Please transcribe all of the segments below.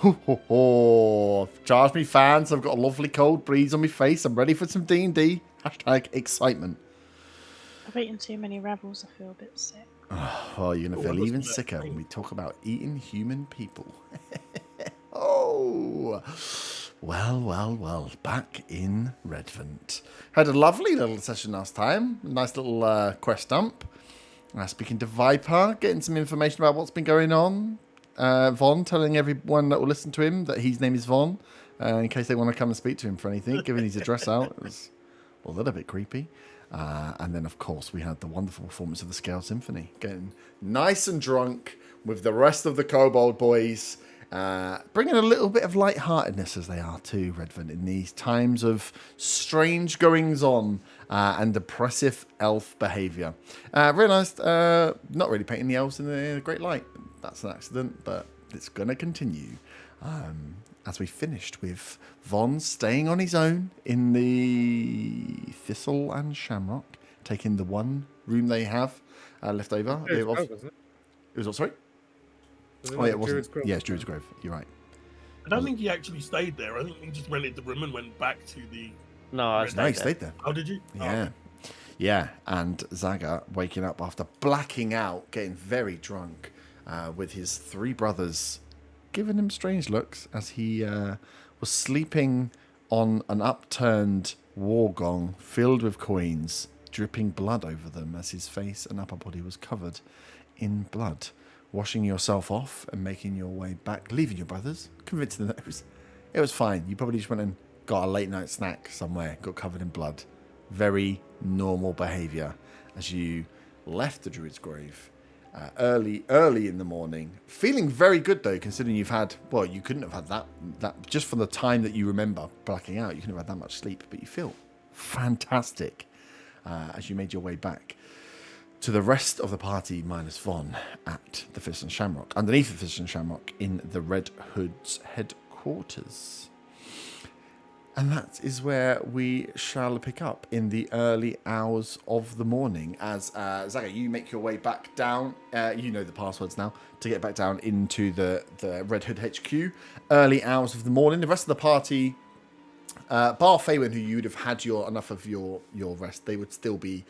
Ho, ho, ho. Charge me fans. I've got a lovely cold breeze on my face. I'm ready for some D&D. Hashtag excitement. I've eaten too many rebels. I feel a bit sick. Oh, you're going to feel even sicker when we talk about eating human people. Oh, well. Back in Redvant. Had a lovely little session last time. Nice little quest dump. Speaking to Viper, getting some information about what's been going on. Von telling everyone that will listen to him that his name is Von, in case they want to come and speak to him for anything, giving his address out. It was a little bit creepy. And then, of course, we had the wonderful performance of the Scale Symphony, getting nice and drunk with the rest of the Kobold boys, bringing a little bit of lightheartedness as they are too, Redvant, in these times of strange goings-on and depressive elf behaviour. Realised not really painting the elves in the great light. That's an accident, but it's going to continue. As we finished with Von staying on his own in the Thistle and Shamrock, taking the one room they have left over. It was what, sorry? Oh, yeah, it wasn't. Yeah, it's Druid's Grove. You're right. I don't think he actually stayed there. I think he just rented the room and went back to the... No, he stayed there. Oh, did you? Yeah. Oh. Yeah, and Zaga waking up after blacking out, getting very drunk, with his three brothers giving him strange looks as he was sleeping on an upturned war gong filled with coins, dripping blood over them as his face and upper body was covered in blood. Washing yourself off and making your way back, leaving your brothers, convincing them that it was fine. You probably just went and got a late night snack somewhere, got covered in blood. Very normal behaviour as you left the Druid's Grave early in the morning. Feeling very good though, considering you've had, well, you couldn't have had that just from the time that you remember blacking out, you couldn't have had that much sleep, but you feel fantastic as you made your way back to the rest of the party minus Von at the Fist and Shamrock, underneath the Fist and Shamrock in the Red Hood's headquarters. And that is where we shall pick up in the early hours of the morning as Zaga, you make your way back down, you know the passwords now, to get back down into the Red Hood HQ. Early hours of the morning. The rest of the party, bar Faywin, who you would have had enough of your rest, they would still be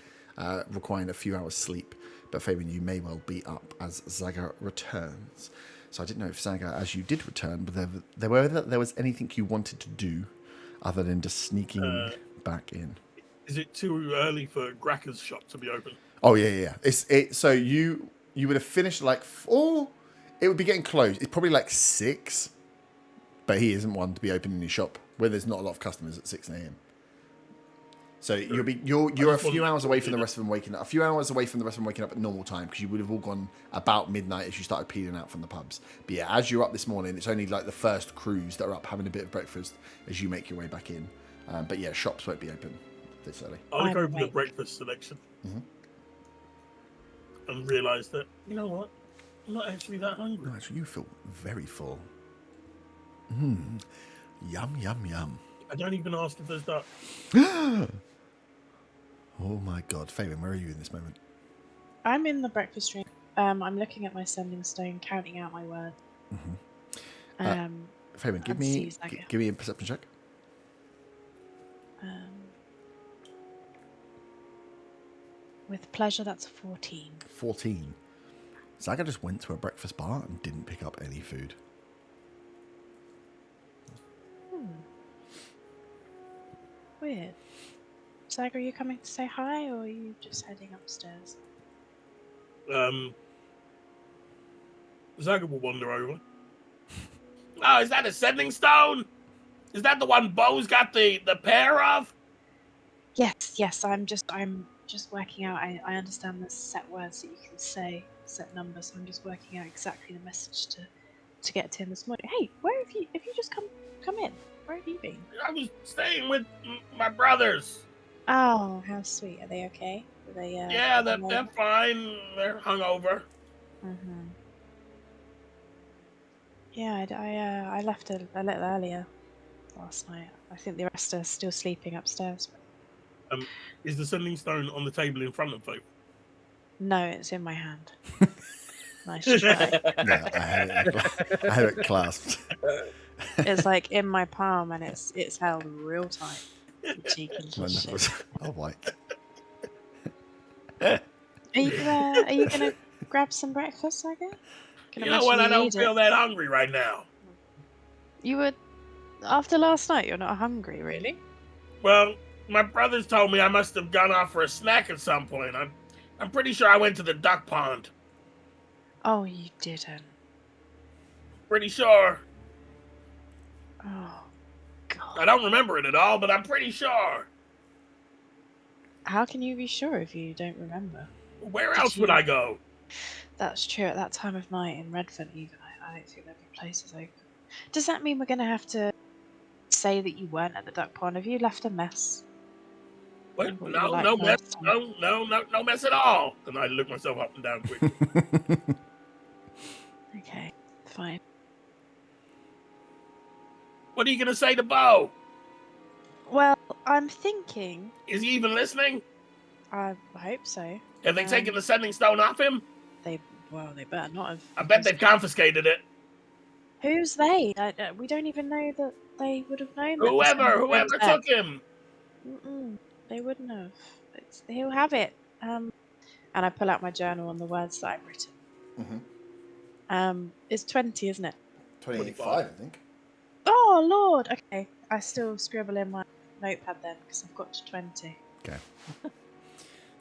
requiring a few hours sleep, but Fabian, you may well be up as Zaga returns. So I didn't know if Zaga, as you did return, but there was anything you wanted to do other than just sneaking back in. Is it too early for Gracker's shop to be open? Oh yeah. So you would have finished like 4. It would be getting close. It's probably like 6, but he isn't one to be opening his shop where there's not a lot of customers at 6 a.m. So you're a few hours away from the rest of them waking up. A few hours away from the rest of them waking up at normal time, because you would have all gone about midnight as you started peeling out from the pubs. But yeah, as you're up this morning, it's only like the first crews that are up having a bit of breakfast as you make your way back in. But yeah, shops won't be open this early. I'll look over the breakfast selection and realise that, you know what, I'm not actually that hungry. No, actually, you feel very full. Yum, yum, yum. I don't even ask if there's duck. Oh my god. Fabian, where are you in this moment? I'm in the breakfast room. I'm looking at my sending stone, counting out my words. Fabian, give me a perception check. With pleasure, that's 14. 14. Zaga just went to a breakfast bar and didn't pick up any food. Weird. Zaga, are you coming to say hi, or are you just heading upstairs? Zaga will wander over. Oh, is that a sending stone? Is that the one Bo's got the pair of? Yes. I'm just working out. I understand the set words that you can say, set numbers. So I'm just working out exactly the message to get to him this morning. Hey, where have you just come in? Where have you been? I was staying with my brothers. Oh, how sweet. Are they okay? Are they? Yeah, they're fine. They're hungover. Yeah, I left a little earlier last night. I think the rest are still sleeping upstairs. Is the sending stone on the table in front of you? No, it's in my hand. Nice try. Yeah, I had it clasped. It's like in my palm and it's held real tight. You cheeky My little shit. knuckles are white. Are you gonna grab some breakfast, Saga? You know what? I don't feel that hungry right now. You were after last night. You're not hungry, really? Well, my brothers told me I must have gone off for a snack at some point. I'm pretty sure I went to the duck pond. Oh, you didn't. Pretty sure. Oh, God. I don't remember it at all, but I'm pretty sure. How can you be sure if you don't remember? Where else would I go? That's true. At that time of night in Redvant, even I don't think there'd be places open. Does that mean we're going to have to say that you weren't at the duck pond? Have you left a mess? What? What you No, were like no mess. last time? No mess at all. And I look myself up and down quickly. Okay, fine. What are you gonna say to Bo? Well, I'm thinking. Is he even listening? I hope so. Have they taken the sending stone off him? They better not have. I bet they've confiscated it. Who's they? We don't even know that they would have known. That the Whoever sending stone's there. took him. They wouldn't have. He'll have it. And I pull out my journal on the words that I've written. Mm-hmm. It's 20, isn't it? 25, I think. Oh Lord. Okay, I still scribble in my notepad then because I've got to 20. Okay.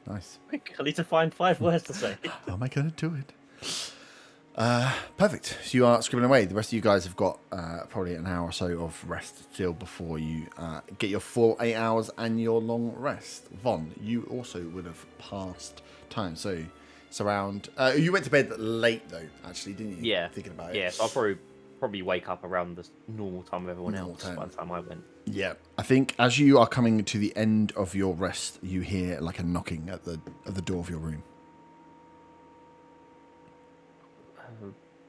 Nice. I need to find 5 words to say. How am I going to do it? Perfect. So you are scribbling away. The rest of you guys have got probably an hour or so of rest still before you get your full 8 hours and your long rest. Von, you also would have passed time. So it's around... you went to bed late, though, actually, didn't you? Yeah. Thinking about it. Yeah, so I'll probably wake up around the normal time of everyone Normal else time. by the time I went. Yeah. I think as you are coming to the end of your rest, you hear like a knocking at the door of your room.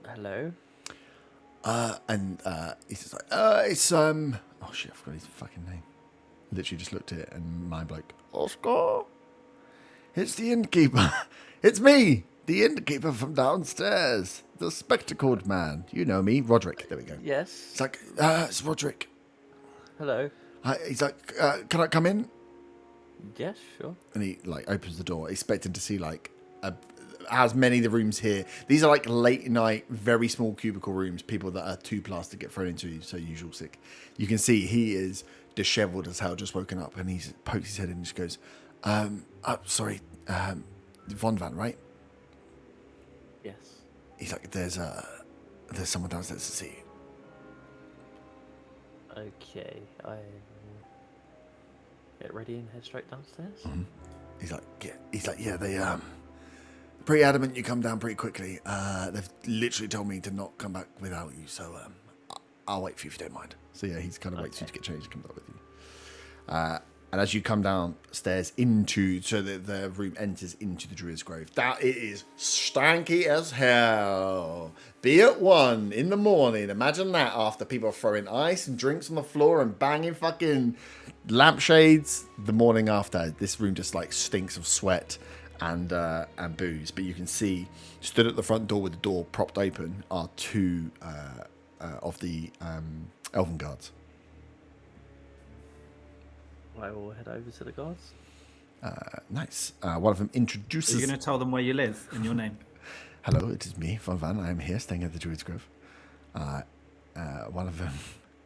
Hello? And he's just like, it's oh shit, I forgot his fucking name. Literally just looked at it and mind bloke, Oscar, it's the innkeeper. It's me, the innkeeper from downstairs, the spectacled man. You know me, Roderick. There we go. Yes? It's like, it's Roderick. Hello? He's like, can I come in? Yes, sure. And he like opens the door, expecting to see like as many of the rooms here. These are like late night, very small cubicle rooms. People that are too plus to get thrown into, so usual sick. You can see he is dishevelled as hell, just woken up, and he pokes his head in and just goes, sorry, Von Van, right? Yes. He's like, there's someone downstairs to see you. Okay, I will get ready and head straight downstairs. Mm-hmm. He's like, yeah, they pretty adamant you come down pretty quickly. They've literally told me to not come back without you, so I'll wait for you if you don't mind. So yeah, he's kind of waits for you to get changed and comes up with you. And as you come downstairs so the room enters into the Druid's Grove, that it is stanky as hell. Be at 1 in the morning. Imagine that after people are throwing ice and drinks on the floor and banging fucking lampshades. The morning after, this room just like stinks of sweat and booze. But you can see, stood at the front door with the door propped open, are 2 of the Elven Guards. I will head over to the guards. Nice. One of them introduces... Are you going to tell them where you live in your name? Hello, it is me, Von Van. I am here, staying at the Druid's Grove. One of them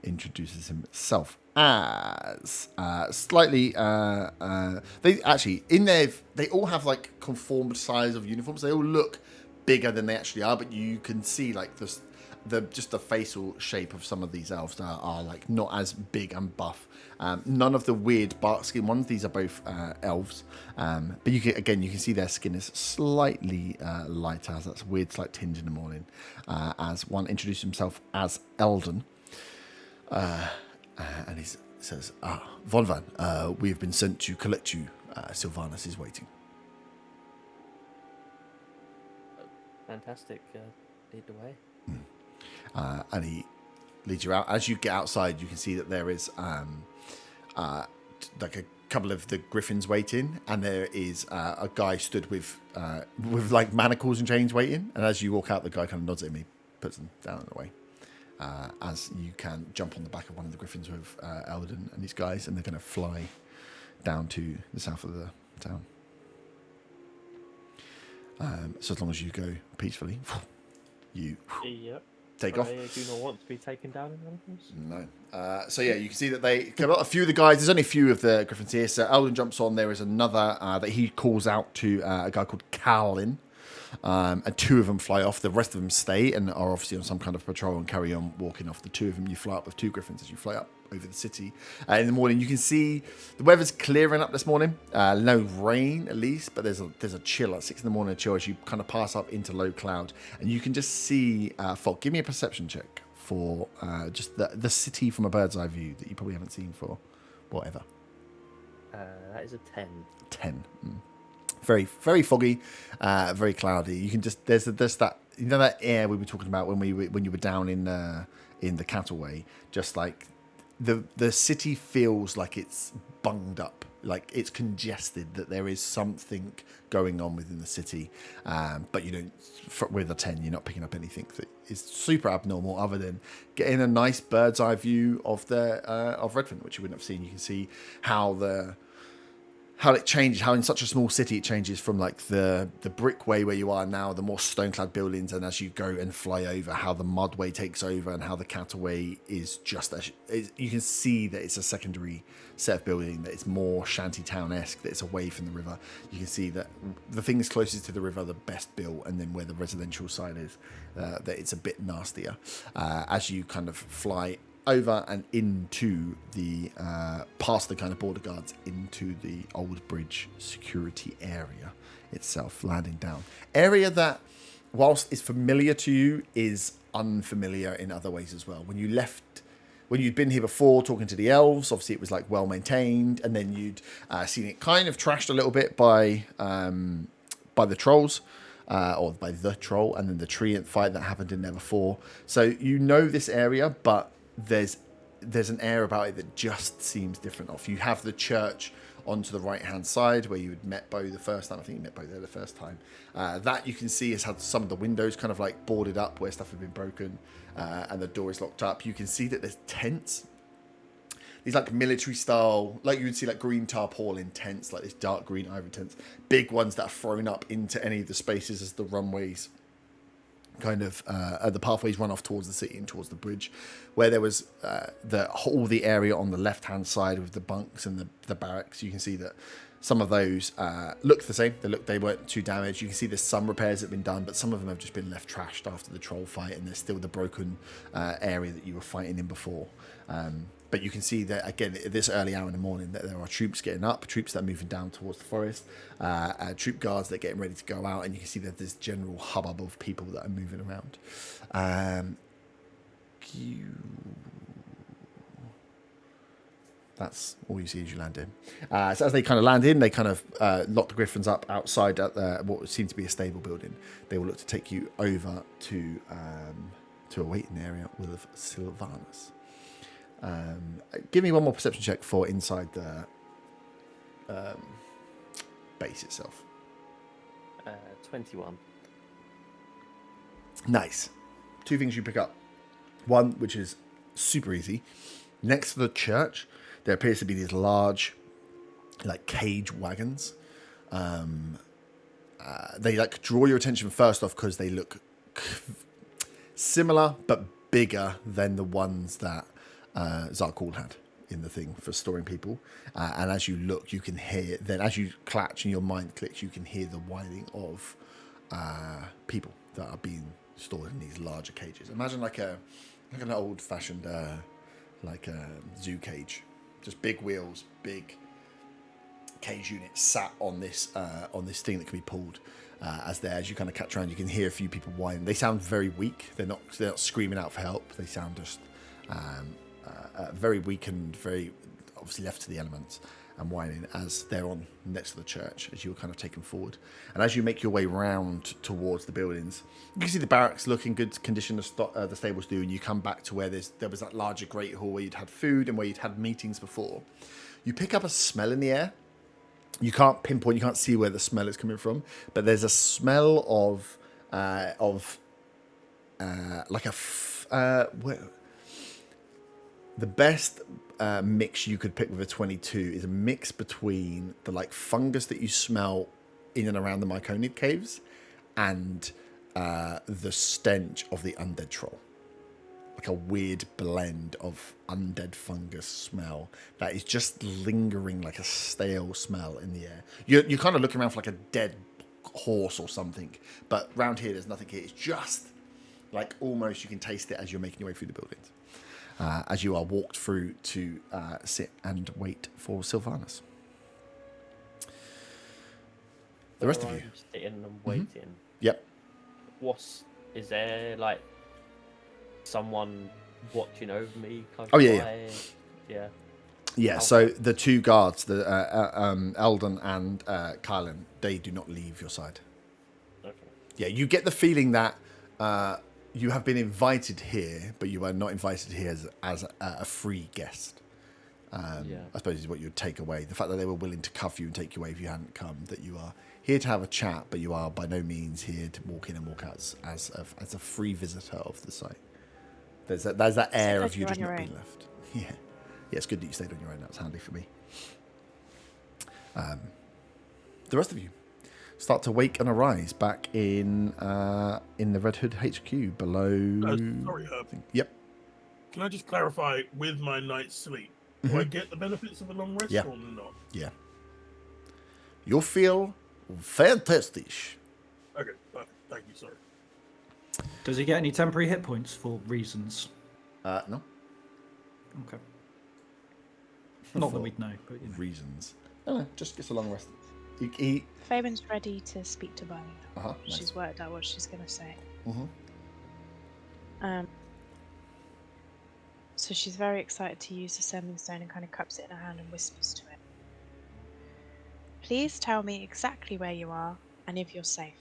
introduces himself as slightly... they actually, they all have like conformed size of uniforms. They all look bigger than they actually are, but you can see like just the facial shape of some of these elves are like not as big and buff. None of the weird bark skin ones. These are both elves, but you can see their skin is slightly lighter, as that's a weird slight tinge in the morning. As one introduced himself as Eldon, and he says, Von Van, we have been sent to collect you. Sylvanas is waiting. Fantastic. Lead the way. And he leads you out. As you get outside, you can see that there is like a couple of the griffins waiting, and there is a guy stood with like manacles and chains waiting. And as you walk out, the guy kind of nods at me, puts them down in the way. As you can jump on the back of one of the griffins with Eldon and these guys, and they're going to fly down to the south of the town. So as long as you go peacefully, you Yep. take off. I do not want to be taken down in animals. No. So yeah, you can see that they a few of the guys. There's only a few of the griffins here. So Eldon jumps on. There is another that he calls out to a guy called Calvin. And two of them fly off. The rest of them stay and are obviously on some kind of patrol and carry on walking off. The two of them, you fly up with two griffins as you fly up over the city. In the morning, you can see the weather's clearing up this morning. No rain, at least, but there's a chill at 6 in the morning. A chill as you kind of pass up into low cloud, and you can just see fog. Give me a perception check for just the city from a bird's eye view that you probably haven't seen for whatever. That is a 10. 10. Very, very foggy, very cloudy. You can just there's that that air we were talking about when you were down in the Cattleway. Just like the city feels like it's bunged up, like it's congested. That there is something going on within the city, but you don't. With a 10, you're not picking up anything that is super abnormal, other than getting a nice bird's eye view of of Redvant, which you wouldn't have seen. You can see how it changes, how in such a small city it changes from like the brick way where you are now, the more stone-clad buildings, and as you go and fly over, how the mudway takes over and how the Cattleway is just you can see that it's a secondary set of building, that it's more shantytown-esque, that it's away from the river. You can see that the things closest to the river are the best built, and then where the residential side is, that it's a bit nastier. As you kind of fly over and into the past the kind of border guards into the old bridge security area itself, landing down area that, whilst is familiar to you, is unfamiliar in other ways as well. When you'd been here before talking to the elves, obviously it was like well maintained, and then you'd seen it kind of trashed a little bit by the trolls. Or by the troll, and then the tree fight that happened in there before. So you know this area, but there's an air about it that just seems different off. You have the church onto the right hand side where you had met Bo the first time. I think you met Bo there the first time. That you can see has had some of the windows kind of like boarded up where stuff had been broken, and the door is locked up. You can see that there's tents. These like military style, like you would see like green tarpaulin tents, like this dark green ivory tents, big ones that are thrown up into any of the spaces as the runways kind of the pathways run off towards the city and towards the bridge, where there was all the area on the left hand side with the bunks and the barracks. You can see that some of those look the same. They weren't too damaged. You can see there's some repairs that have been done, but some of them have just been left trashed after the troll fight, and there's still the broken area that you were fighting in before. But you can see that, again, at this early hour in the morning, that there are troops getting up, troops that are moving down towards the forest, troop guards that are getting ready to go out, and you can see that there's general hubbub of people that are moving around. That's all you see as you land in. So as they kind of land in, they kind of lock the griffins up outside at what seems to be a stable building. They will look to take you over to a waiting area with Sylvanus. Give me one more perception check for inside the base itself. 21. Nice. Two things you pick up. One, which is super easy. Next to the church, there appears to be these large, like, cage wagons. They, like, draw your attention first off because they look similar but bigger than the ones that Zarkul had in the thing for storing people. And as you look, you can hear, then as you clutch and your mind clicks, you can hear the whining of people that are being stored in these larger cages. Imagine like an old-fashioned zoo cage, just big wheels, big cage unit sat on this thing that can be pulled. As you kind of catch around, you can hear a few people whining. They sound very weak. They're not screaming out for help. They sound just very weak and very obviously left to the elements and whining as they're on next to the church as you were kind of taken forward. And as you make your way round towards the buildings, you can see the barracks look in good condition, the stables do, and you come back to where there was that larger great hall where you'd had food and where you'd had meetings before. You pick up a smell in the air. You can't pinpoint, you can't see where the smell is coming from, but there's a smell of like the best mix you could pick with a 22 is a mix between the like fungus that you smell in and around the Myconid caves and the stench of the undead troll. Like a weird blend of undead fungus smell that is just lingering like a stale smell in the air. You're kind of looking around for like a dead horse or something, but round here there's nothing here. It's just like almost you can taste it as you're making your way through the buildings. As you are walked through to sit and wait for Sylvanas. The rest of you. Sitting and waiting. Yep. Is there like someone watching over me? Oh, yeah. Yeah. So the two guards, the Eldon and Kylan, they do not leave your side. Okay. Yeah, you get the feeling that you have been invited here, but you are not invited here as a free guest. I suppose is what you'd take away. The fact that they were willing to cuff you and take you away if you hadn't come, that you are here to have a chat, but you are by no means here to walk in and walk out as a free visitor of the site. There's that air of you just not being left. Yeah, it's good that you stayed on your own. That's handy for me. The rest of you start to wake and arise back in the Red Hood HQ below. Sorry, Herb. Yep. Can I just clarify with my night's sleep? Do I get the benefits of a long rest or not? Yeah. You'll feel fantastic. Okay, perfect. Thank you, sorry. Does he get any temporary hit points for reasons? No. Okay. Not that we'd know, but you know. Reasons. No, just gets a long rest. Fabian's ready to speak to Bunny. Nice. She's worked out what she's going to say. Mm-hmm. So she's very excited to use the sending stone and kind of cups it in her hand and whispers to it. Please tell me exactly where you are and if you're safe.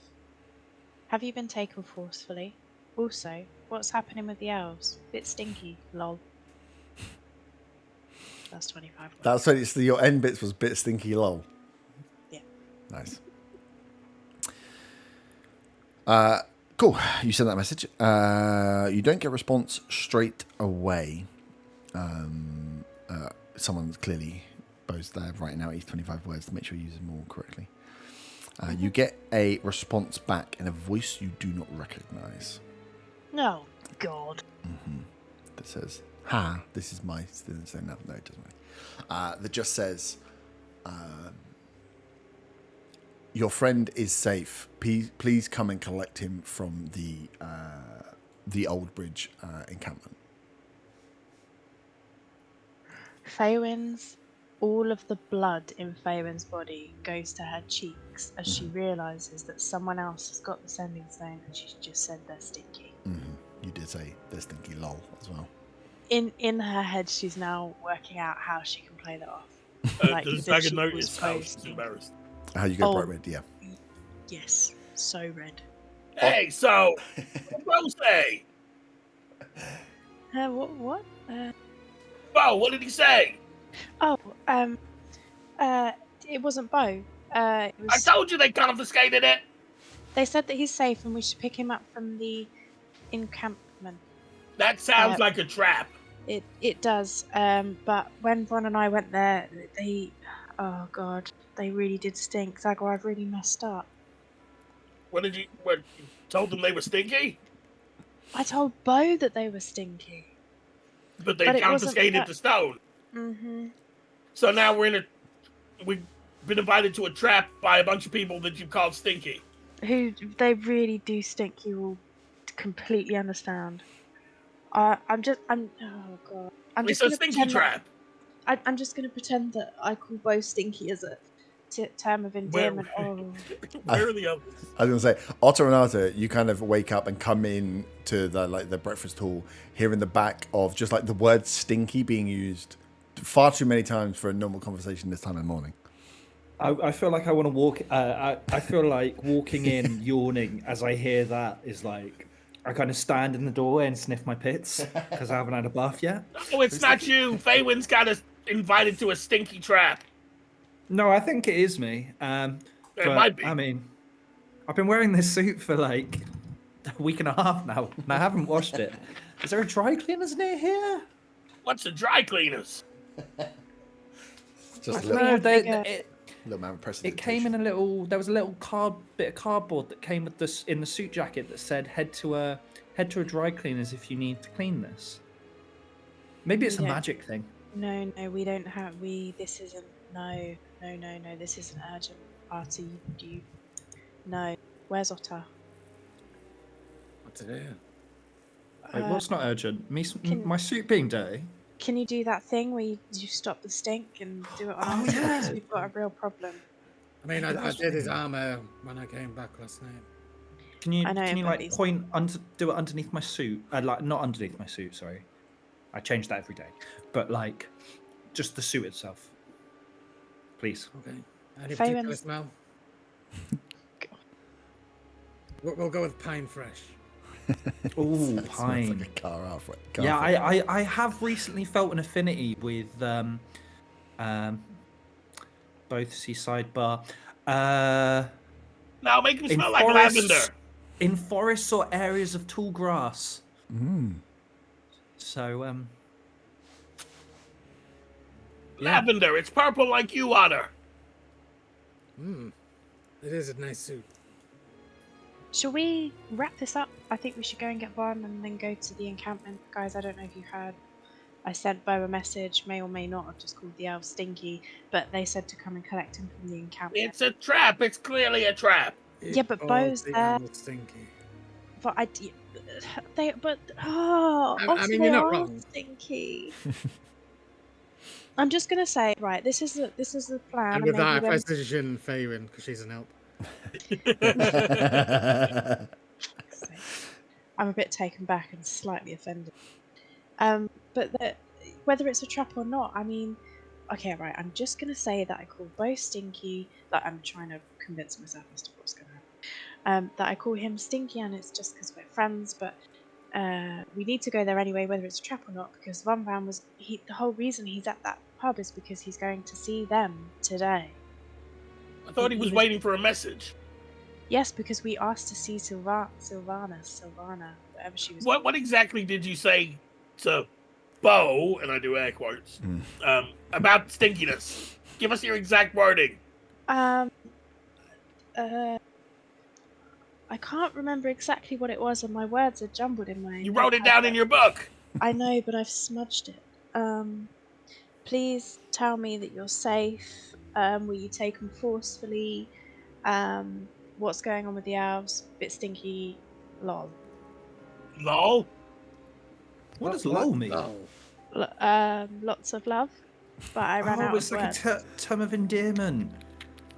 Have you been taken forcefully? Also, what's happening with the elves? Bit stinky, lol. That's 25 words. That's what it's your end bits was bit stinky lol. Yeah. Nice. Cool. You send that message. You don't get a response straight away. Someone's clearly both there writing out each 25 words to make sure you use them all correctly. You get a response back in a voice you do not recognize. Oh, God. That says, "Ha, this is my..." No, it doesn't. That just says, "Your friend is safe. Please come and collect him from the Old Bridge encampment." Faywin's, all of the blood in Faywin's body goes to her cheeks as she realises that someone else has got the sending stone and she's just said they're stinky. You did say they're stinky lol as well. In her head, she's now working out how she can play that off. Does Dagger notice how she's embarrassed? How you go bright red, yeah. Yes, so red. Hey, so, what did Bo say? What? Bo, what did he say? It wasn't Bo. It I was, told you they confiscated it. they said that he's safe and we should pick him up from the encampment. That sounds like a trap. It does. But when Bron and I went there, oh God, they really did stink. Zagor, I've really messed up. What you told them they were stinky? I told Bo that they were stinky. But they But it wasn't confiscated that- the stone. Mm-hmm. So now we've been invited to a trap by a bunch of people that you called stinky. Who they really do stink. You will completely understand. Oh God. I'm It's just a gonna stinky pretend trap. I'm just gonna pretend that I call Bo stinky as a term of endearment. Where are the others? I was going to say, Otter and Arthur, you kind of wake up and come in to the breakfast hall, here in the back of just like the word stinky being used far too many times for a normal conversation this time in the morning. I feel like I want to walk. I feel like walking in, yawning as I hear that is like I kind of stand in the doorway and sniff my pits because I haven't had a bath yet. Oh, it's not you. Faywin's got invited to a stinky trap. No, I think it is me. But, might be. I mean, I've been wearing this suit for like a week and a half now, and I haven't washed it. Is there a dry cleaners near here? What's the dry cleaners? Just a We little, have bigger- little man pressing. It came in a little. There was a little bit of cardboard that came with this in the suit jacket that said head to a dry cleaners if you need to clean this. Maybe it's a Yeah. magic thing. No, we don't have. This isn't. No. This isn't urgent. Artie, no. Where's Otter? What to do? Wait, what's not urgent? can- My suit being dirty. Can you do that thing where you stop the stink and do it on Oh, us? yeah. Because we've got a real problem. I mean, I did his armor when I came back last night. Can you I know, like but it's- do it underneath my suit? Like not underneath my suit. Sorry, I change that every day. But like, just the suit itself, please. Okay. Any Fabian- particular smell? We'll go with pine fresh. Oh, Smells pine. like a car off. Yeah, I have recently felt an affinity with both Seaside Bar. Now make him In smell like forests- lavender. In forests or areas of tall grass. So yeah. Lavender. It's purple like you, Otter. It is a nice suit. Shall we wrap this up? I think we should go and get Vaughn and then go to the encampment. Guys, I don't know if you heard. I sent Bo a message, may or may not have just called the elves stinky, but they said to come and collect him from the encampment. It's a trap. It's clearly a trap. Yeah, but All Bo's the there. animals stinky. But I mean, also you're they not are wrong. stinky. I'm just gonna say, right, this is the plan. And with maybe that, if I when- position Faerun, because she's an elf. I'm a bit taken back and slightly offended. But whether it's a trap or not, I mean, okay, right. I'm just gonna say that I call Bo stinky. That I'm trying to convince myself as to what's gonna happen. That I call him stinky, and it's just because we're friends. But we need to go there anyway, whether it's a trap or not, because Von Van was the whole reason he's at that pub is because he's going to see them today. I thought he was waiting for a message. Yes, because we asked to see Sylvana, whatever she was. What exactly did you say to Bo, and I do air quotes, about stinkiness? Give us your exact wording. I can't remember exactly what it was, and my words are jumbled in my. You wrote it down in your book. I know, but I've smudged it. Please tell me that you're safe. Will you take them forcefully? What's going on with the elves? Bit stinky. Lol. Lol. What does lol mean? Lots of love, but I ran out it's of like words. a term of endearment.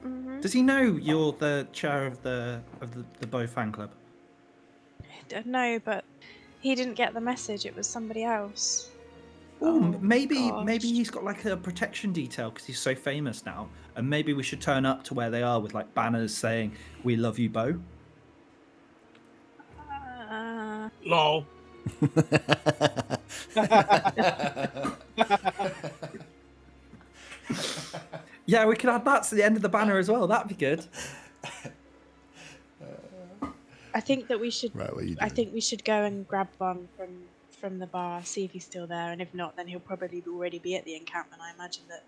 Mhm. Does he know you're the chair of the Bow fan club? No, but he didn't get the message. It was somebody else. Oh, Oh, maybe gosh. he's got like a protection detail because he's so famous now, and maybe we should turn up to where they are with like banners saying "We love you, Bo." Lol. Yeah, we could add that to the end of the banner as well. That'd be good. I think that we should. Right, what are you I doing? think we should go and grab one from the bar, see if he's still there, and if not, then he'll probably already be at the encampment. I imagine that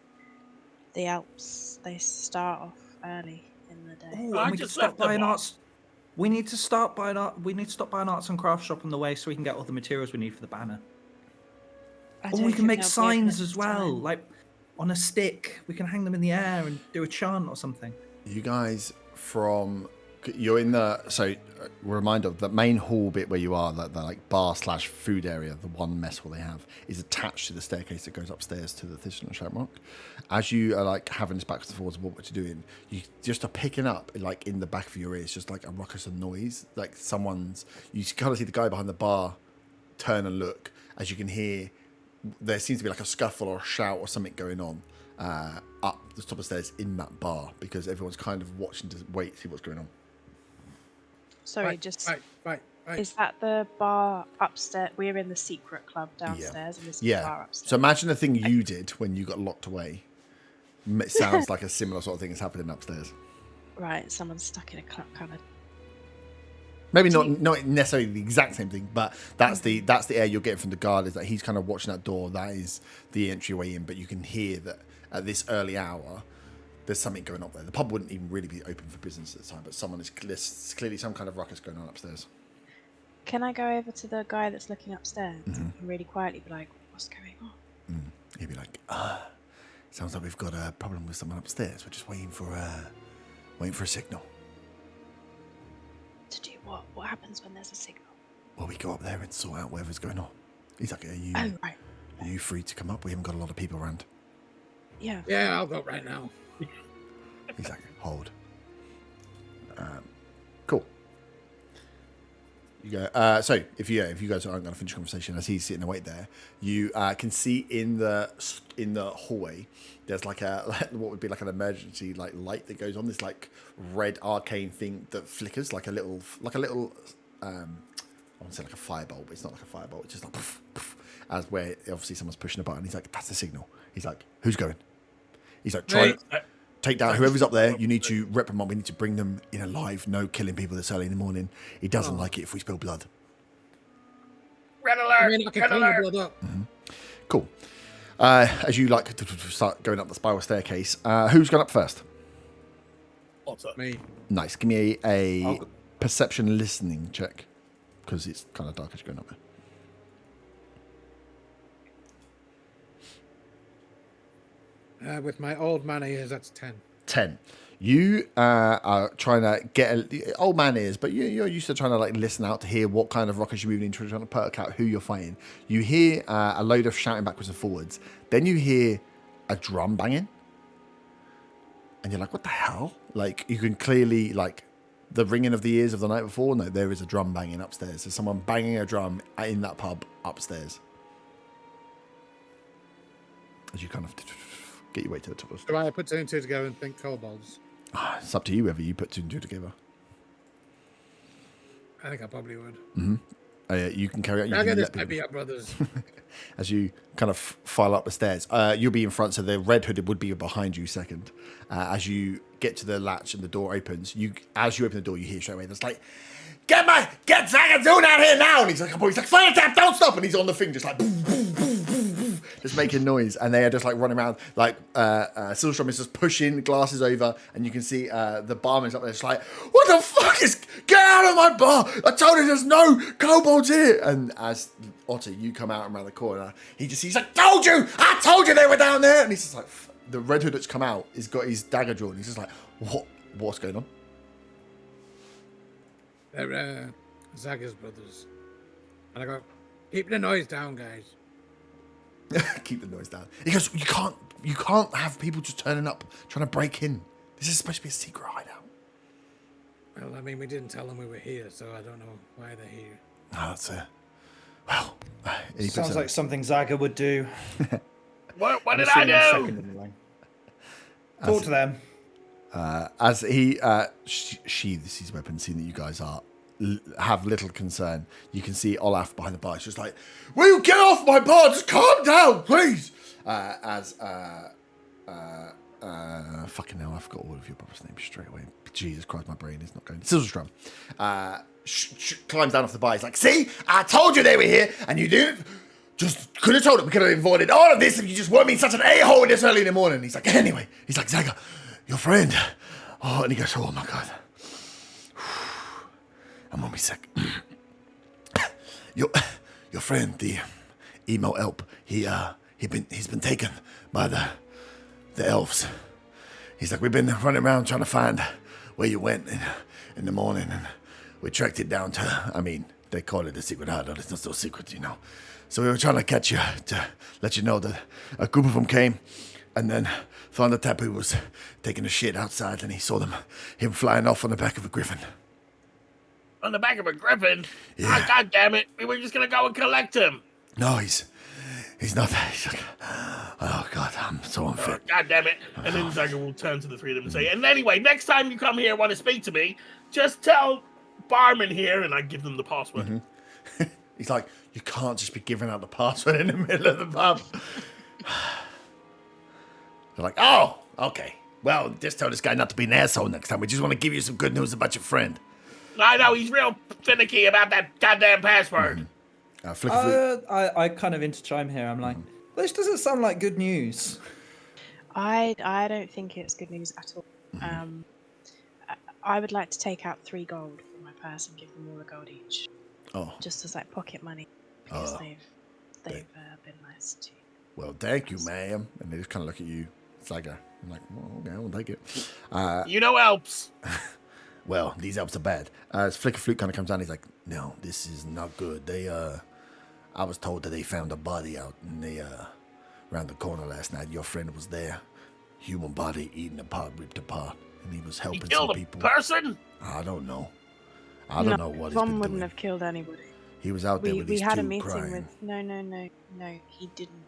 the Alps they start off early in the day. Oh, I and we could just stop left the by an bar. arts. We need to stop by an art. We need to stop by an arts and crafts shop on the way so we can get all the materials we need for the banner. I Or don't we think can make they'll be open signs at as this well, time. like on a stick. We can hang them in the air and do a chant or something. You guys you're in the reminder of the main hall bit where you are, the like bar / food area, the one mess hall they have is attached to the staircase that goes upstairs to the Thistle and Shamrock. As you are like having this backwards and forwards of what you're doing, you just are picking up like in the back of your ears just like a ruckus of noise, like you kind of see the guy behind the bar turn and look as you can hear there seems to be like a scuffle or a shout or something going on up the top of the stairs in that bar because everyone's kind of watching to see what's going on. Sorry, Right, just right. Right. Is that the bar upstairs? We're in the secret club downstairs, and this is the bar Yeah. upstairs. So imagine the thing you did when you got locked away. It sounds like a similar sort of thing is happening upstairs. Right, someone's stuck in a kind of. Maybe Do not necessarily the exact same thing, but that's the air you're getting from the guard, is that he's kind of watching that door. That is the entryway in, but you can hear that at this early hour, there's something going on there. The pub wouldn't even really be open for business at the time, but there's clearly some kind of ruckus going on upstairs. Can I go over to the guy that's looking upstairs and really quietly be like, "What's going on?" He'd be like, sounds like we've got a problem with someone upstairs. We're just waiting for a signal. To do what? What happens when there's a signal? Well, we go up there and sort out whatever's going on. He's like, are Right. you free to come up? We haven't got a lot of people around. Yeah. Yeah, I'll go right now. He's like, hold. Cool. You go. So if you guys aren't going to finish the conversation as he's sitting away there, you can see in the hallway there's like what would be like an emergency light that goes on, this like red arcane thing that flickers like a little I want to say like a fireball, but it's not like a fireball. It's just like poof, poof, as where obviously someone's pushing a button. He's like, that's the signal. He's like, who's going? He's like, try. Take down whoever's up there. You need to reprimand. We need to bring them in alive. No killing people this early in the morning. He doesn't like it if we spill blood. Red I alert! mean, I can Red clean the alert! blood up. Cool. As you like to start going up the spiral staircase, who's going up first? Otter. Me. Nice. Give me a I'll go- perception listening check, because it's kind of dark as you're going up there. With my old man ears, that's 10. 10. You are trying to get old man is, but you're used to trying to like listen out to hear what kind of rockers you're moving into, trying to perk out who you're fighting. You hear a load of shouting backwards and forwards. Then you hear a drum banging, and you're like, "What the hell?" Like you can clearly like the ringing of the ears of the night before. No, there is a drum banging upstairs. There's someone banging a drum in that pub upstairs. As you kind of get your way to the top of the Do I put two and two together and think kobolds? It's up to you whether you put two and two together. I think I probably would. You can carry out. You I can get this let people- baby up, brothers. as you kind of file up the stairs. You'll be in front, so the red hooded would be behind you second. As you get to the latch and the door opens, as you open the door, you hear straight away, there's like, get Zagadzoon out here now! And he's like, fire tap, don't stop! And he's on the thing, just like, boom, boom, boom, boom, boom, just making noise. And they are just like running around, like, Silverstrom is just pushing glasses over, and you can see the barman's up there, just like, what the fuck get out of my bar! I told you there's no kobolds here! And as Otter, you come out around the corner, he's like, I told you they were down there! And he's just like, the red hood that's come out, he's got his dagger drawn, he's just like, what's going on? They're Zaga's brothers. And I go, keep the noise down, guys. Keep the noise down. He goes, you can't have people just turning up trying to break in. This is supposed to be a secret hideout. Well, I mean, we didn't tell them we were here, so I don't know why they're here. No, that's it. Well, he puts Sounds like something Zaga would do. What I'm did I assuming I'm do? second in the line. Talk to them. as he sheathes his weapon, seeing that you guys have little concern. You can see Olaf behind the bar. He's just like, will you get off my bar? Just calm down, please. Fucking hell, I forgot all of your brother's names straight away. Jesus Christ, my brain is not going. Silverstrom climbs down off the bar. He's like, see, I told you they were here, and you didn't. Just could have told it. We could have avoided all of this if you just weren't being such an a-hole this early in the morning. He's like, anyway. He's like, Zaga, your friend. Oh, and he goes, oh my God. I'm gonna be sick. Your friend, the emo elf, he's been taken by the elves. He's like, we've been running around trying to find where you went in the morning, and we tracked it down to, I mean, they call it a secret hideout. It's not so secret, you know. So we were trying to catch you to let you know that a group of them came, and then found the Tapu was taking a shit outside, and he saw him flying off on the back of a griffin. On the back of a griffin? Yeah. Oh, God damn it. We were just going to go and collect him. No, he's not. He's like, oh God, I'm so unfit. Oh, God damn it. And then Zaga will turn to the three of them and say, and anyway, next time you come here and want to speak to me, just tell barman here, and I give them the password. Mm-hmm. He's like, you can't just be giving out the password in the middle of the pub. They're like, oh, okay. Well, just tell this guy not to be an asshole next time. We just want to give you some good news about your friend. I know, he's real finicky about that goddamn password. I kind of interchime here. I'm like, this doesn't sound like good news. I don't think it's good news at all. I would like to take out 3 gold from my purse and give them all a gold each. Oh. Just as like pocket money, because they've been nice to you. Well, thank you, ma'am. And they just kind of look at you. It's like I'm like, well, okay, I'll take it. You know elves. Well, these elves are bad. Flicker Flute kind of comes down. He's like, no, this is not good. I was told that they found a body out in the around the corner last night. Your friend was there. Human body eaten apart, ripped apart, and he was helping He killed some people. a person? I don't know. I don't know what he's been Von wouldn't doing. have killed anybody. He was out there with We his had a tube meeting crying. with no, he didn't.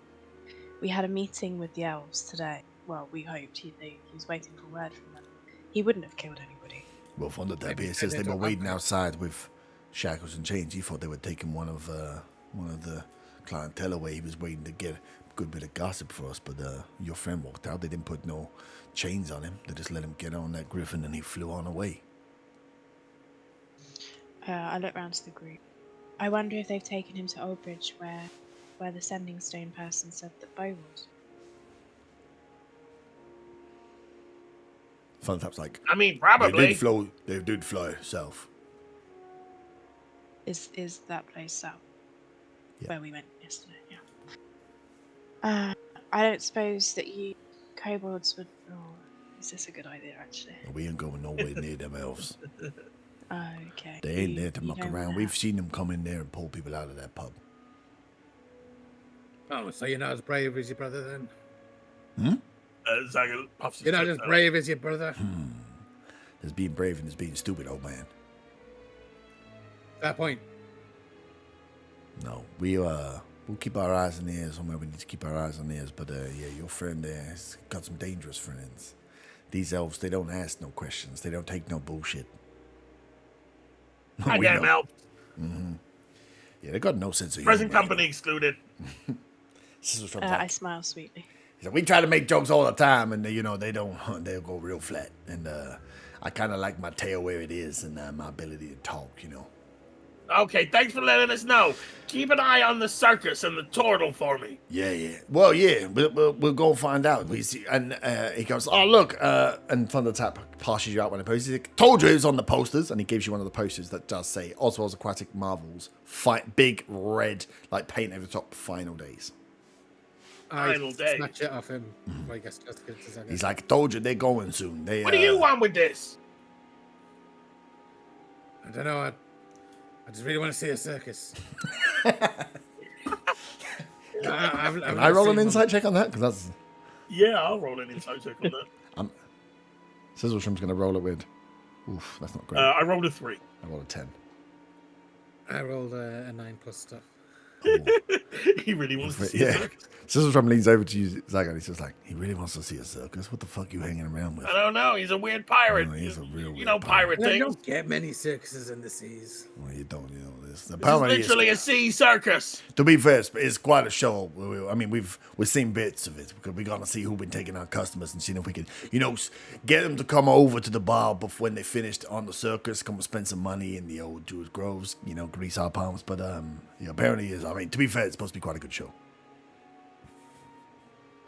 We had a meeting with the elves today. Well, we hoped he was waiting for word from them. He wouldn't have killed anybody. Well, from the Maybe it says they they were don't waiting have- outside with shackles and chains. He thought they were taking one of the clientele away. He was waiting to get a good bit of gossip for us, but your friend walked out. They didn't put no chains on him. They just let him get on that griffin and he flew on away. I look round to the group. I wonder if they've taken him to Oldbridge, where the sending stone person said that Bo was. Funtap's like, I mean, probably. They did fly south. Is that place south? Yeah. Where we went yesterday, yeah. I don't suppose that you kobolds would... Oh, is this a good idea, actually? We ain't going nowhere near them elves. Okay. They ain't You- there to you muck don't around. wanna- We've seen them come in there and pull people out of that pub. Oh, so you're not as brave as your brother then? Zaga puffs his You're not chest as out. brave as your brother? There's being brave and there's being stupid, old man. That point. No, we'll keep our eyes and ears on where we need to keep our eyes and ears. But yeah, your friend there has got some dangerous friends. These elves, they don't ask no questions. They don't take no bullshit. We Goddamn know. elves. Yeah, they got no sense of humor. Present company excluded. This is from I smile sweetly. He's like, we try to make jokes all the time, and you know they don't. They'll go real flat. And I kind of like my tail where it is, and my ability to talk. You know. Okay, thanks for letting us know. Keep an eye on the circus and the turtle for me. Yeah. Well, yeah, we'll go find out. We see, and he goes, oh look, and Thundertap passes you out one of the posters. He told you it was on the posters, and he gives you one of the posters that does say Oswald's Aquatic Marvels, big red like paint over the top. Final days. Final day. Snatch it off him. I guess just to give it to Zaga. He's like, told you they're going soon. They. What do you want with this? I don't know. I just really want to see a circus. I roll an insight check on that because that's. Yeah, I'll roll an insight check on that. Sizzleshrimp's going to roll it with. Oof, that's not great. I rolled a 3. I rolled a 10. I rolled a 9 plus stuff. He really wants to see Yeah. a circus. Sizzleshrimp leans over to you, Zaga, and he's just like, he really wants to see a circus. What the fuck you hanging around with? I don't know. He's a weird pirate. Oh, he's a real you weird know pirate You things. don't get many circuses in the seas. Well, you don't, you know this. This is Apparently, literally a sea circus. to be fair, it's quite a show. I mean, we've seen bits of it because we're gonna see who've been taking our customers and seeing if we can, get them to come over to the bar before when they finished on the circus, come and spend some money in the old Jewish groves, grease our palms. But yeah, apparently, is. I mean, to be fair, it's supposed to be quite a good show.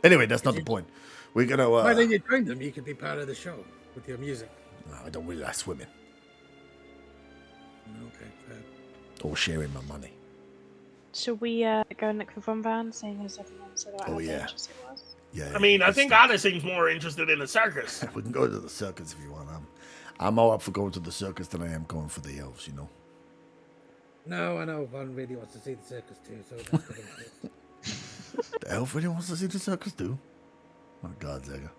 Anyway, that's not the point. We're gonna. Why don't you join them? You could be part of the show with your music. No, I don't really like swimming Okay, fair. or sharing my money. Shall we go and look for Von Van, seeing as everyone said about Oh, how yeah. dangerous it was? Yeah. I mean, I let's think do- Anna seems more interested in a circus. we can go to the circus if you want. I'm more up for going to the circus than I am going for the elves. No, I know Von really wants to see the circus too, so that's good. The elf really wants to see the circus too. My God, Zaga.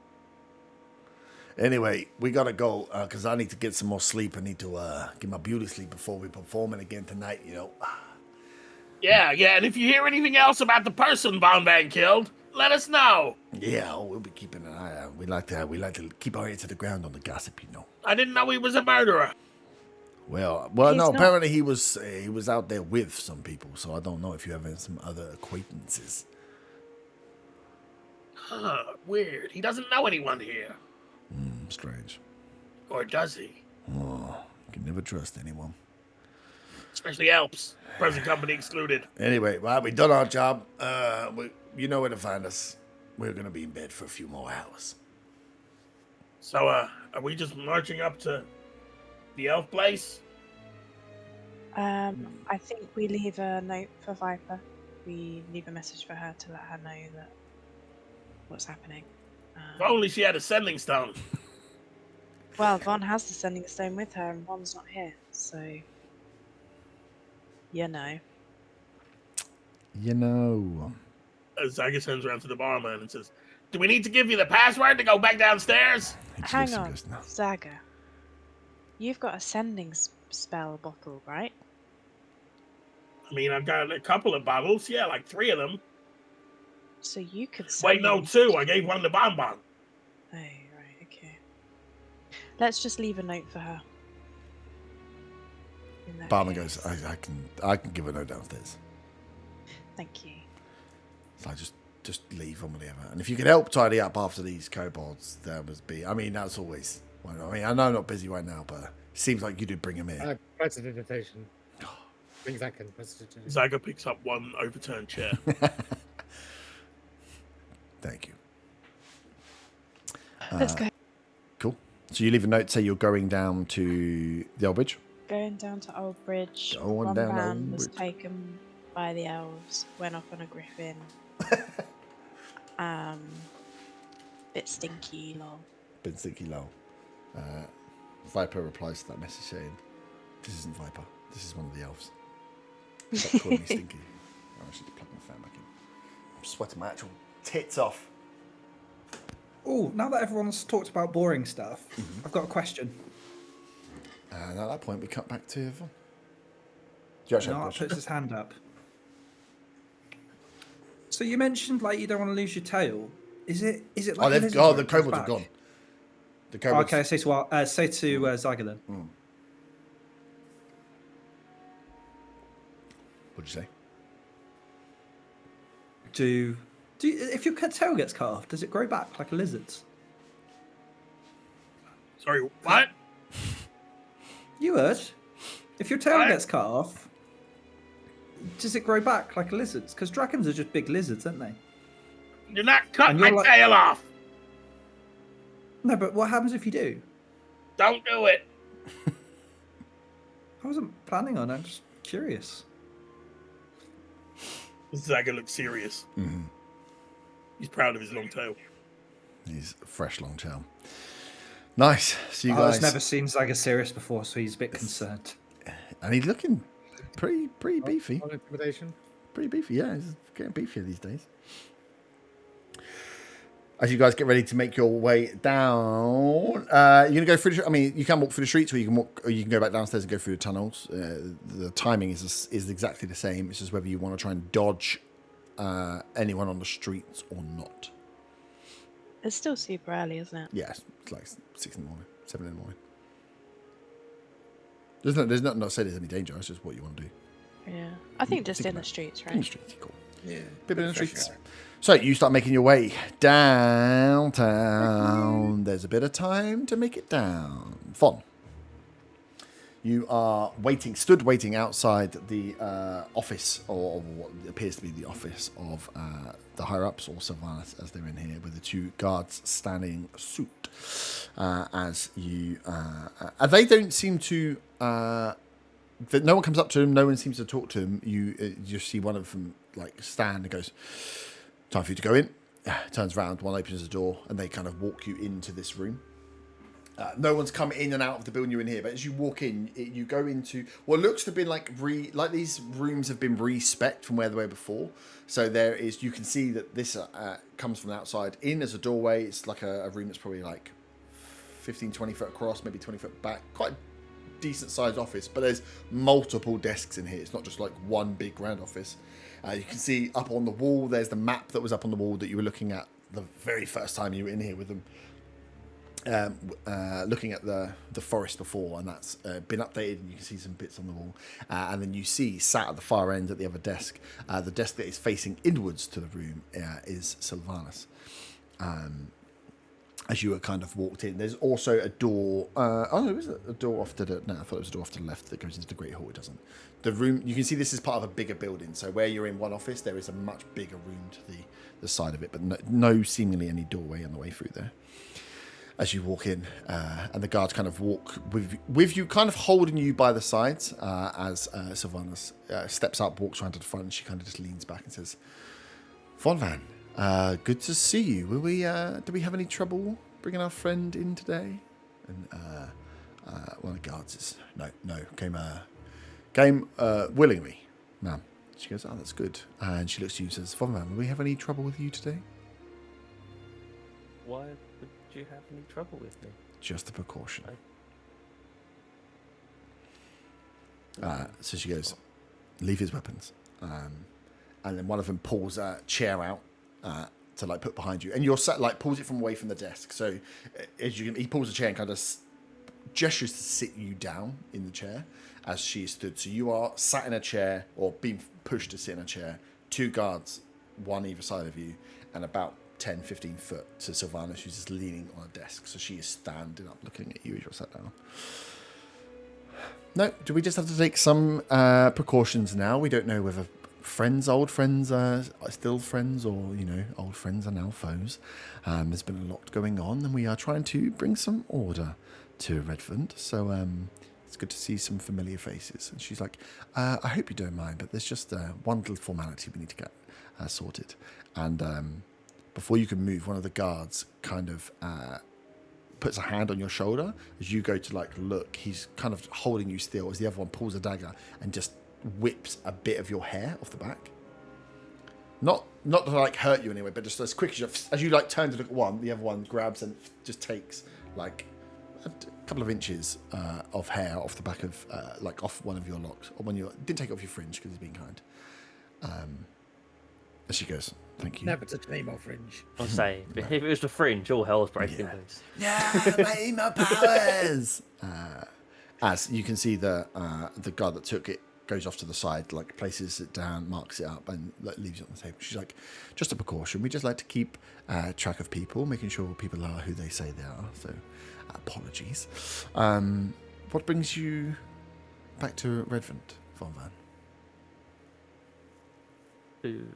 Anyway, we gotta go because I need to get some more sleep. I need to get my beauty sleep before we performing again tonight. Yeah, and if you hear anything else about the person Von Van killed, let us know. Yeah, we'll be keeping an eye out. We like to keep our ear to the ground on the gossip. I didn't know he was a murderer. Well, He's no. not. Apparently, he was out there with some people, so I don't know if you have some other acquaintances. Huh, weird. He doesn't know anyone here. Strange. Or does he? Oh, you can never trust anyone. Especially Alps. Present company excluded. Anyway, well, we done our job. You know where to find us. We're gonna be in bed for a few more hours. So, are we just marching up to the elf place? I think we leave a note for Viper. We leave a message for her to let her know that what's happening. If only she had a sending stone. Well, Von has the sending stone with her, and Von's not here, so you know. You know. Zaga turns around to the barman and says, "Do we need to give you the password to go back downstairs?" Hang on, Zaga. You've got a sending spell bottle, right? I mean, I've got a couple of bottles. Yeah, like 3 of them. So you could. Wait, no, 2. I gave one to Bonbon. Oh, right, okay. Let's just leave a note for her. In that Barman case. goes, I can give a note downstairs. Thank you. So I just leave on whatever. And if you could help tidy up after these kobolds, that would be. I mean, that's always. Well, I mean, I know I'm not busy right now, but it seems like you did bring him here. Prestidigitation. Bring that in. Prestidigitation. Zaga picks up one overturned chair. Thank you. Let's go. Cool. So you leave a note, say you're going down to the old bridge. Going down to Old Bridge. Going One down man Old was Bridge. taken by the elves. Went off on a griffin. Bit stinky, lol. Been stinky low. Viper replies to that message saying, "This isn't Viper. This is one of the elves. Stop calling me stinky." I should plug my fan back in. I'm sweating my actual tits off. Oh, now that everyone's talked about boring stuff, I've got a question. And at that point, we cut back to Von. Do you actually have a Nart question? puts his hand up. So you mentioned like you don't want to lose your tail. Is it like Oh, a lizard the where it comes kobolds are back? gone. The Oh, kobolds. okay, say to Zaga then. What'd you say? Do you, if your tail gets cut off, does it grow back like a lizard's? Sorry, what? You heard. If your tail What? gets cut off, does it grow back like a lizard's? Because dragons are just big lizards, aren't they? You're not cutting And my you're like- tail off. No, but what happens if you do? Don't do it. I wasn't planning on it. I'm just curious. Zaga looks serious. Mm-hmm. He's proud of his long tail. He's a fresh long tail. Nice. So you I've guys, never seen Zaga serious before, so he's a bit concerned. and he's looking pretty beefy. On intimidation. Pretty beefy, yeah. He's getting beefier these days. As you guys get ready to make your way down, you're gonna go through. I mean, you can walk through the streets, or you can walk, or you can go back downstairs and go through the tunnels. The timing is exactly the same. It's just whether you want to try and dodge anyone on the streets or not. It's still super early, isn't it? Yeah, it's like 6 in the morning, 7 in the morning. There's not to say there's any danger. It's just what you want to do. Yeah. I think just Think in the about it. streets, In the right? streets, cool. Yeah. Bit in the fresh streets. air. So you start making your way downtown. There's a bit of time to make it down. Fun. You are stood waiting outside the office, or what appears to be the office of the higher-ups, or Sylvanas, as they're in here, with the 2 guards standing suit. As you... they don't seem to... no one comes up to him. No one seems to talk to him. You just see one of them like stand and goes, "Time for you to go in." Turns around, one opens the door, and they kind of walk you into this room. No one's come in and out of the building you're in here, but as you walk in, you go into what looks to have been like these rooms have been re-spec'd from where they were before. So there is, you can see that this comes from the outside in as a doorway. It's like a room that's probably like 15, 20 foot across, maybe 20 foot back. Quite a decent sized office, but there's multiple desks in here. It's not just like one big grand office. You can see up on the wall, there's the map that was up on the wall that you were looking at the very first time you were in here with them. looking at the forest before, and that's been updated, and you can see some bits on the wall. And then you see, sat at the far end at the other desk, the desk that is facing inwards to the room is Sylvanus. As you were kind of walked in, there's also a door. Is it a door off to the? No, I thought it was a door off to the left that goes into the Great Hall. It doesn't. The room, you can see this is part of a bigger building. So where you're in one office, there is a much bigger room to the side of it, but no seemingly any doorway on the way through there. As you walk in, and the guards kind of walk with you, kind of holding you by the sides, as Sylvanus steps up, walks around to the front, and she kind of just leans back and says, "Von Van, good to see you. Do we have any trouble bringing our friend in today?" And one of the guards says, "No, came willingly, ma'am." She goes, "Oh, that's good." And she looks at you and says, "Von Van, will we have any trouble with you today?" Why would you have any trouble with me? Just a precaution. So she goes, "Leave his weapons." And then one of them pulls a chair out to like put behind you, and you're sat like pulls it from away from the desk. So as he pulls a chair and kind of gestures to sit you down in the chair as she stood. So you are sat in a chair or being pushed to sit in a chair. 2 guards, one either side of you, and about 10-15 foot to Sylvanus, who's just leaning on a desk. So she is standing up looking at you as you're sat down. No, do we just have to take some precautions now? We don't know whether old friends are still friends, or, old friends are now foes. There's been a lot going on, and we are trying to bring some order to Redvant. So it's good to see some familiar faces. And she's like, I hope you don't mind, but there's just one little formality we need to get sorted. And before you can move, one of the guards kind of puts a hand on your shoulder. As you go to like look, he's kind of holding you still as the other one pulls a dagger and just whips a bit of your hair off the back. Not to like hurt you anyway, but just as quick as you like turn to look at one, the other one grabs and just takes like a couple of inches of hair off the back of like off one of your locks, or didn't take it off your fringe because he's being kind. As she goes, "Thank you." Never touch an emo fringe. I'll say, if it was the fringe, all hell's breaking loose. Yeah, my emo powers. As you can see, the guard that took it goes off to the side, like places it down, marks it up, and like, leaves it on the table. She's like, "Just a precaution. We just like to keep track of people, making sure people are who they say they are. So, apologies." What brings you back to Redvant, Von Van? To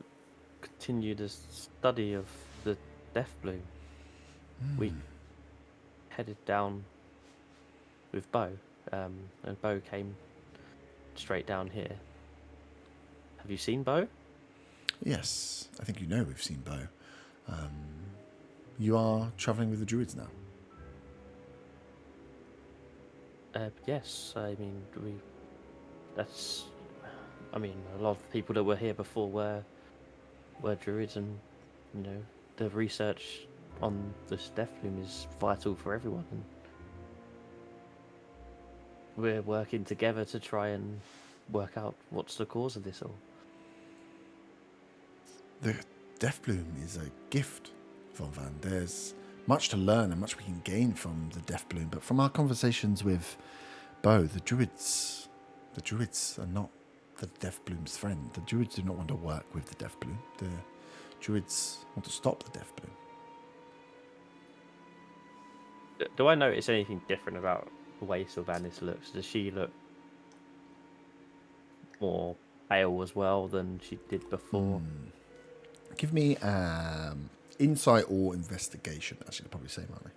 continue the study of the Death Bloom. We headed down with Bo, and Bo came straight down here. Have you seen Bo? Yes, I think we've seen Bo. You are travelling with the Druids now. Yes, I mean a lot of the people that were here before were Druids, and the research on this Death Bloom is vital for everyone, and we're working together to try and work out what's the cause of this all. The Death Bloom is a gift, Von Van. There's much to learn and much we can gain from the Death Bloom, but from our conversations with Bo, the Druids are not the Death Bloom's friend. The Druids do not want to work with the Death Bloom. The Druids want to stop the Death Bloom. Do I notice anything different about the way Sylvanus looks? Does she look more pale as well than she did before? Give me insight or investigation. Actually, I'd probably say, aren't they?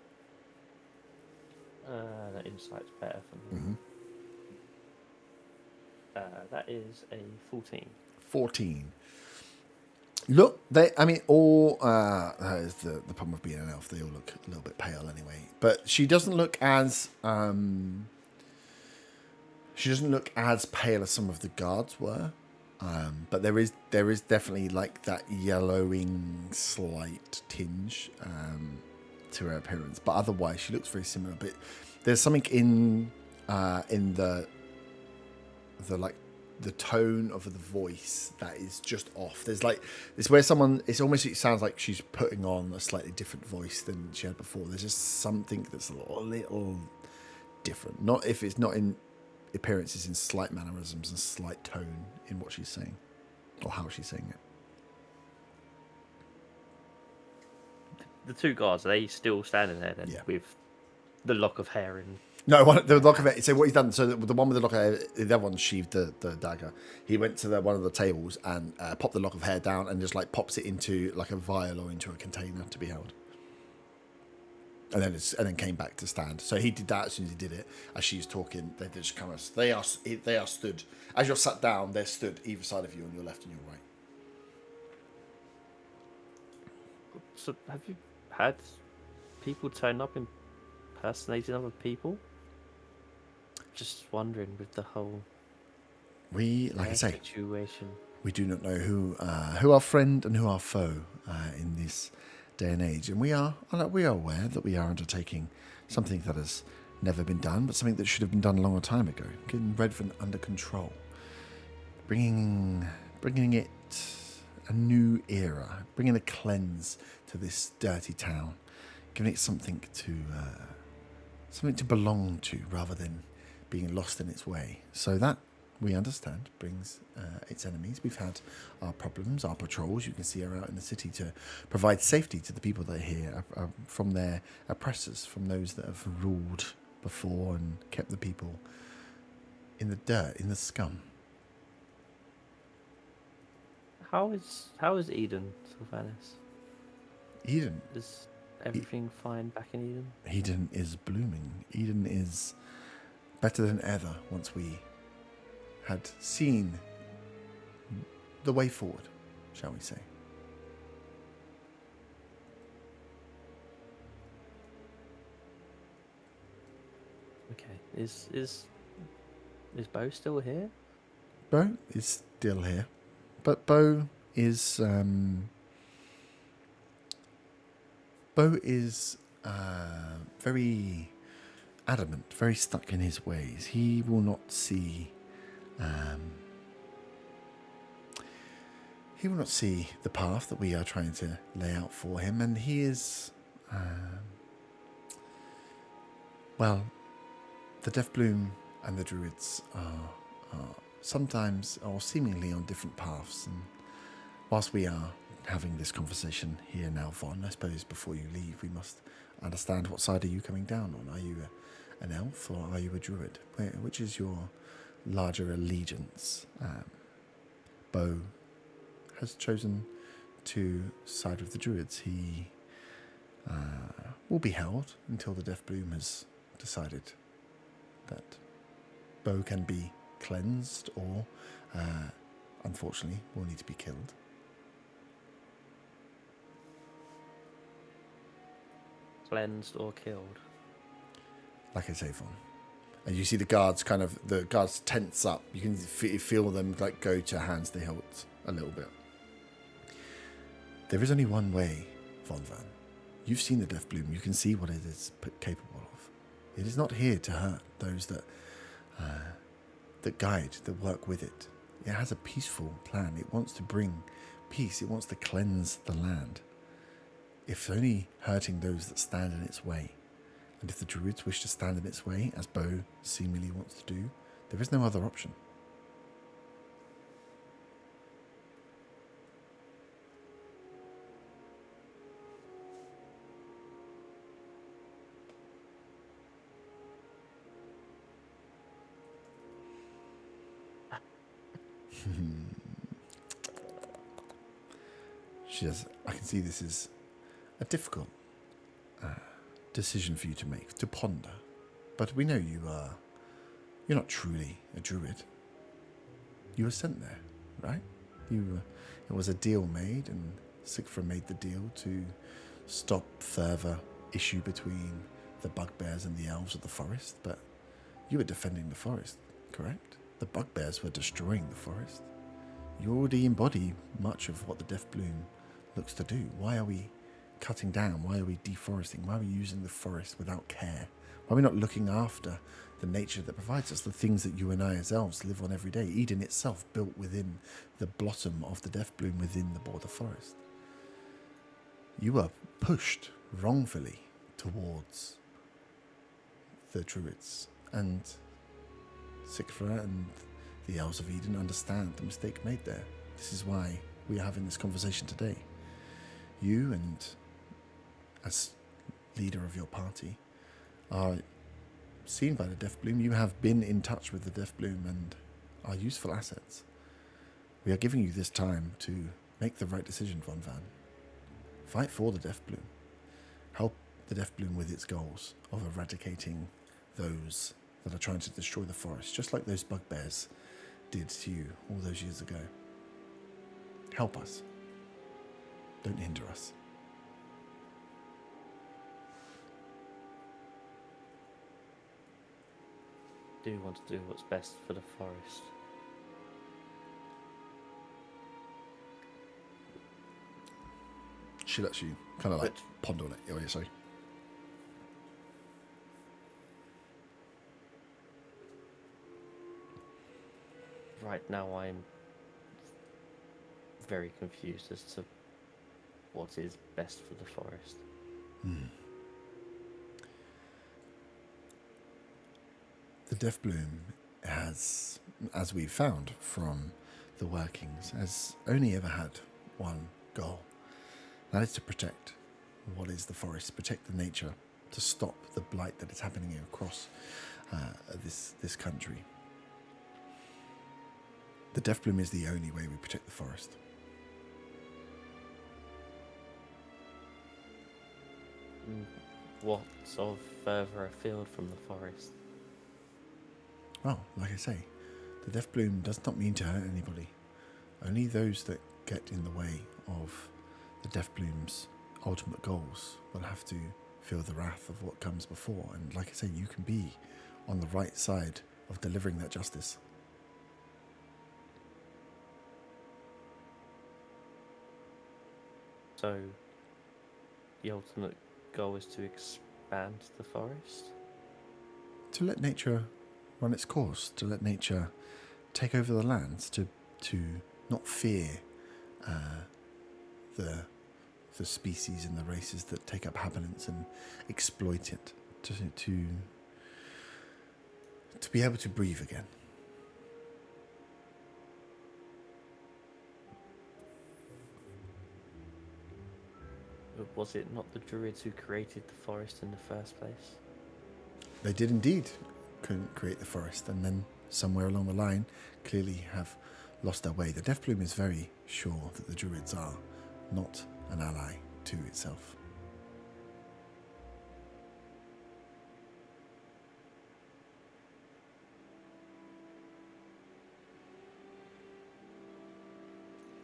That insight's better for me. That is a 14. 14. Look, that is the problem with being an elf. They all look a little bit pale anyway. But she doesn't look as pale as some of the guards were. But there is definitely like that yellowing slight tinge to her appearance. But otherwise, she looks very similar. But there's something in the like the tone of the voice that is just off. There's like it's where someone it sounds like she's putting on a slightly different voice than she had before. There's just something that's a little different. Not if it's not in appearances, in slight mannerisms and slight tone in what she's saying or how she's saying it. The two guards, are they still standing there then? Yeah. With the lock of hair in. No, the lock of hair. So what he's done, so the one with the lock of hair, the other one sheathed the dagger. He went to one of the tables and popped the lock of hair down and just like pops it into like a vial or into a container to be held. And then came back to stand. So he did that as soon as he did it. As she's talking, they just kind of they are stood as you're sat down. They're stood either side of you on your left and your right. So have you had people turn up impersonating other people? Just wondering with the whole Like I say, situation. we do not know who our friend and who our foe in this day and age, and we are aware that we are undertaking something that has never been done, but something that should have been done a long time ago. Getting Redvant under control, bringing it a new era, bringing a cleanse to this dirty town, giving it something to belong to rather than being lost in its way. So that, we understand, brings its enemies. We've had our problems, our patrols. You can see are out in the city to provide safety to the people that are here from their oppressors, from those that have ruled before and kept the people in the dirt, in the scum. How is Eden, Sylvanas? Eden. Is everything fine back in Eden? Eden is blooming. Eden is better than ever once we had seen the way forward, shall we say. Okay. Is Bo still here? Bo is still here, but Bo is very adamant, very stuck in his ways. He will not see. He will not see the path that we are trying to lay out for him, and he is, the Deathbloom and the Druids are sometimes or seemingly on different paths. And whilst we are having this conversation here now, Von, I suppose before you leave, we must understand what side are you coming down on? Are you an elf or are you a druid? Which is your larger allegiance? Bo has chosen to side with the druids. He will be held until the Deathbloom has decided that Bo can be cleansed or, unfortunately, will need to be killed. Cleansed or killed? Like I say, Von. And you see the guards tense up. You can feel them like go to hands to hilt a little bit. There is only one way, Von Van. You've seen the Deathbloom. You can see what it is capable of. It is not here to hurt those that guide, that work with it. It has a peaceful plan. It wants to bring peace. It wants to cleanse the land. If only hurting those that stand in its way. And if the druids wish to stand in its way, as Bo seemingly wants to do, there is no other option. She says, I can see this is a difficult decision for you to make, to ponder. But we know you're not truly a druid. You were sent there, right? It was a deal made, and Sigfra made the deal to stop further issue between the bugbears and the elves of the forest. But you were defending the forest, correct? The bugbears were destroying the forest. You already embody much of what the Deathbloom looks to do. Why are we cutting down? Why are we deforesting? Why are we using the forest without care, Why are we not looking after the nature that provides us, the things that you and I as elves live on every day? Eden itself built within the bottom of the death bloom within the border forest. You were pushed wrongfully towards the druids, and Sigfra and the elves of Eden understand the mistake made there. This is why we are having this conversation today. You, and as leader of your party, are seen by the Death Bloom. You have been in touch with the Death Bloom and are useful assets. We are giving you this time to make the right decision, Von Van. Fight for the Death Bloom. Help the Death Bloom with its goals of eradicating those that are trying to destroy the forest, just like those bugbears did to you all those years ago. Help us. Don't hinder us. Do want to do what's best for the forest. She lets you kind of like But- ponder on it. Oh, yeah, sorry. Right now I'm very confused as to what is best for the forest. The Death Bloom has, as we've found from the workings, has only ever had one goal. That is to protect what is the forest, protect the nature, to stop the blight that is happening across this country. The Death Bloom is the only way we protect the forest. What of further afield from the forest? Well, like I say, the Death Bloom does not mean to hurt anybody. Only those that get in the way of the Death Bloom's ultimate goals will have to feel the wrath of what comes before. And like I say, you can be on the right side of delivering that justice. So, the ultimate goal is to expand the forest? To let nature run its course, to let nature take over the lands, to not fear the species and the races that take up habitants and exploit it, to be able to breathe again. But was it not the druids who created the forest in the first place? They did indeed create the forest, and then somewhere along the line clearly have lost their way. The Death Bloom is very sure that the druids are not an ally to itself.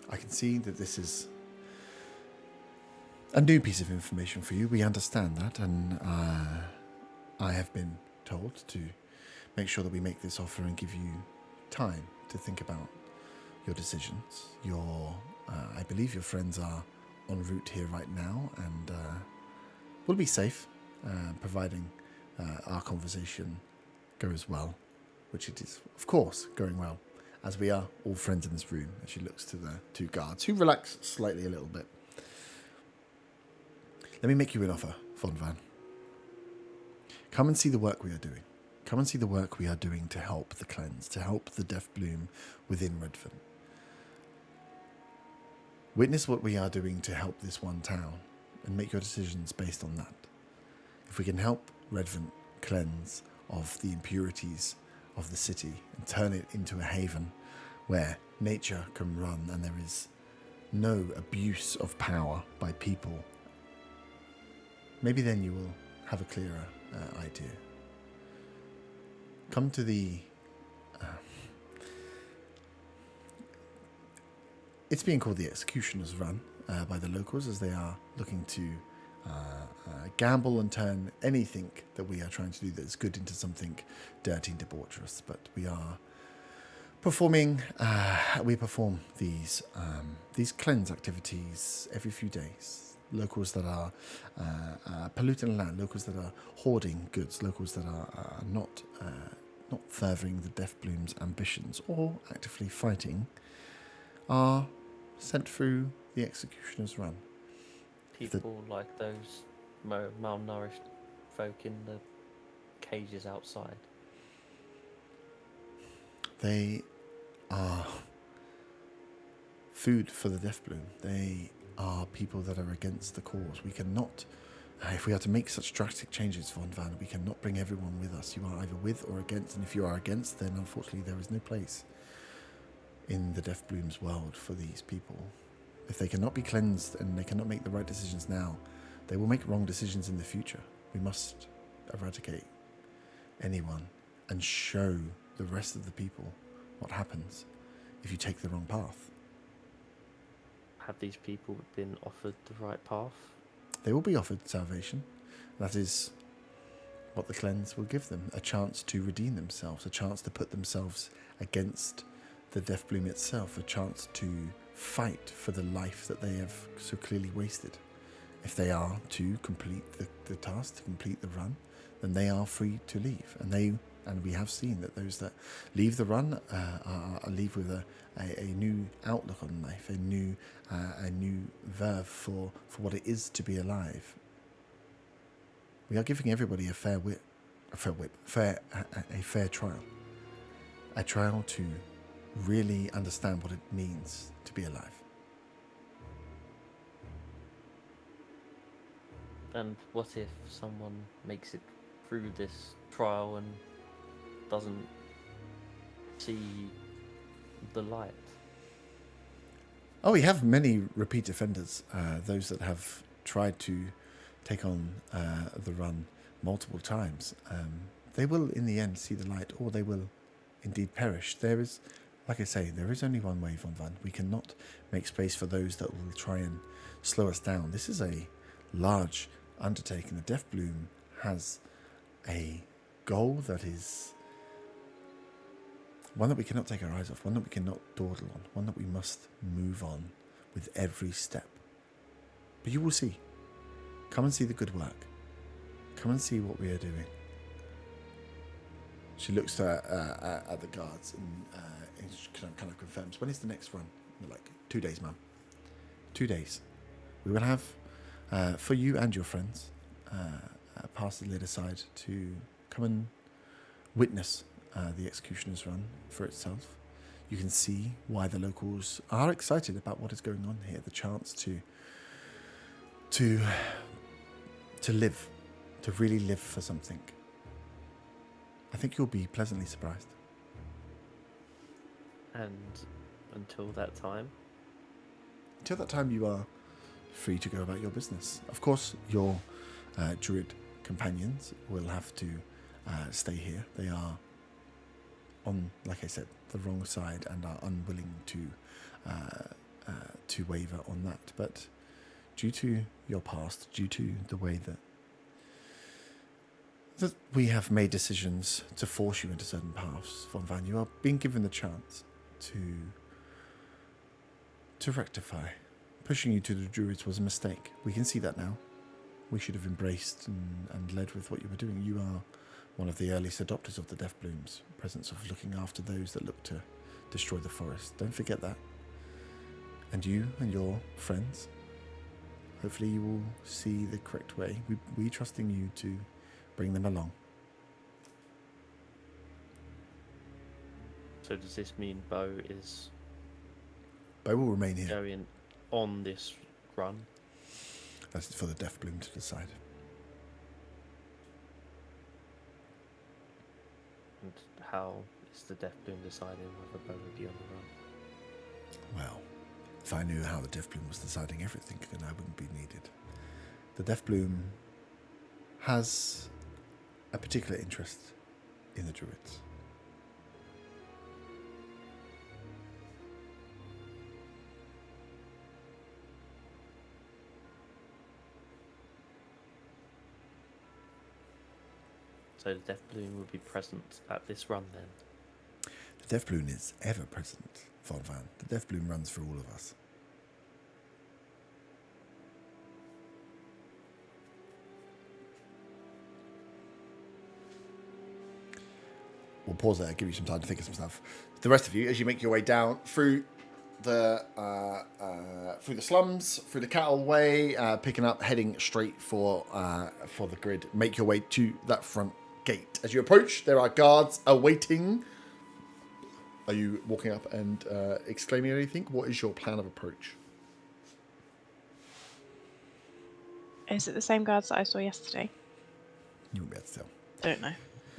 I can see that this is a new piece of information for you. We understand that, and I have been told to make sure that we make this offer and give you time to think about your decisions. I believe your friends are en route here right now, and will be safe, providing our conversation goes well, which it is, of course, going well, as we are all friends in this room. And she looks to the two guards, who relax slightly a little bit. Let me make you an offer, Von Van. Come and see the work we are doing. Come and see the work we are doing to help the cleanse, to help the Death Bloom within Redvant. Witness what we are doing to help this one town, and make your decisions based on that. If we can help Redvant cleanse of the impurities of the city and turn it into a haven where nature can run and there is no abuse of power by people, maybe then you will have a clearer idea. Come to the... it's being called the Executioner's Run by the locals, as they are looking to gamble and turn anything that we are trying to do that's good into something dirty and debaucherous. But we are performing... we perform these cleanse activities every few days. locals that are polluting the land, locals that are hoarding goods, locals that are not furthering the Death Bloom's ambitions or actively fighting, are sent through the executioner's run. People like those malnourished folk in the cages outside. They are food for the Death Bloom. They are people that are against the cause. We cannot, if we are to make such drastic changes, Von Van, we cannot bring everyone with us. You are either with or against, and if you are against, then unfortunately there is no place in the Death Bloom's world for these people. If they cannot be cleansed and they cannot make the right decisions now, they will make wrong decisions in the future. We must eradicate anyone and show the rest of the people what happens if you take the wrong path. Have these people been offered the right path? They will be offered salvation. That is what the cleanse will give them, a chance to redeem themselves, a chance to put themselves against the Death Bloom itself, a chance to fight for the life that they have so clearly wasted. If they are to complete the task, to complete the run, then they are free to leave. And we have seen that those that leave the run leave with a new outlook on life, a new verve for what it is to be alive. We are giving everybody a fair trial, a trial to really understand what it means to be alive. And what if someone makes it through this trial and doesn't see the light? Oh, we have many repeat offenders, those that have tried to take on the run multiple times. They will in the end see the light, or they will indeed perish. There is, like I say, there is only one way, Von Van. We cannot make space for those that will try and slow us down. This is a large undertaking. The Death Bloom has a goal that is one that we cannot take our eyes off, one that we cannot dawdle on, one that we must move on with every step. But you will see. Come and see the good work. Come and see what we are doing. She looks at the guards and she kind of confirms. When is the next run? They're like, 2 days, ma'am. 2 days. We will have, for you and your friends, pass the lid aside to come and witness the executioner's run for itself. You can see why the locals are excited about what is going on here. The chance to live, to really live for something. I think you'll be pleasantly surprised. And until that time? Until that time, you are free to go about your business. Of course, your druid companions will have to stay here. They are on, like I said, the wrong side and are unwilling to waver on that. But due to your past, due to the way that we have made decisions to force you into certain paths, Von Van, you are being given the chance to rectify. Pushing you to the druids was a mistake. We can see that now. We should have embraced and led with what you were doing. You are one of the earliest adopters of the Death Bloom's presence of looking after those that look to destroy the forest. Don't forget that. And you and your friends, hopefully you will see the correct way. We trusting you to bring them along. So does this mean Bo is Bo will remain here. going on this run? That's for the Death Bloom to decide. And how is the Death Bloom deciding whether Bo would be on the run? Well, if I knew how the Death Bloom was deciding everything, then I wouldn't be needed. The Death Bloom has a particular interest in the druids. So the Death Bloom will be present at this run then? The Death Bloom is ever present, Von Van. The Death Bloom runs for all of us. we'll pause there, give you some time to think of some stuff. The rest of you, as you make your way down through the slums, through the cattle way, picking up, heading straight for the grid. Make your way to that front gate. As you approach, there are guards awaiting. Are you walking up and exclaiming anything? What is your plan of approach? Is it the same guards that I saw yesterday? You won't be able to tell. Don't know.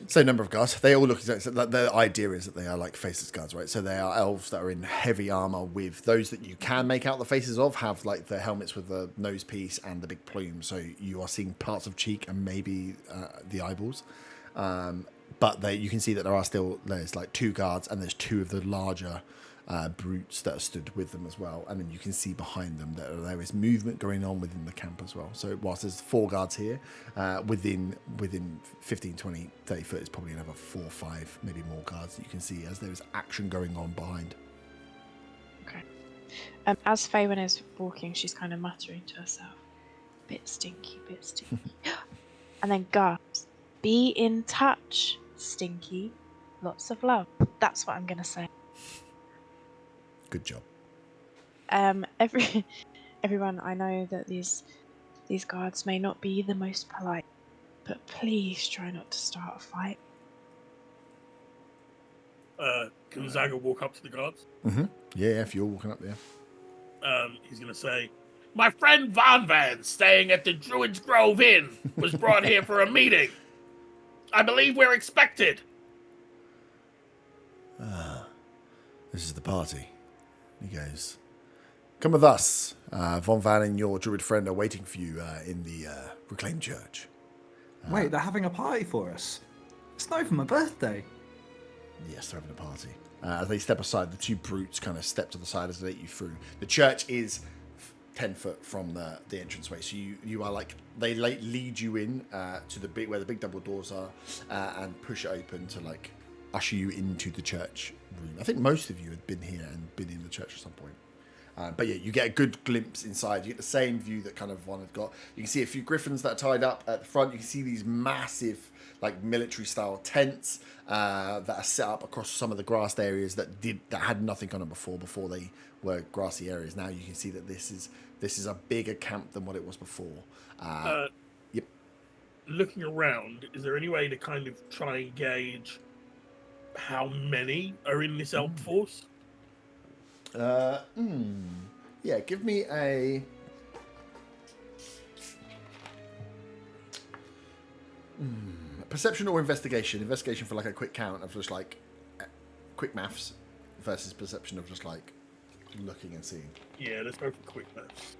Same number of guards. They all look exactly. The idea is that they are like faceless guards, right? So they are elves that are in heavy armor. With those that you can make out the faces of, have like the helmets with the nose piece and the big plume. So you are seeing parts of cheek and maybe the eyeballs. But you can see that there's like 2 guards and there's 2 of the larger brutes that are stood with them as well. And then you can see behind them that there is movement going on within the camp as well. So whilst there's 4 guards here, within 15, 20, 30 foot is probably another 4 or 5, maybe more guards that you can see as there is action going on behind. Okay. As Faywin is walking, she's kind of muttering to herself, bit stinky, bit stinky. And then gasps, be in touch, Stinky. Lots of love. That's what I'm going to say. Good job. Everyone, I know that these guards may not be the most polite, but please try not to start a fight. Can Zaga walk up to the guards? Mm-hmm. Yeah, if you're walking up there. He's going to say, my friend Von Van, staying at the Druid's Grove Inn, was brought here for a meeting. I believe we're expected. This is the party. He goes, come with us. Von Van and your druid friend are waiting for you in the reclaimed church. Wait, they're having a party for us? It's not even my birthday. Yes, they're having a party. As they step aside, the 2 brutes kind of step to the side as they let you through. The church is 10 foot from the entranceway, so you are like, they lead you in to the where the big double doors are, and push it open to like usher you into the church room. I think most of you had been here and been in the church at some point. But yeah, you get a good glimpse inside. You get the same view that kind of Von had got. You can see a few griffins that are tied up at the front. You can see these massive, like military-style tents that are set up across some of the grassed areas that had nothing on them before they were grassy areas. Now you can see that this is a bigger camp than what it was before. Yep. Looking around, is there any way to kind of try and gauge how many are in this elf force? Yeah, give me a perception or investigation. Investigation for like a quick count of just like quick maths versus perception of just like looking and seeing. Yeah, let's go for quick maths.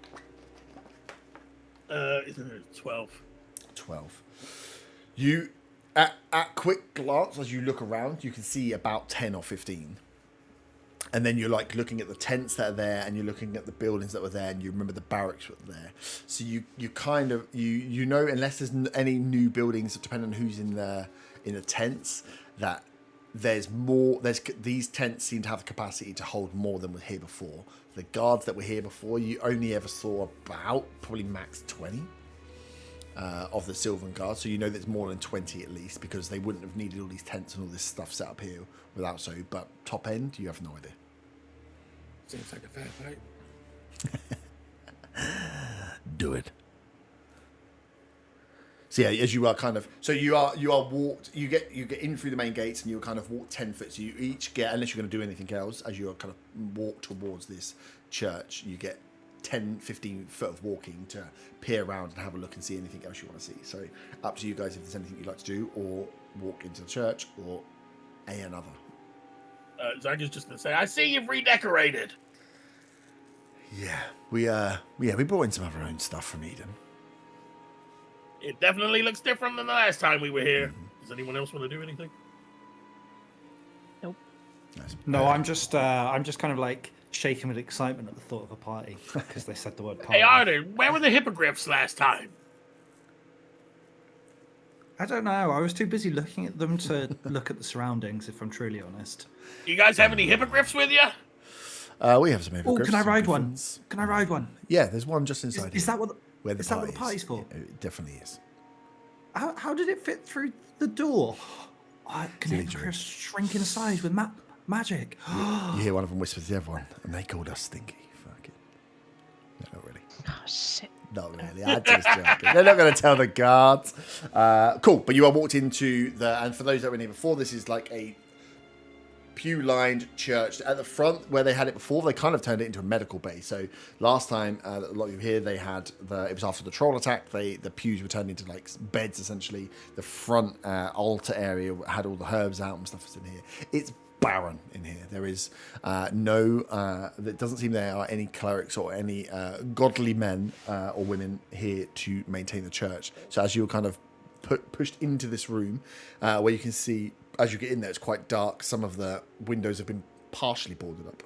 Isn't it 12? 12. You at quick glance as you look around, you can see about 10 or 15. And then you're like looking at the tents that are there, and you're looking at the buildings that were there, and you remember the barracks that were there. So you kind of you know, unless there's any new buildings, depending on who's in the tents, that there's more. These tents seem to have the capacity to hold more than were here before. The guards that were here before, you only ever saw about probably max 20 of the Sylvan guards. So you know there's more than 20 at least, because they wouldn't have needed all these tents and all this stuff set up here without so. But top end, you have no idea. Seems like a fair fight. Do it. So yeah, as you are kind of, so you are walked, you get in through the main gates, and you kind of walk 10 foot. So you each get, unless you're going to do anything else, as you are kind of walk towards this church, you get 10, 15 foot of walking to peer around and have a look and see anything else you want to see. So up to you guys if there's anything you'd like to do, or walk into the church, or another. Zaga's just going to say, I see you've redecorated. Yeah, we brought in some of our own stuff from Eden. It definitely looks different than the last time we were here. Does anyone else want to do anything? Nope. Nice. No, I'm just kind of like shaking with excitement at the thought of a party because they said the word party. Hey, Arden, where were the hippogriffs last time? I don't know. I was too busy looking at them to look at the surroundings, if I'm truly honest. You guys have any hippogriffs with you? We have some Oh, hippogriffs. can I ride one? griffins. Can I ride one? Yeah, there's one just inside. Is here, that what? where the is that what the party party's for? Yeah, it definitely is. How did it fit through the door? What? Can Silly hypocrites shrink in size with magic? You hear one of them whispers to the other one, and they called us stinky. Fuck it. No, not really. Oh shit. Not really. I'm just joking. They're not going to tell the guards. Cool. But you are walked into and for those that were in here before, this is like a pew-lined church. At the front where they had it before, they kind of turned it into a medical bay. So last time a lot of you here, they had it was after the troll attack. The pews were turned into like beds essentially. The front altar area had all the herbs out and stuff was in here. It's barren in here. There is it doesn't seem there are any clerics or any godly men or women here to maintain the church. So as you're kind of pushed into this room, where you can see as you get in there, it's quite dark. Some of the windows have been partially boarded up.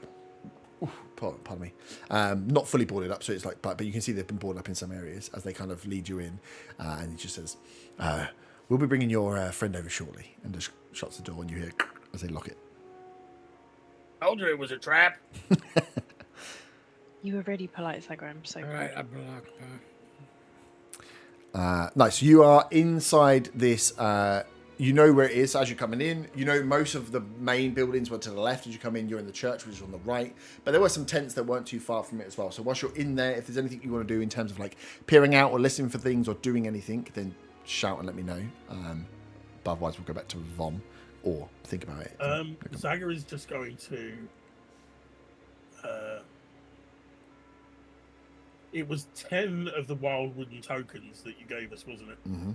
Oof, pardon me. Not fully boarded up, so it's like, but you can see they've been boarded up in some areas as they kind of lead you in, and he just says, "We'll be bringing your friend over shortly," and just shuts the door, and you hear as they lock it. Told you it was a trap. You were really polite, Sagra. I'm so All proud. right, I'm blocked. Nice. You are inside this. You know where it is as you're coming in. You know most of the main buildings were to the left as you come in. You're in the church, which is on the right. But there were some tents that weren't too far from it as well. So whilst you're in there, if there's anything you want to do in terms of like peering out or listening for things or doing anything, then shout and let me know. But otherwise, we'll go back to Vom or think about it. Zaga is just going to. It was 10 of the wild wooden tokens that you gave us, wasn't it? Mm-hmm.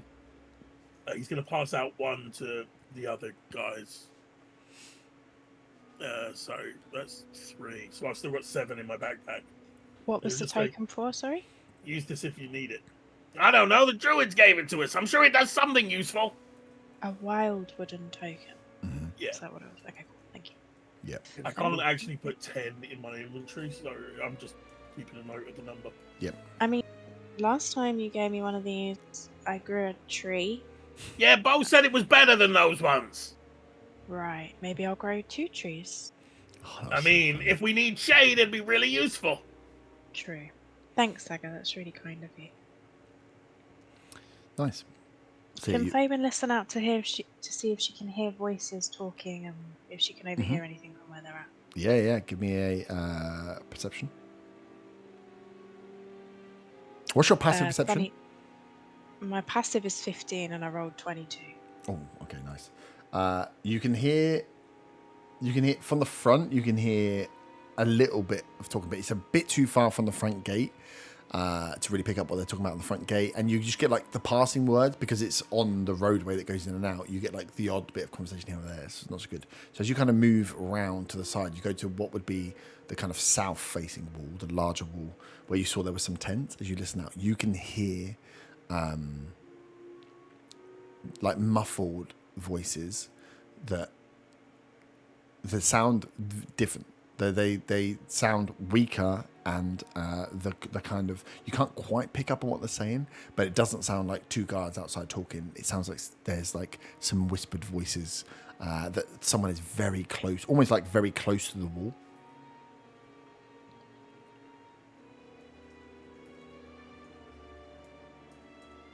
He's going to pass out one to the other guys. So that's 3. So I've still got 7 in my backpack. What was the Just like- token for? Sorry. Use this if you need it. I don't know. The druids gave it to us. I'm sure it does something useful. A wild wooden token. Mm-hmm. Yeah. Is that what it was? Okay, cool. Thank you. Yep. I can't actually put 10 in my inventory, so I'm just keeping a note of the number. I mean, last time you gave me one of these, I grew a tree. Yeah, Bo said it was better than those ones. Right. Maybe I'll grow 2 trees. Oh, I mean, if we need shade, it'd be really useful. True. Thanks, Saga. That's really kind of you. nice. So Can you, Fabian listen out to see if she can hear voices talking and if she can overhear anything from where they're at? yeah. Give me a perception. What's your passive perception? Funny, my passive is 15 and I rolled 22. Oh, okay, nice. You can hear from the front. You can hear a little bit of talking, but it's a bit too far from the front gate to really pick up what they're talking about on the front gate. And you just get like the passing words because it's on the roadway that goes in and out. You get like the odd bit of conversation here and there. It's not so good. So as you kind of move around to the side, you go to what would be the kind of south-facing wall, the larger wall, where you saw there were some tents. As you listen out, you can hear like muffled voices that sound different. They sound weaker and the kind of, you can't quite pick up on what they're saying, but it doesn't sound like 2 guards outside talking. It sounds like there's like some whispered voices that someone is very close, almost like very close to the wall.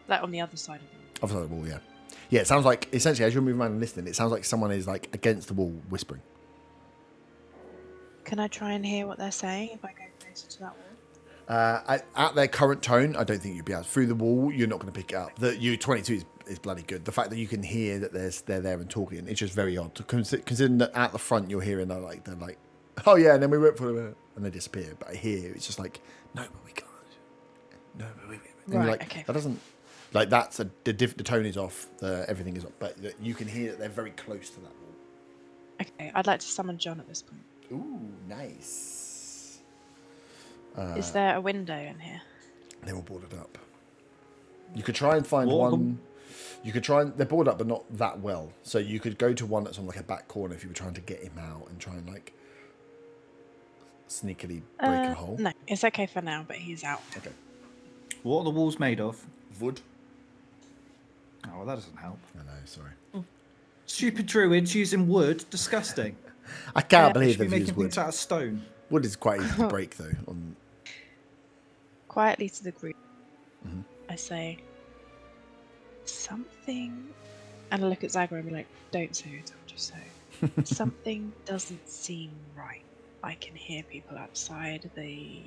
Like on the other side of them. Other side of the wall, yeah. Yeah, it sounds like, essentially, as you're moving around and listening, it sounds like someone is like against the wall whispering. Can I try and hear what they're saying if I go closer to that wall? At their current tone, I don't think you'd be able to. Through the wall, you're not going to pick it up. The U22 is bloody good. The fact that you can hear that they're there and talking, it's just very odd. Considering that at the front, you're hearing they're like, oh yeah, and then we went for a and they disappear. But here, it's just like, no, but we can't. No, but we. And Right, you're like, okay. that doesn't. Like that's the tone is off. Everything is off, but you can hear that they're very close to that wall. Okay, I'd like to summon John at this point. Ooh, nice. Is there a window in here? They're all boarded up. You could try and find Board one. them. You could try and they're boarded up, but not that well. So you could go to one that's on like a back corner if you were trying to get him out and try and like sneakily break a hole. No, it's okay for now, but he's out. Okay. What are the walls made of? Wood. Oh, well, that doesn't help. I know. Sorry. Stupid druids using wood. Disgusting. I can't They believe should be they've making used wood. things out of stone. Wood is quite easy to break though. Quietly to the group, Mhm. I say, something And I look at Zagra and be like, don't say I told you so. Something doesn't seem right. I can hear people outside. They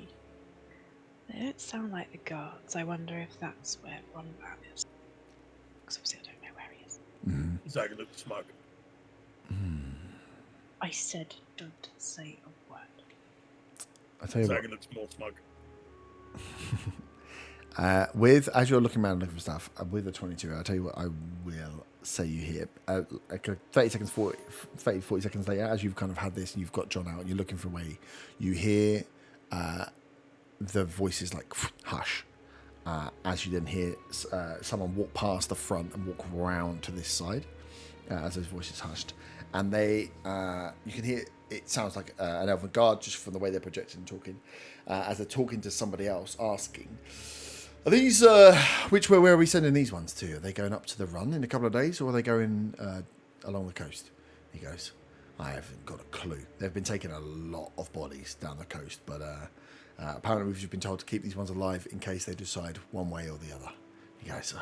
don't sound like the guards. I wonder if that's where Ronvan is. Because obviously I don't know where he is. Zaga looks smug. I said don't say a word. I tell you Zaga looks more smug. what. As you're looking around looking for stuff, with the 22, I'll tell you what I will say you hear. Like 30 seconds, 40 seconds later, as you've kind of had this and you've got John out and you're looking for a way, you hear the voices like hush. As you then hear someone walk past the front and walk round to this side as those voices hushed. And they, you can hear, it sounds like an elven guard just from the way they're projecting and talking, as they're talking to somebody else, asking, are these, where are we sending these ones to? Are they going up to the run in a couple of days, or are they going along the coast? He goes, I haven't got a clue. They've been taking a lot of bodies down the coast, but apparently we've just been told to keep these ones alive in case they decide one way or the other. He goes,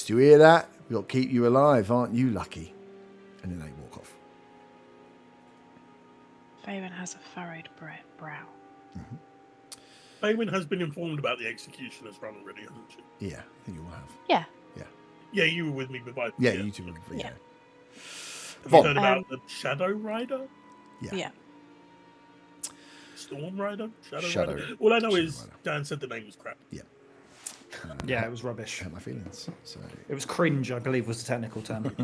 do you hear that? We've got to keep you alive, aren't you lucky? And then they walk off. Faven has a furrowed brow. Faywin has been informed about the executioner's run already, hasn't she? Yeah, I think you will have. Yeah. Yeah, you were with me before. Yeah, you two will. Yeah. Have you heard about the Shadow Rider? Yeah. Storm Rider? Shadow Rider? All I know Shadow is Rider. Dan said the name was crap. Yeah. Yeah, it was rubbish. Hurt my feelings. So, It was cringe, I believe, was the technical term.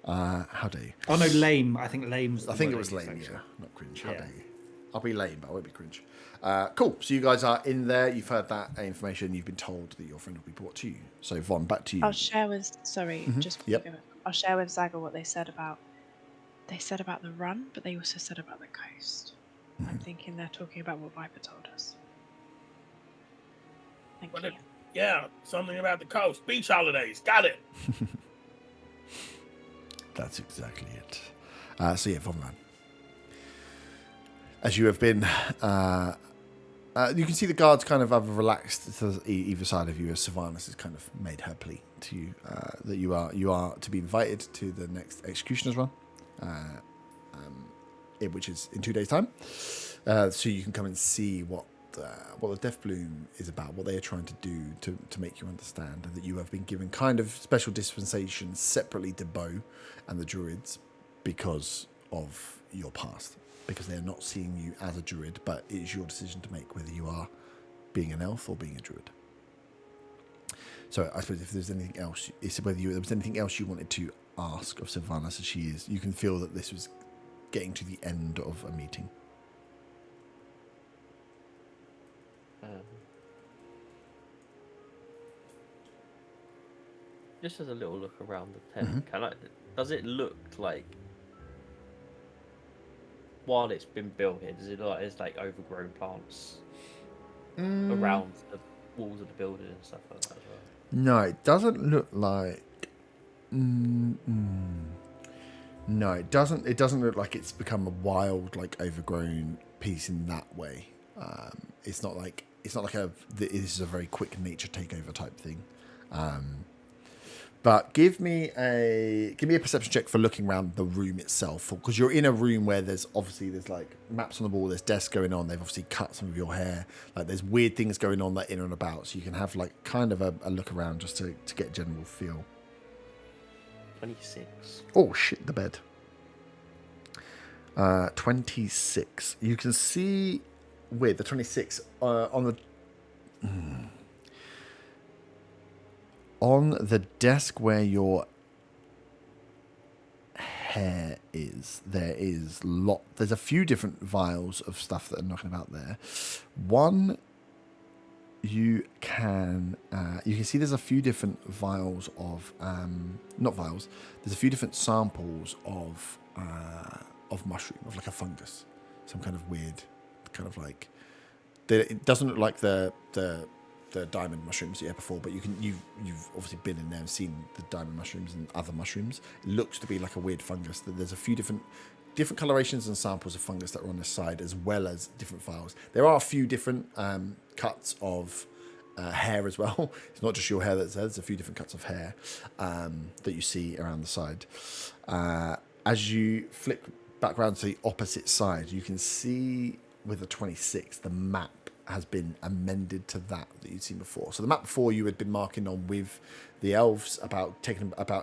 how dare you? Oh no, lame. I think lame. I think it was lame, yeah, not cringe. How dare you? I'll be lame, but I won't be cringe. Cool. So you guys are in there. You've heard that information. You've been told that your friend will be brought to you. So Vaughn, back to you. I'll share with Yep. I'll share with Zaga what they said about the run, but they also said about the coast. I'm thinking they're talking about what Viper told us. Thank What you. Yeah, something about the coast. Beach holidays. Got it. That's exactly it. So yeah, Von Ran. As you have been, you can see the guards kind of have relaxed to either side of you as Sylvanas has kind of made her plea to you that you are to be invited to the next executioner's run, which is in 2 days' time. So you can come and see what the Death Bloom is about, what they are trying to do to make you understand, and that you have been given kind of special dispensations separately to Bo and the Druids because of your past, because they're not seeing you as a Druid, but it is your decision to make whether you are being an elf or being a Druid. So I suppose if there's anything else, it's whether there was anything else you wanted to ask of Sylvanas as she is. You can feel that this was getting to the end of a meeting. Just as a little look around the tent, does it look like, while it's been built here, does it look like there's like overgrown plants around the walls of the building and stuff like that as well? No, it doesn't look like. No, it doesn't. It doesn't look like it's become a wild, like overgrown piece in that way. It's not like this is a very quick nature takeover type thing. But give me a perception check for looking around the room itself, because you're in a room where there's like maps on the wall, there's desks going on. They've obviously cut some of your hair. Like there's weird things going on like in and about. So you can have like kind of a look around just to get a general feel. 26. Oh shit! The bed. 26. You can see with the 26 on the. On the desk where your hair is, there's a few different vials of stuff that are knocking about there. One, you can see there's a few different vials of not vials. There's a few different samples of mushroom, of like a fungus, some kind of weird, kind of like. It doesn't look like the diamond mushrooms you had before, but you've obviously been in there and seen the diamond mushrooms and other mushrooms. It looks to be like a weird fungus. There's a few different colorations and samples of fungus that are on this side, as well as different files. There are a few different cuts of hair as well. It's not just your hair that's there. There's a few different cuts of hair that you see around the side. As you flip back around to the opposite side, you can see with the 26, the map has been amended to that you'd seen before. So the map before you had been marking on with the elves about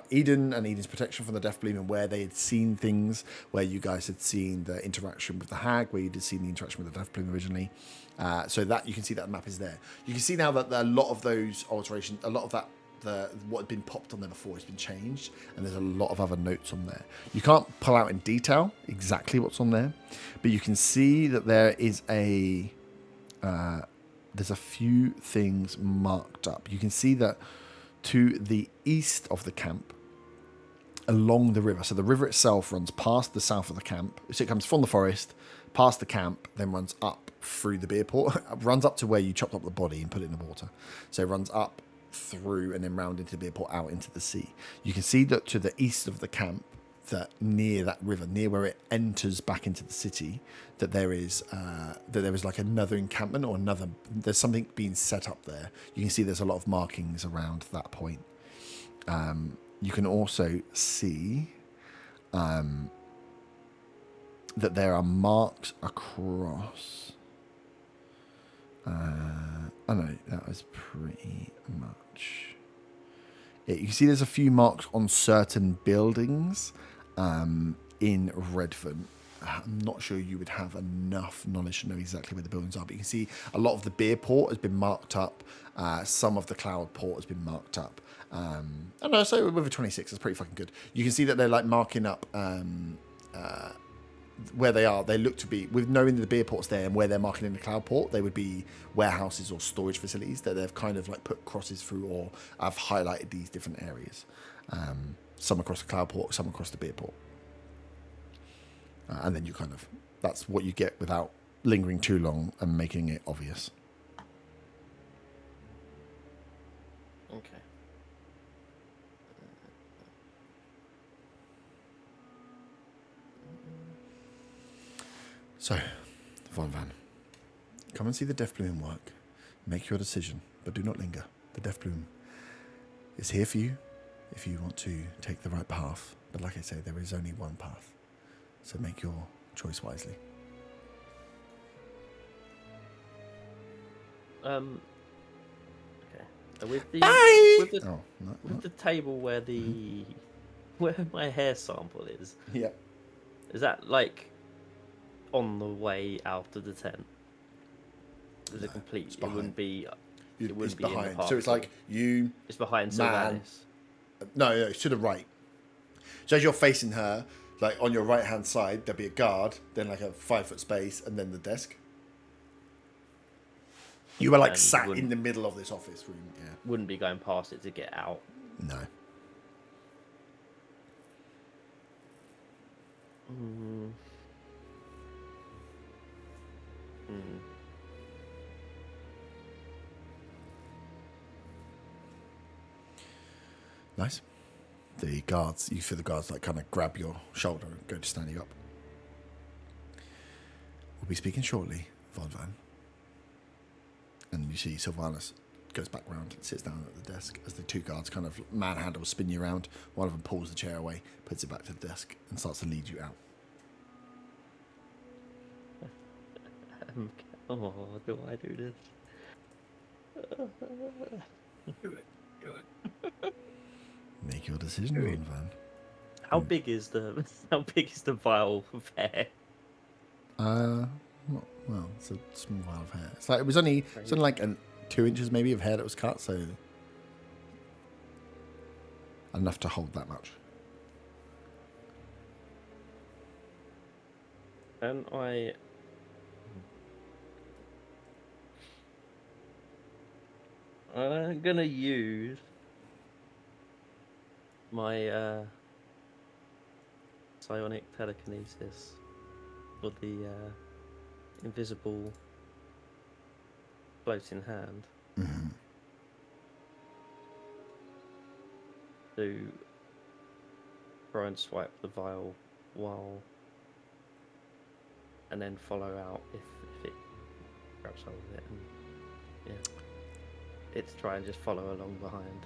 Eden and Eden's protection from the Death Bloom and where they had seen things, where you guys had seen the interaction with the hag, where you did see the interaction with the Death Bloom originally. So that you can see that map is there. You can see now that a lot of those alterations, a lot of that, what had been popped on there before has been changed, and there's a lot of other notes on there. You can't pull out in detail exactly what's on there, but you can see that there is there's a few things marked up. You can see that to the east of the camp, along the river, so the river itself runs past the south of the camp, so it comes from the forest, past the camp, then runs up through the beer port, runs up to where you chopped up the body and put it in the water. So it runs up through and then round into the beer port, out into the sea. You can see that to the east of the camp, that near that river, near where it enters back into the city, that there is like another encampment or there's something being set up there. You can see there's a lot of markings around that point. You can also see that there are marks across. Oh no, that was pretty much it. You can see there's a few marks on certain buildings in Redvant. I'm not sure you would have enough knowledge to know exactly where the buildings are, but you can see a lot of the beer port has been marked up. Some of the cloud port has been marked up. I don't know, so with a 26, that's pretty fucking good. You can see that they're like marking up where they are. They look to be, with knowing the beer port's there and where they're marking in the cloud port, they would be warehouses or storage facilities that they've kind of like put crosses through or have highlighted these different areas. Some across the cloud port, some across the beer port. And then you kind of, that's what you get without lingering too long and making it obvious. Okay. So, Von Van, come and see the Death Bloom work. Make your decision, but do not linger. The Death Bloom is here for you if you want to take the right path. But like I say, there is only one path. So make your choice wisely. Okay. With the Bye! with the Oh, no, with the table where the where my hair sample is yeah. that like on the way out of the tent? Is it complete? it's It wouldn't be. It wouldn't It's be in the behind. park. So it's like you. It's behind man. Sylvanas. No, it's to the right. So as you're facing her, like on your right hand side, there'll be a guard, then like a 5-foot space, and then the desk. You were like And sat wouldn't- in the middle of this office room. Yeah. Wouldn't be going past it to get out. No. Mm. Mm. Nice. The guards, you feel the guards like kind of grab your shoulder and go to stand you up. We'll be speaking shortly, Von Van. And you see Sylvanas goes back round and sits down at the desk as the two guards kind of manhandle, spin you around. One of them pulls the chair away, puts it back to the desk, and starts to lead you out. Oh, do I do this? Do it. Do it. Make your decision, Von Van. How big is the vial of hair? Well, it's a small vial of hair. It's like it's only like 2 inches maybe of hair that was cut, so enough to hold that much. And I'm gonna use my psionic telekinesis for the invisible floating hand Mm-hmm. to try and swipe the vial while, and then follow out if it grabs hold of it. And, yeah. it to try and just follow along behind.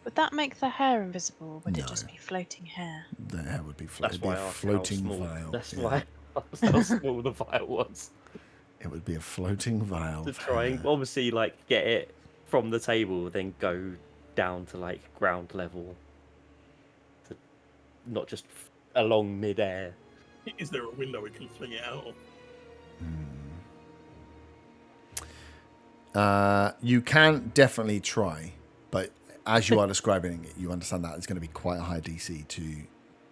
Would that make the hair invisible, or would No. it just be floating hair? The hair would be, That's it'd be why a I asked floating how small. vial. That's yeah. why I asked how small the vial was. It would be a floating vial. To of try and hair. obviously like get it from the table, then go down to like ground level, to not just along mid-air. Is there a window we can fling it out of? You can definitely try, but as you are describing it, you understand that it's going to be quite a high DC to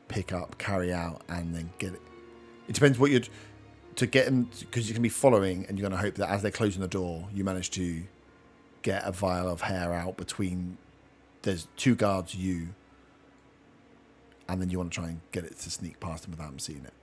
pick up, carry out, and then get it. It depends what you'd to get them, because you can be following, and you're going to hope that as they're closing the door, you manage to get a vial of hair out between. There's 2 guards, you, and then you want to try and get it to sneak past them without them seeing it.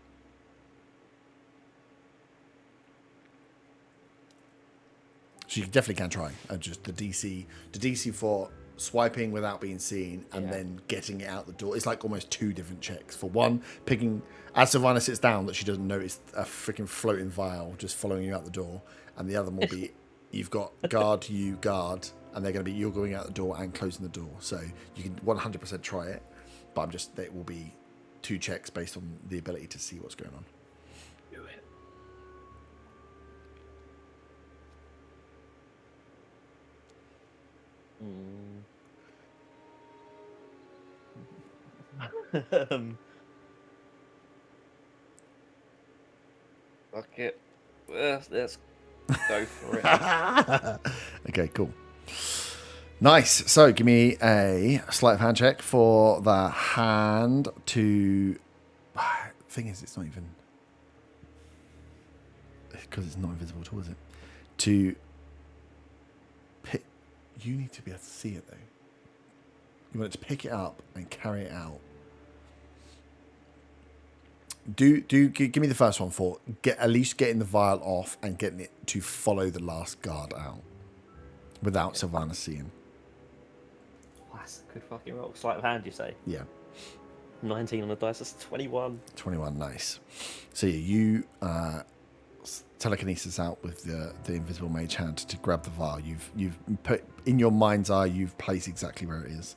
So you definitely can try. Just the DC for swiping without being seen, and then getting it out the door. It's like almost 2 different checks. For one, picking as Savannah sits down, that she doesn't notice a freaking floating vial just following you out the door, and the other one will be you've got guard, you guard, and they're going to be you're going out the door and closing the door. So you can 100% try it, but it will be 2 checks based on the ability to see what's going on. Do it. Fuck it. Let's go for it. Okay, cool. Nice. So give me a sleight of hand check for the hand to. Thing is, it's not even. Because it's not invisible at all, is it? To pick. You need to be able to see it, though. You want it to pick it up and carry it out. Give me the first one for at least getting the vial off and getting it to follow the last guard out without Savannah seeing. That's a good fucking roll. Sleight of hand, you say? Yeah. 19 on the dice, that's 21. 21, nice. So yeah, you telekinesis out with the invisible mage hand to grab the vial. You've put in your mind's eye. You've placed exactly where it is.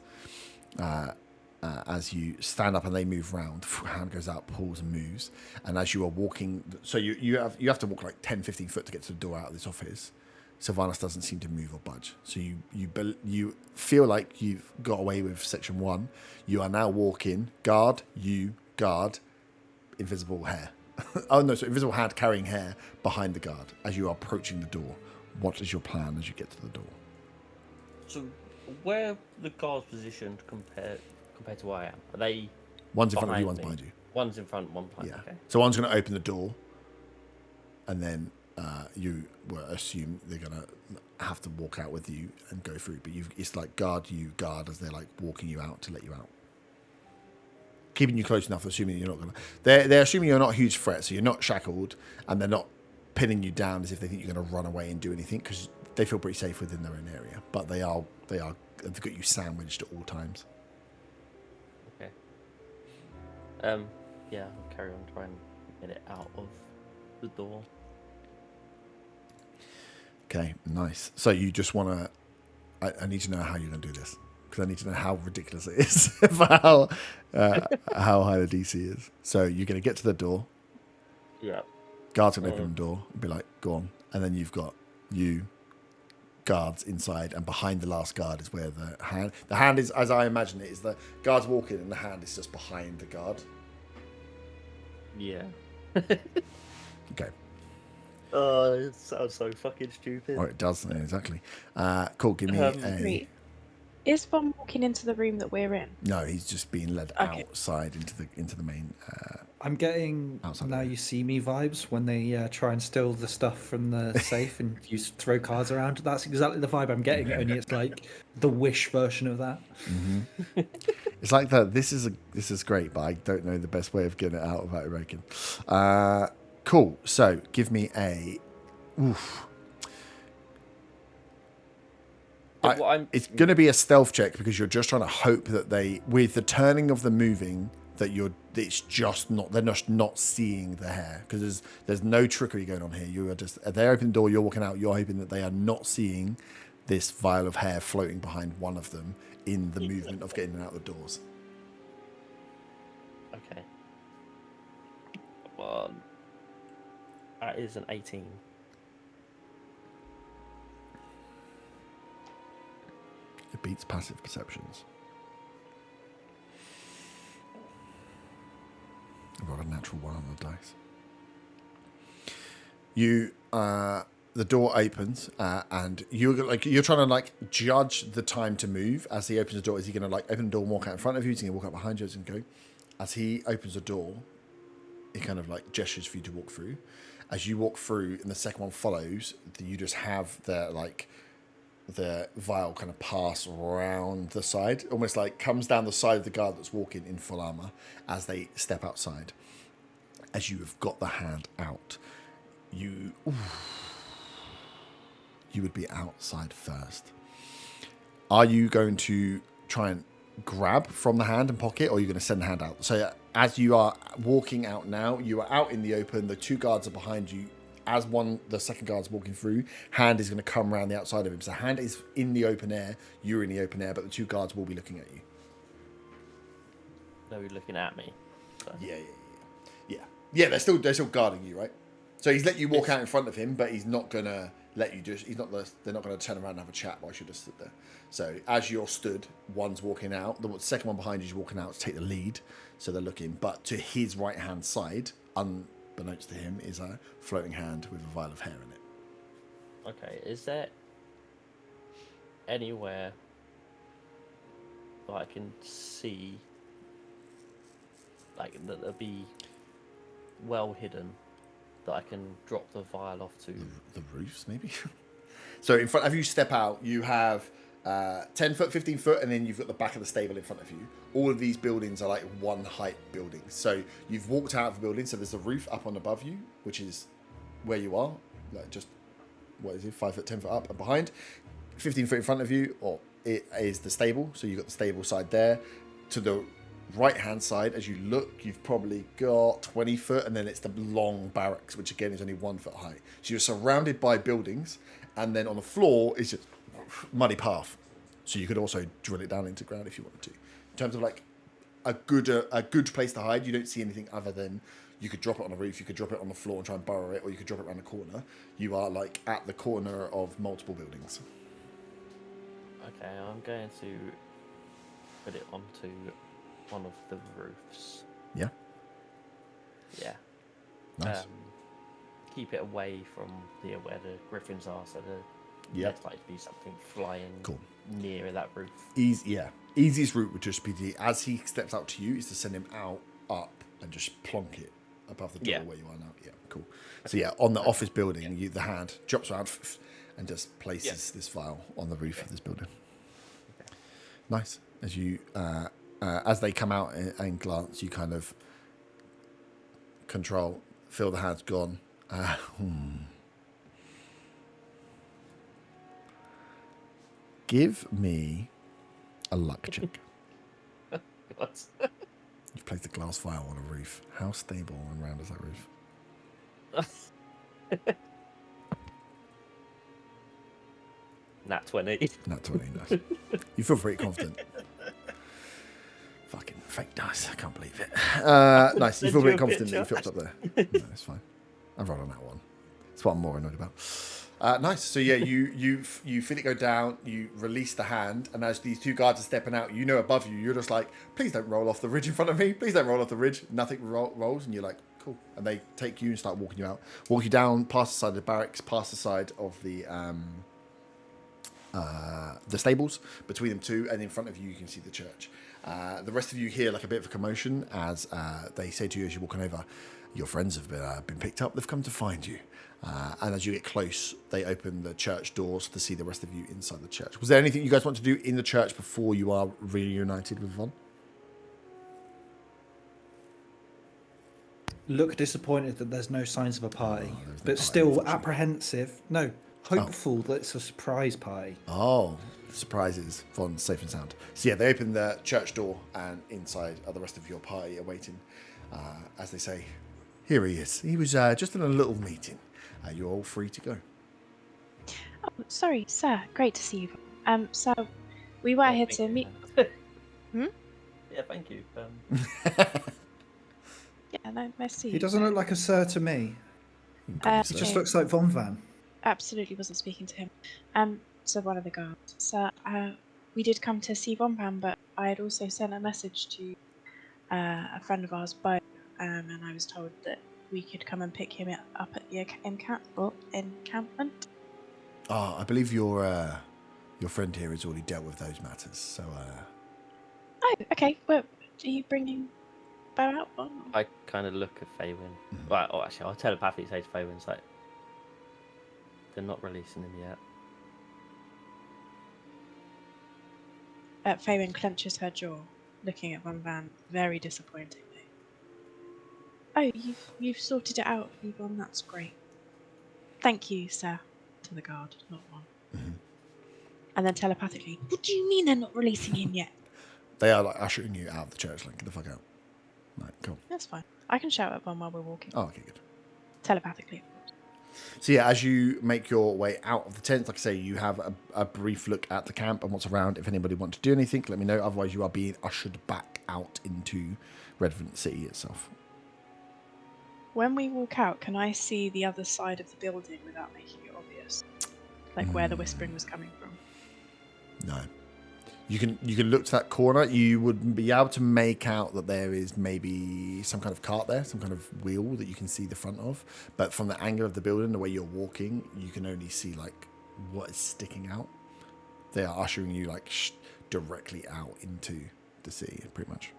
As you stand up and they move round, hand goes out, pulls and moves. And as you are walking, so you have to walk like 10, 15 foot to get to the door out of this office. Sylvanas doesn't seem to move or budge. So you feel like you've got away with section 1. You are now walking, guard, invisible hair. Oh no, so invisible hand carrying hair behind the guard as you are approaching the door. What is your plan as you get to the door? So, where are the guards positioned compared to where I am? Are they One's in front of you, behind one's me? behind you. One's in front, one behind. Yeah. Okay. So one's going to open the door, and then you will assume they're going to have to walk out with you and go through. But it's like guard as they're like walking you out to let you out. Keeping you close enough, assuming you're not going to... They're assuming you're not a huge threat, so you're not shackled, and they're not pinning you down as if they think you're going to run away and do anything, because they feel pretty safe within their own area. But they've got you sandwiched at all times. Okay. Yeah, I'll carry on trying to get it out of the door. Okay, nice. So you just want to... I need to know how you're going to do this, because I need to know how ridiculous it is for how high the DC is. So you're going to get to the door. Yeah. Guards going to open the door and be like, go on. And then you've got guards inside, and behind the last guard is where the hand is, as I imagine it, is the guards walking and the hand is just behind the guard. Yeah. Okay. Oh, it sounds so fucking stupid. Oh, it does. Yeah, exactly. Cool. Give me a... Wait. Is Von walking into the room that we're in? No, he's just being led Okay. outside into the main... I'm getting Outside Now area. You See Me vibes when they try and steal the stuff from the safe and you throw cards around. That's exactly the vibe I'm getting, only it's like the Wish version of that. It's like that. This is great, but I don't know the best way of getting it out without it breaking. Cool. So give me a... Oof. It's going to be a stealth check, because you're just trying to hope that with the turning of the moving, that it's just not, they're just not seeing the hair, because there's no trickery going on here. You are just, they open the door, you're walking out, you're hoping that they are not seeing this vial of hair floating behind one of them in the movement of getting out the doors. Okay. Well, that is an 18. It beats passive perceptions. I got a natural 1 on the dice. You, the door opens, and you're trying to judge the time to move as he opens the door. Is he going to open the door and walk out in front of you? Is he going to walk out behind you? Is he going to go? As he opens the door, he kind of gestures for you to walk through. As you walk through, and the second one follows, you just have the vial kind of pass around the side, almost comes down the side of the guard that's walking in full armor as they step outside. As you have got the hand out, you would be outside first. Are you going to try and grab from the hand and pocket, or are you going to send the hand out? So as you are walking out now, you are out in the open, the 2 guards are behind you. As the second guard's walking through, hand is going to come around the outside of him. So hand is in the open air, you're in the open air, but the 2 guards will be looking at you. They'll be looking at me. So. Yeah. They're still guarding you, right? So he's let you walk out in front of him, but he's not gonna let you they're not gonna turn around and have a chat while you just stood there. So as you're stood, one's walking out, the second one behind you is walking out to take the lead. So they're looking, but to his right hand side, unbeknownst to him, is a floating hand with a vial of hair in it. Okay, is there anywhere that I can see, that'll be well hidden, that I can drop the vial off to? The roofs, maybe? So in front of you, step out, you have 10 foot, 15 foot, and then you've got the back of the stable in front of you. All of these buildings are one height buildings. So you've walked out of the building, so there's a roof up on above you, which is where you are, just, 5 foot, 10 foot up, and behind. 15 foot in front of you, or it is the stable, so you've got the stable side there. To the right hand side, as you look, you've probably got 20 foot, and then it's the long barracks, which again is only 1 foot high. So you're surrounded by buildings, and then on the floor is just muddy path. So you could also drill it down into ground if you wanted to. In terms of a good place to hide, you don't see anything other than you could drop it on the roof, you could drop it on the floor and try and burrow it, or you could drop it around the corner. You are at the corner of multiple buildings. Okay, I'm going to put it onto one of the roofs. Yeah. Yeah. Nice. Keep it away from where the griffins are, so there's likely to be something flying near that roof. Easiest route would just be as he steps out to you is to send him up and just plonk it above the door where you are now. Yeah, cool. So on the office building, the hand drops around and just places this vial on the roof of this building. Okay. Nice. As you as they come out and glance, you kind of feel the hand's gone. Give me a luck check. What? You've placed a glass vial on a roof. How stable and round is that roof? Nat 20. Nat 20, nice. You feel pretty confident. Fucking fake dice. I can't believe it. Nice. You feel pretty confident that you flipped up there. No, it's fine. I've rolled on that one. That's what I'm more annoyed about. Nice. So you feel it go down. You release the hand, and as these 2 guards are stepping out, above you, you're just like, please don't roll off the ridge in front of me. Please don't roll off the ridge. Nothing rolls, and you're like, cool. And they take you and start walking you out. Walk you down past the side of the barracks, past the side of the stables. Between them 2, and in front of you, you can see the church. The rest of you hear a bit of a commotion as they say to you as you're walking over, your friends have been picked up. They've come to find you. And as you get close, they open the church doors to see the rest of you inside the church. Was there anything you guys want to do in the church before you are reunited with Von? Look disappointed that there's no signs of a party, but still apprehensive. No, hopeful that it's a surprise party. Oh, surprises. Von safe and sound. So yeah, they open the church door, and inside are the rest of your party awaiting. As they say, here he is. He was just in a little meeting. You're all free to go. Oh, sorry, sir. Great to see you. So we were here to meet. Yeah, thank you. Yeah, no, nice to see you. He doesn't look like a sir to me. He just looks like Von Van. Absolutely wasn't speaking to him. So one of the guards. Sir, we did come to see Von Van, but I had also sent a message to a friend of ours, Bo, and I was told that we could come and pick him up at the encampment. I believe your friend here has already dealt with those matters. So. Oh, okay. Well, are you bringing Bo out? Or? I kind of look at Faywin. Well, actually, I'll telepathically say to Faywin, it's like, they're not releasing him yet. Faywin clenches her jaw, looking at Von Van very disappointingly. Oh, you've sorted it out, Yvonne. That's great. Thank you, sir. To the guard, not one. Mm-hmm. And then telepathically, what do you mean they're not releasing him yet? They are like ushering you out of the church. Like, get the fuck out. Right, cool. That's fine. I can shout at Von while we're walking. Oh, okay, good. Telepathically, of course. So yeah, as you make your way out of the tent, like I say, you have a brief look at the camp and what's around. If anybody wants to do anything, let me know. Otherwise, you are being ushered back out into Redvant City itself. When we walk out, can I see the other side of the building without making it obvious? Like where the whispering was coming from? No. You can look to that corner. You would be able to make out that there is maybe some kind of cart there, some kind of wheel that you can see the front of. But from the angle of the building, the way you're walking, you can only see like what is sticking out. They are ushering you like directly out into the city, pretty much.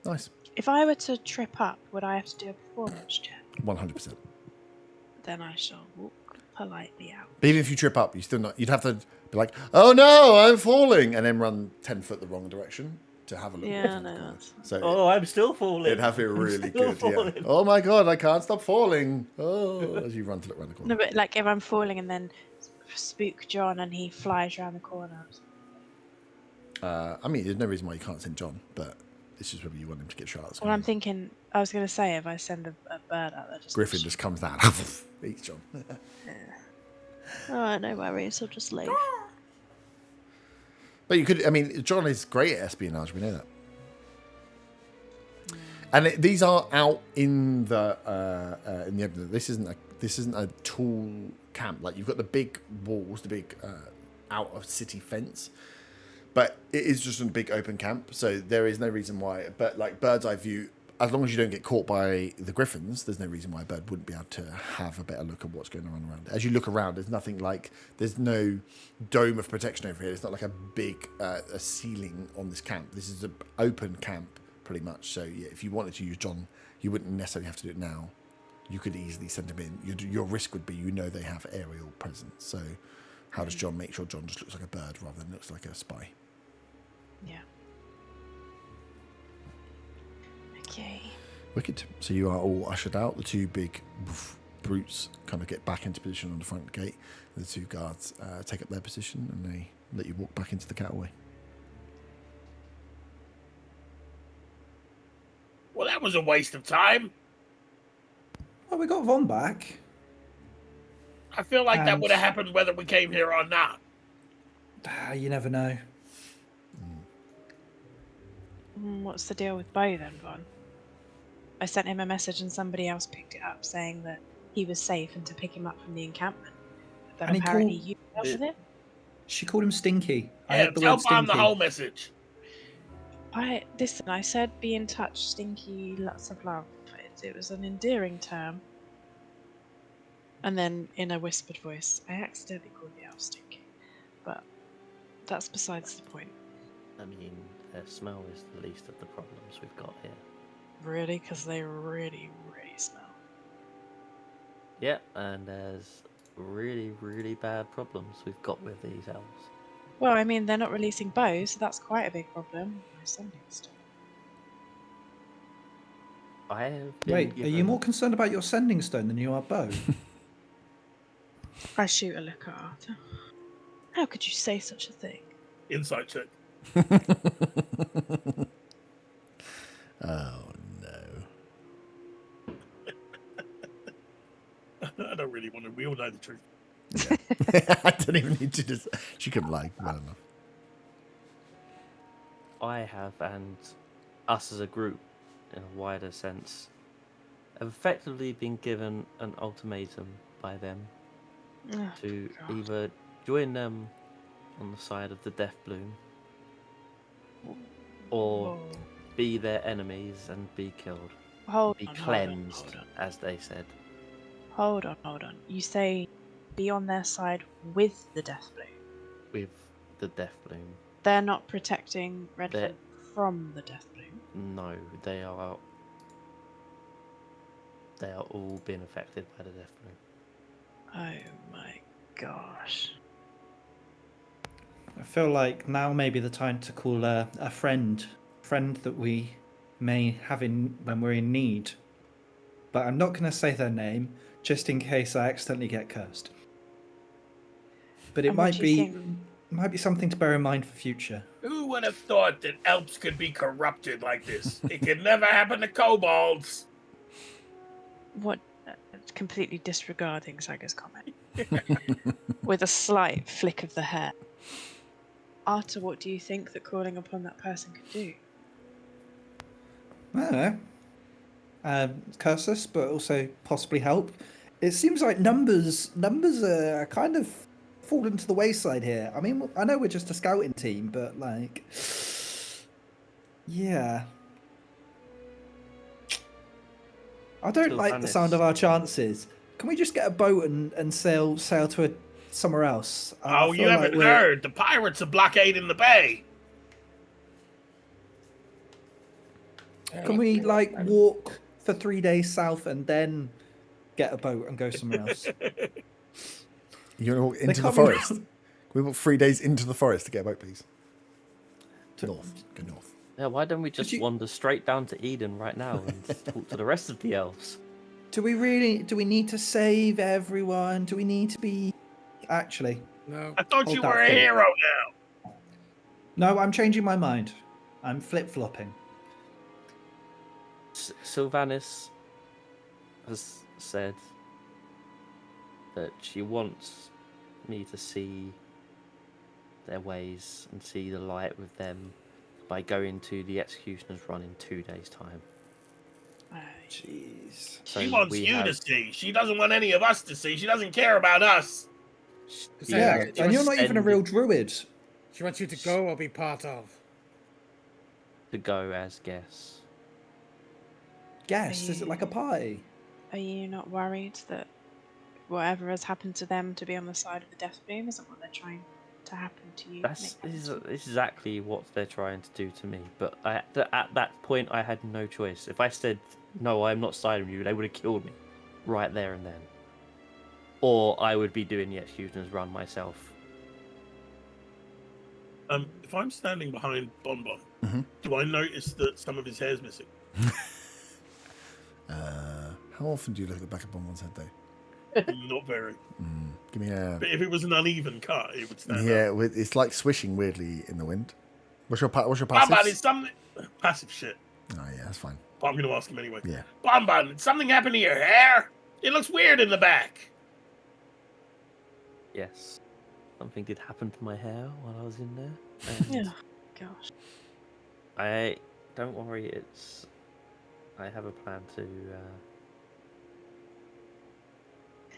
Nice. If I were to trip up, would I have to do a performance check? 100%. Then I shall walk politely out. But even if you trip up, you'd have to be like, oh no, I'm falling, and then run 10 foot the wrong direction to have a look. Yeah, no. So Oh, I'm still falling. it'd have to be really good. Falling. Yeah. Oh my god, I can't stop falling. Oh, as you run to look around the corner. No, but like if I'm falling and then spook John and he flies around the corner. I mean, there's no reason why you can't send John, but it's just whether you want him to get shot. Well, I'm thinking, I was going to say, if I send a bird out there, Griffin just comes down, eats John. Oh, no worries, I'll just leave. But you could, I mean, John is great at espionage. We know that. And these are out in the open. This isn't a tall camp. Like you've got the big walls, the big out of city fence, but it is just a big open camp. So there is no reason why. But like bird's eye view, as long as you don't get caught by the griffins, there's no reason why a bird wouldn't be able to have a better look at what's going on around. As you look around, there's nothing like, there's no dome of protection over here. It's not like a big a ceiling on this camp. This is an open camp pretty much. So yeah, if you wanted to use John, you wouldn't necessarily have to do it now. You could easily send him in. Your risk would be, they have aerial presence. So how does John make sure John just looks like a bird rather than looks like a spy? Yeah. Okay. Wicked. So you are all ushered out. The two big brutes kind of get back into position on the front gate. The two guards take up their position and they let you walk back into the cataway. Well, that was a waste of time. Well, we got Von back. I feel like that And- would have happened whether we came here or not. You never know. What's the deal with Bo then, Von? I sent him a message and somebody else picked it up saying that he was safe and to pick him up from the encampment. But And he apparently called- you dealt with it? She called him Stinky. I Yeah, heard the tell word Bomb the Stinky. whole message. Listen, I said be in touch, Stinky, lots of love. It was an endearing term. And then in a whispered voice, I accidentally called the elf Stinky. But that's besides the point. I mean, their smell is the least of the problems we've got here. Really? Because they really, really smell. Yeah, and there's really, really bad problems we've got with these elves. Well, I mean, they're not releasing bows, so that's quite a big problem. My sending stone. I have been Wait, are you given- more concerned about your sending stone than you are bow? I shoot a look at Arthur. How could you say such a thing? Insight check. Oh no. I don't really want to. We all know the truth. I don't even need to just. She couldn't lie well enough. I have, and us as a group, in a wider sense, have effectively been given an ultimatum by them Oh, to God. either join them on the side of the Death Bloom or Whoa. be their enemies and be killed. Hold Be on, cleansed, hold on. as they said. Hold on. You say be on their side with the Death Bloom. With the Death Bloom. They're not protecting Redvant They're- from the Death Bloom. No, they are all being affected by the Death Bloom. Oh my gosh. I feel like now may be the time to call a friend that we may have in when we're in need. But I'm not going to say their name, just in case I accidentally get cursed. But it And what might do you be think? something to bear in mind for future. Who would have thought that elves could be corrupted like this? It could never happen to kobolds. What? Completely disregarding Zaga's comment. With a slight flick of the hair. Arta, what do you think that calling upon that person could do? I don't know. Curse us, but also possibly help. It seems like numbers are kind of fallen to the wayside here. I mean, I know we're just a scouting team, but like, yeah. I don't Still like the sound of our chances. Can we just get a boat and sail to somewhere else? I Oh, you feel like haven't we're- heard. The pirates are blockading the bay. Can we like walk for 3 days south and then get a boat and go somewhere else? You want to walk into the can't be- forest? Can we walk 3 days into the forest to get a boat, please? North. Go north. Yeah, why don't we just you- wander straight down to Eden right now and talk to the rest of the elves? Do we need to save everyone? Do we need to be actually? No. I thought Hold you that were a thought. hero now. No, I'm changing my mind. I'm flip-flopping. Sylvanas has said that she wants me to see their ways and see the light with them by going to the Executioner's Run in 2 days' time. Jeez. So She wants we you to have- see. She doesn't want any of us to see. She doesn't care about us. Yeah, Yeah, like, and you're not even a extended- real druid. She wants you to go or be part of. to go as guests. Guess, is it like a party? Are you not worried that whatever has happened to them to be on the side of the Death Bloom isn't what they're trying to happen to you? This make is happen to you? exactly what they're trying to do to me. But at that point, I had no choice. If I said, no, I'm not siding with you, they would have killed me right there and then. Or I would be doing the Executioner's Run myself. If I'm standing behind Bonbon, Mhm. do I notice that some of his hair's missing? How often do you look at the back of Bonbon's head, though? Not very. Give me a. But if it was an uneven cut, it would stand out. Yeah, it's like swishing weirdly in the wind. What's your Bonbon, passive? is something passive shit. Oh yeah, that's fine. But I'm going to ask him anyway. Yeah. Bonbon, did something happen to your hair? It looks weird in the back. Yes. Something did happen to my hair while I was in there. And Yeah. Gosh. don't worry, I have a plan to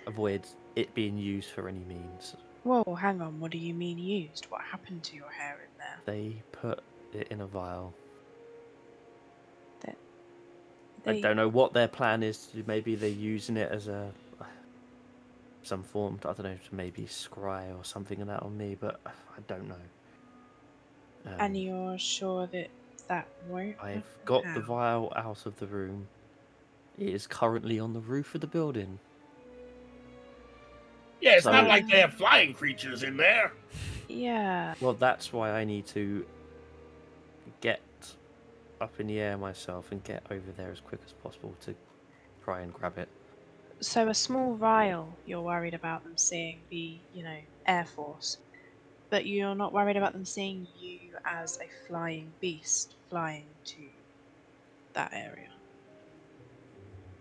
avoid it being used for any means. Whoa, hang on. What do you mean used? What happened to your hair in there? They put it in a vial. I They- don't know what their plan is. Maybe they're using it as some form, I don't know, to maybe scry or something of that on me, but I don't know. And you're sure that that won't? I've happen? got the How? vial out of the room. It is currently on the roof of the building. Yeah, it's not So- like they have flying creatures in there. Yeah. Well, that's why I need to get up in the air myself and get over there as quick as possible to try and grab it. So a small vial, you're worried about them seeing the, Air Force, but you're not worried about them seeing you as a flying beast flying to that area.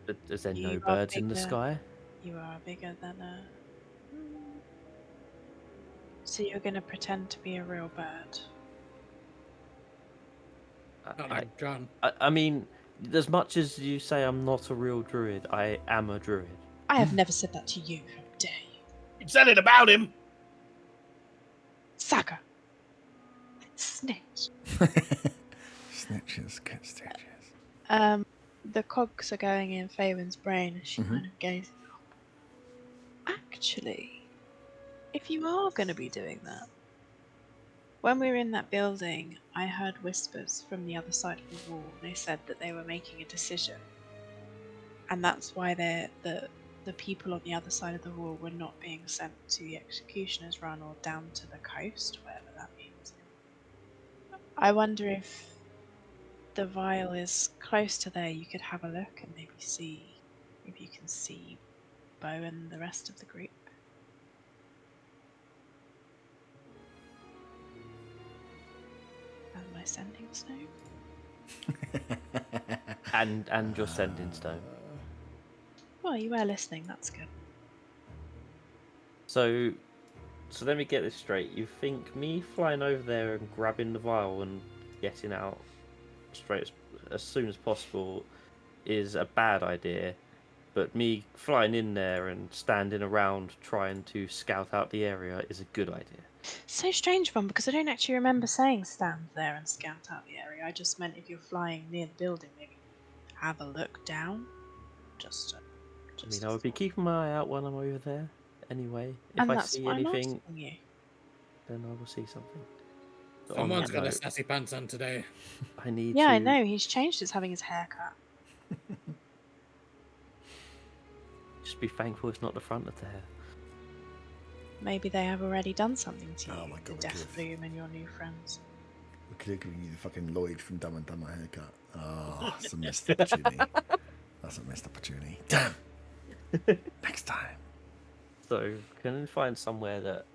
But is there no You are birds in the bigger. sky? You are bigger than a. So you're going to pretend to be a real bird. Not like John. I mean, as much as you say I'm not a real druid, I am a druid. I have never said that to you. How dare you? You said it about him. Saga. Snitch. Snitches get stitches. The cogs are going in Faywin's brain as she kind of gazes up. Actually, if you are going to be doing that, when we were in that building, I heard whispers from the other side of the wall. They said that they were making a decision, and that's why the people on the other side of the wall were not being sent to the executioner's run or down to the coast, whatever that means. I wonder if the vial is close to there. You could have a look and maybe see if you can see Bo and the rest of the group. And my sending stone. And your sending stone. Well, you were listening. That's good. So let me get this straight. You think me flying over there and grabbing the vial and getting out straight as soon as possible is a bad idea, but me flying in there and standing around trying to scout out the area is a good idea? So strange, Von, because I don't actually remember saying stand there and scout out the area. I just meant if you're flying near the building, maybe have a look down. I mean, I would be keeping my eye out when I'm over there anyway. If And I that's see why I'm anything, asking you. then I will see something. But on Someone's that got a note, sassy pants on today. I need Yeah, to... I know. He's changed his having his hair cut. Just be thankful it's not the front of the hair. Maybe they have already done something to you, Oh my God, the we Death could've- Bloom and your new friends. We could have given you the fucking Lloyd from Dumb and Dumber haircut. Oh, that's a missed opportunity. That's a missed opportunity. Damn. Next time. So, can I find somewhere that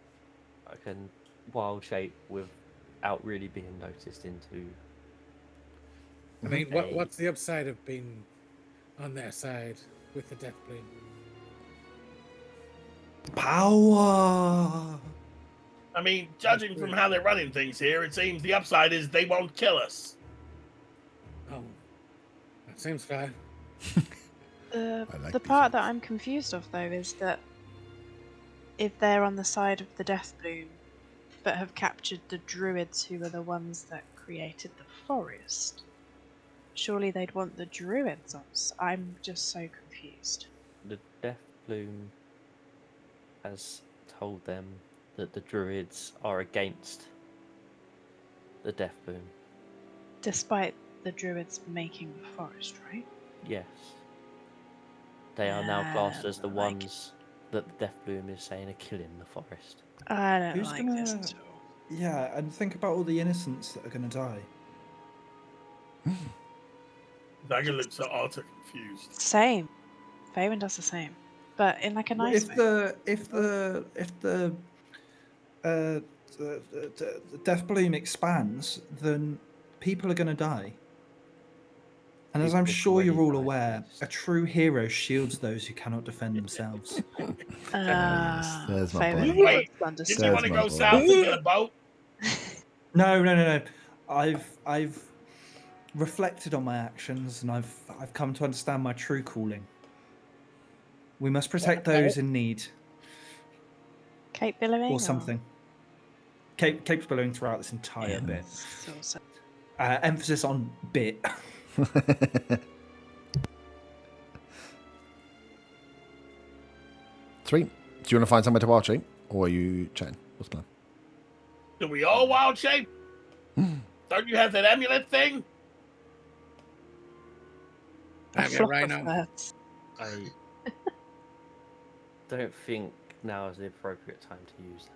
I can wild shape without really being noticed into? I mean, Hey. what's the upside of being on their side with the Death Bloom? Power. I mean, judging from how they're running things here, it seems the upside is they won't kill us. Oh, that seems fair. The like the these part that ones. I'm confused of, though, is that if they're on the side of the Death Bloom, but have captured the druids who are the ones that created the forest, surely they'd want the druids on. I'm just so confused. The Death Bloom has told them that the druids are against the Death Bloom. Despite the druids making the forest, right? Yes. They are now classed as the like it. ones that the Death Bloom is saying are killing the forest. I don't Who's like this gonna- at all. Yeah, and think about all the innocents that are going to die. Dagger looks so utter confused. Same. Faywin does the same, but in like a nice way. If the Death Bloom expands, then people are going to die. And as People I'm have sure you're all already died, aware, Beast. a true hero shields those who cannot defend themselves. There's my Faywin, boy. Wait, that's Didn't you There's want to my go boy. south and get a boat? No. I've reflected on my actions, and I've come to understand my true calling. We must protect those in need, Cape billowing or something. Cape's billowing throughout this entire bit. Also. Emphasis on bit. Sweet. Do you want to find somewhere to wild shape? Or are you chatting? What's the plan? Do we all wild shape? Don't you have that amulet thing? A Have you flock right of now? birds. I don't think now is the appropriate time to use that.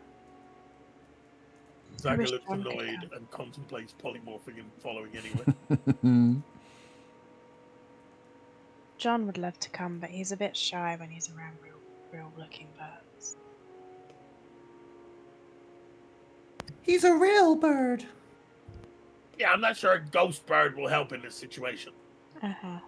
Zaga wish looks John could annoyed come. and contemplates polymorphing and following anyway. John would love to come, but he's a bit shy when he's around real looking birds. He's a real bird. Yeah, I'm not sure a ghost bird will help in this situation. Uh-huh.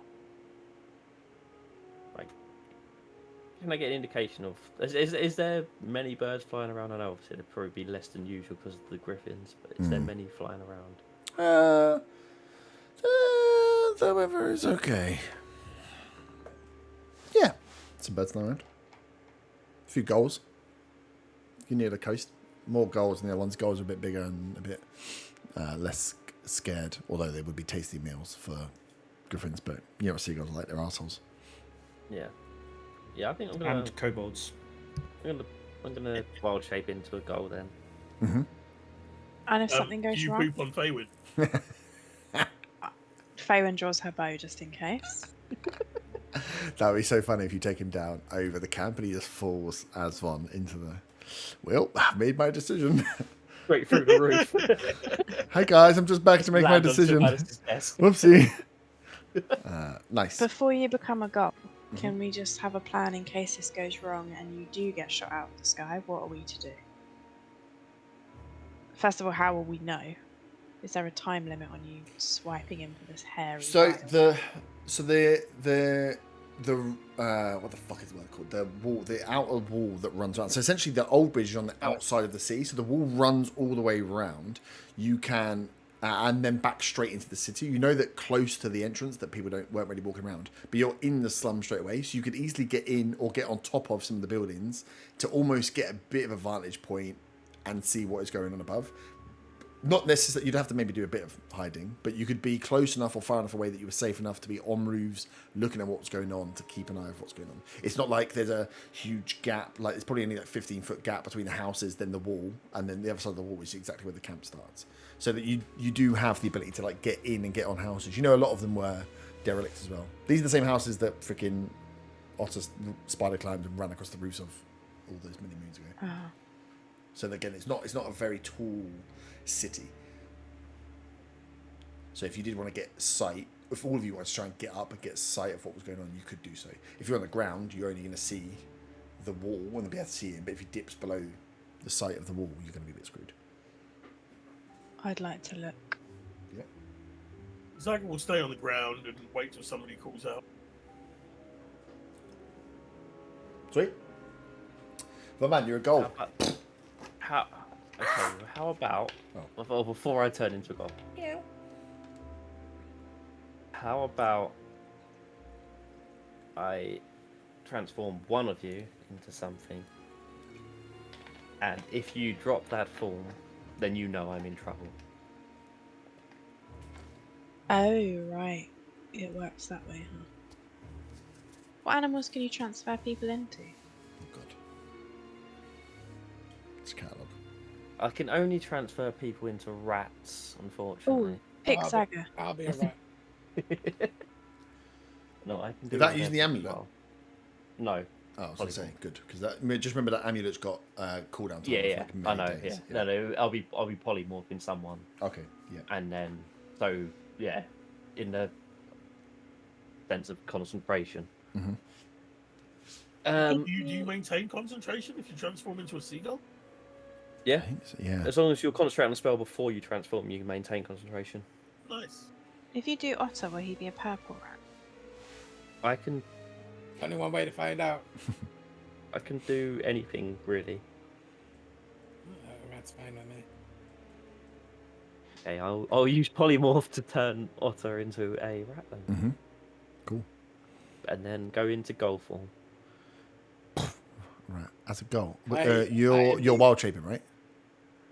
Can I get an indication of... Is there many birds flying around? I know obviously it'd probably be less than usual because of the griffins, but is there many flying around? The weather is okay. Yeah, some birds flying around. A few gulls. You're near the coast. More gulls than the other ones. Gulls are a bit bigger and a bit less scared, although they would be tasty meals for griffins, but you know what seagulls are like, they're assholes. Yeah. Yeah, I think I'm gonna... And kobolds. I'm gonna wild shape into a gull then. Mm-hmm. And if something Do goes you wrong, poop on Faywin? Faywin draws her bow just in case. That would be so funny if you take him down over the camp and he just falls as one into the... Well, I've made my decision. Straight through the roof. Hey guys, I'm just back to make my Land on decision. Sylvanus' desk. Whoopsie. Nice. Before you become a god, can we just have a plan in case this goes wrong and you do get shot out of the sky? What are we to do? First of all, how will we know? Is there a time limit on you swiping in for this hairy? So vial? the what the fuck is the word called? The wall, the outer wall that runs around. So essentially, the old bridge is on the outside of the sea. So the wall runs all the way around. You can and then back straight into the city. You know that close to the entrance that people weren't really walking around, but you're in the slum straight away. So you could easily get in or get on top of some of the buildings to almost get a bit of a vantage point and see what is going on above. Not necessarily, you'd have to maybe do a bit of hiding, but you could be close enough or far enough away that you were safe enough to be on roofs, looking at what's going on, to keep an eye on what's going on. It's not like there's a huge gap, like it's probably only like 15-foot gap between the houses, then the wall, and then the other side of the wall is exactly where the camp starts. So that you do have the ability to like get in and get on houses. You know, a lot of them were derelict as well. These are the same houses that freaking Otter spider climbed and ran across the roofs of all those many moons ago. Oh. So again, it's not a very tall city. So if you did want to get sight, if all of you wanted to try and get up and get sight of what was going on, you could do so. If you're on the ground, you're only going to see the wall and be able to see it. But if you dips below the sight of the wall, you're going to be a bit screwed. I'd like to look. Yeah. Zaga will stay on the ground and wait till somebody calls out. Sweet. Well, man, you're a goal. How about before I turn into a goal? Yeah. How about I transform one of you into something, and if you drop that form, then you know I'm in trouble. Oh, right. It works that way, huh? What animals can you transfer people into? Oh, God. It's a catalogue. I can only transfer people into rats, unfortunately. Oh, pick Zaga. I'll be a rat. No, I can do Is that whatever using the as amulet? well. No. Oh, I was going to say, good. Because just remember that amulet's got cooldown time. Yeah, of, yeah. like, I many know. days. Yeah. No, I'll be polymorphing someone, Okay, yeah. and then in the sense of concentration. Mm-hmm. Do you maintain concentration if you transform into a seagull? Yeah. I think so, yeah. As long as you're concentrating on the spell before you transform, you can maintain concentration. Nice. If you do Otter, will he be a purple rat? I can Only one way to find out. do anything really. Rat's fine with me. Okay, I'll use polymorph to turn Otter into a rat then, Mm-hmm. Cool. and then go into goal form. Right, as a goal. I- You're wild shaping, right?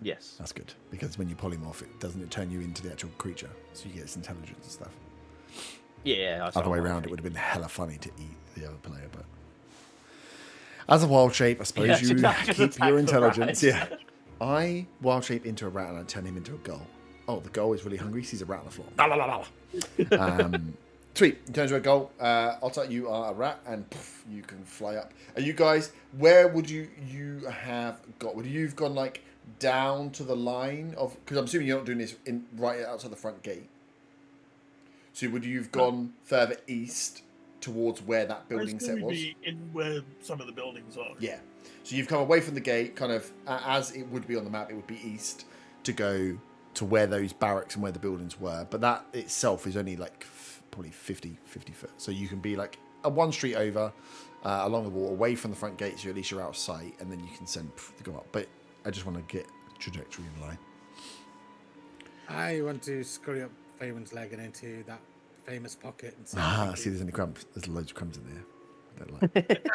Yes. That's good. Because when you polymorph, it turn you into the actual creature. So you get its intelligence and stuff. Yeah. Other way around, it would have been hella funny to eat the other player, but as a wild shape, I suppose Yeah, you just keep attack your the intelligence. rat. Yeah. I wild shape into a rat and I turn him into a gull. Oh, the gull is really hungry. Sees a rat on the floor. Sweet. You turn into a gull. Otter, you are a rat, and poof, you can fly up. Are you guys? Where would you have got? Would you've gone like down to the line of, because I'm assuming you're not doing this in right outside the front gate. So would you've gone further east towards where that building set was? Be in where some of the buildings are. Yeah. So you've come away from the gate, kind of as it would be on the map. It would be east to go to where those barracks and where the buildings were. But that itself is only like probably 50 foot. So you can be like one street over along the wall, away from the front gate, so at least you're out of sight, and then you can send to go up. But I just want to get trajectory in line. I want to scurry up Faywin's leg and into that famous pocket and See, there's any crumbs. There's loads of crumbs in there. I don't like.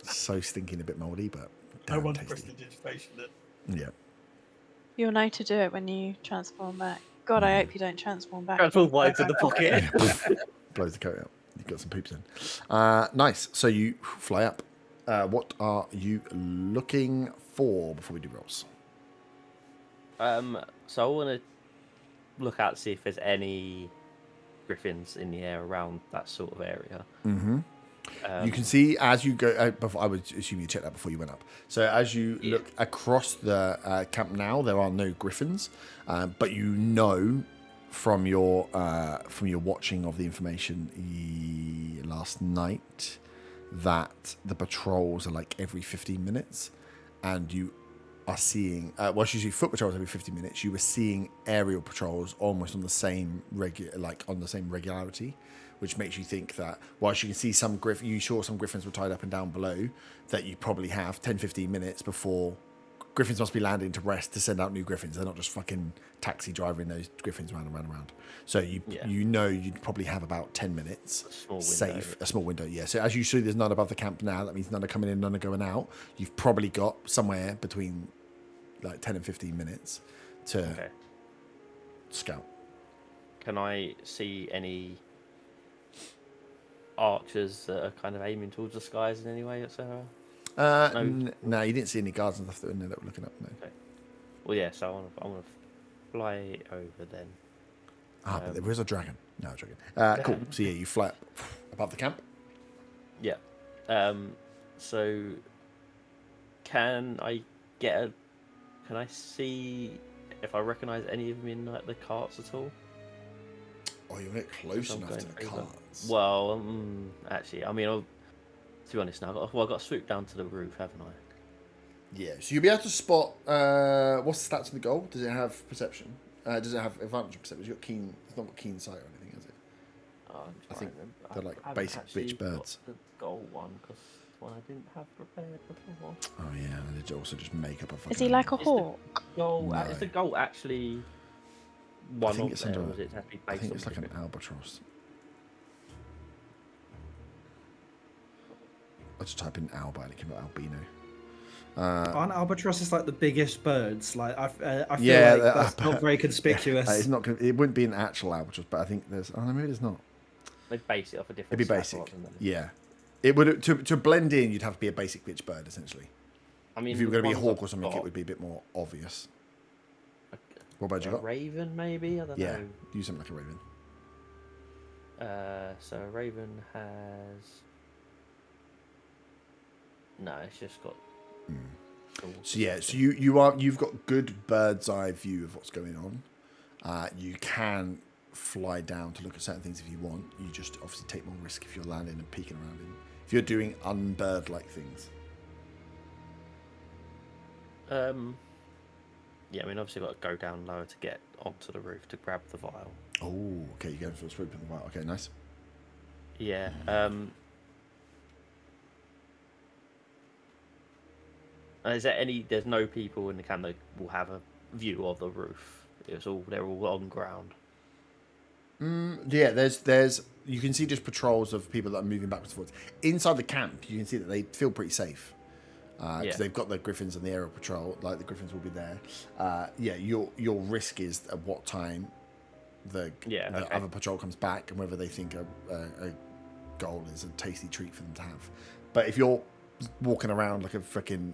So stinking, a bit mouldy, but I damn want to tasty. prestidigitation it. Yeah. You'll know to do it when you transform back. God, I hope you don't transform back. Transform right into the pocket. Blows the coat out. You've got some poops in. Nice. So you fly up. What are you looking for before we do rolls? So I want to look out to see if there's any griffins in the air around that sort of area. Mm-hmm. You can see as you go. I would assume you checked that before you went up. So as you look across the camp now, there are no griffins, but you know from your watching of the information last night that the patrols are like every 15 minutes, and you are seeing whilst you see foot patrols every 50 minutes, you were seeing aerial patrols almost on the same regularity, which makes you think that whilst you can see you saw some griffins were tied up and down below, that you probably have 10-15 minutes before griffins must be landing to rest to send out new griffins. They're not just fucking taxi driving those griffins round and round and round. So you know you'd probably have about 10 minutes a small window. Yeah. So as you see, there's none above the camp now. That means none are coming in, none are going out. You've probably got somewhere between like 10 and 15 minutes to scout. Can I see any archers that are kind of aiming towards the skies in any way, etc.? No, you didn't see any guards and stuff that were in there that were looking up. No. Okay. Well, yeah. So I want to fly over then. But there is a dragon. No, a dragon. Cool. So yeah, you fly up above the camp. Yeah. So can I see if I recognise any of them in like the carts at all? Oh, you're not close enough to the carts. Well, actually, I mean, to be honest, now I've got to swoop down to the roof, haven't I? Yeah. So you'll be able to spot. What's the stats on the goal? Does it have perception? Does it have advantage on perception? It's not got keen sight or anything, has it? I think they're like basic bitch birds. The goal one, because one I didn't have prepared before. Oh yeah, and they also just make up a fucking. Is he like a hawk? Is the goal actually one I think of it's them, under. or does it have to be based I think on it's like an different- albatross. I'll just type in alba and it came up albino. Aren't albatrosses like the biggest birds? Like I feel Yeah, like that's not very conspicuous. It's not. It wouldn't be an actual albatross, but I think there's. Oh no, maybe there's not. They base it off a different. It'd be stat basic. rather than- Yeah, it would to blend in. You'd have to be a basic bitch bird essentially. I mean, If you were going to be a the hawk or ones something, I've it got, would be a bit more obvious. What about you a got? raven, maybe. I don't Yeah, know. use something like a raven. So a raven has. No, it's just got. So yeah, so you've got good bird's eye view of what's going on. You can fly down to look at certain things if you want. You just obviously take more risk if you're landing and peeking around if you're doing unbird-like things. Yeah, I mean, obviously, got to go down lower to get onto the roof to grab the vial. Oh, okay, you're going for a swoop in the vial. Okay, nice. Yeah. Is there any? There's no people in the camp that will have a view of the roof. They're all on ground. Yeah, there's you can see just patrols of people that are moving backwards and forwards. Inside the camp, you can see that they feel pretty safe. Because they've got the griffins on the aerial patrol, like the griffins will be there. Yeah, your risk is at what time the other patrol comes back and whether they think a goal is a tasty treat for them to have. But if you're walking around like a freaking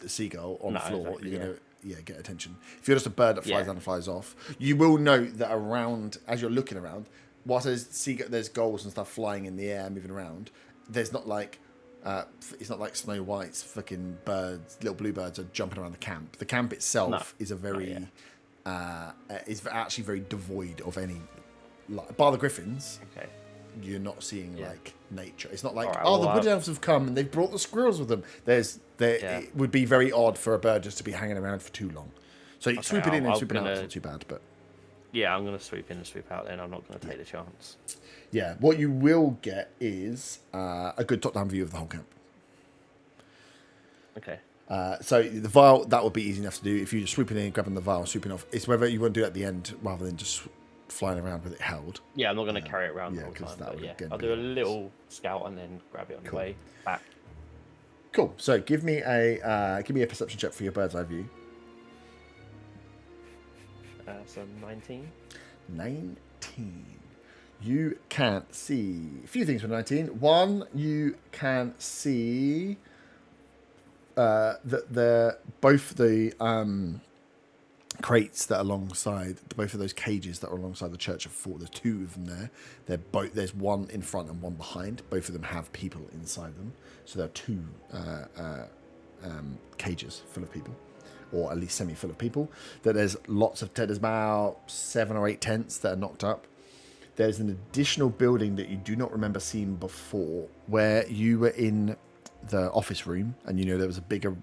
seagull on the floor, you're gonna get attention. If you're just a bird that flies down and flies off, you will note that around as you're looking around, whilst there's gulls and stuff flying in the air, moving around, there's not like It's not like Snow White's fucking birds, little bluebirds are jumping around the camp. The camp itself is a very, is actually very devoid of any, like, bar the griffins. Okay. You're not seeing like nature. It's not like Alright, the wood elves have come and they've brought the squirrels with them. It would be very odd for a bird just to be hanging around for too long. So swooping in and swooping out is not too bad, but yeah, I'm gonna swoop in and swoop out. Then I'm not gonna take the chance. yeah, what you will get is a good top-down view of the whole camp. Okay. So the vial, that would be easy enough to do if you're just swooping in, grabbing the vial, swooping off. It's whether you want to do it at the end rather than just flying around with it held. Yeah, I'm not gonna carry it around the whole 'cause time. that But would yeah, again I'll be do a little scout and then grab it on the way back. Cool. So give me a perception check for your bird's eye view. So 19. 19. You can see a few things with 19. One, you can see that both the crates that are alongside, both of those cages that are alongside the Church of Fort. There's two of them there. They're both. There's one in front and one behind. Both of them have people inside them. So there are two cages full of people, or at least semi-full of people. That there's lots of. There's about 7 or 8 tents that are knocked up. There's an additional building that you do not remember seeing before, where you were in the office room, and you know there was a bigger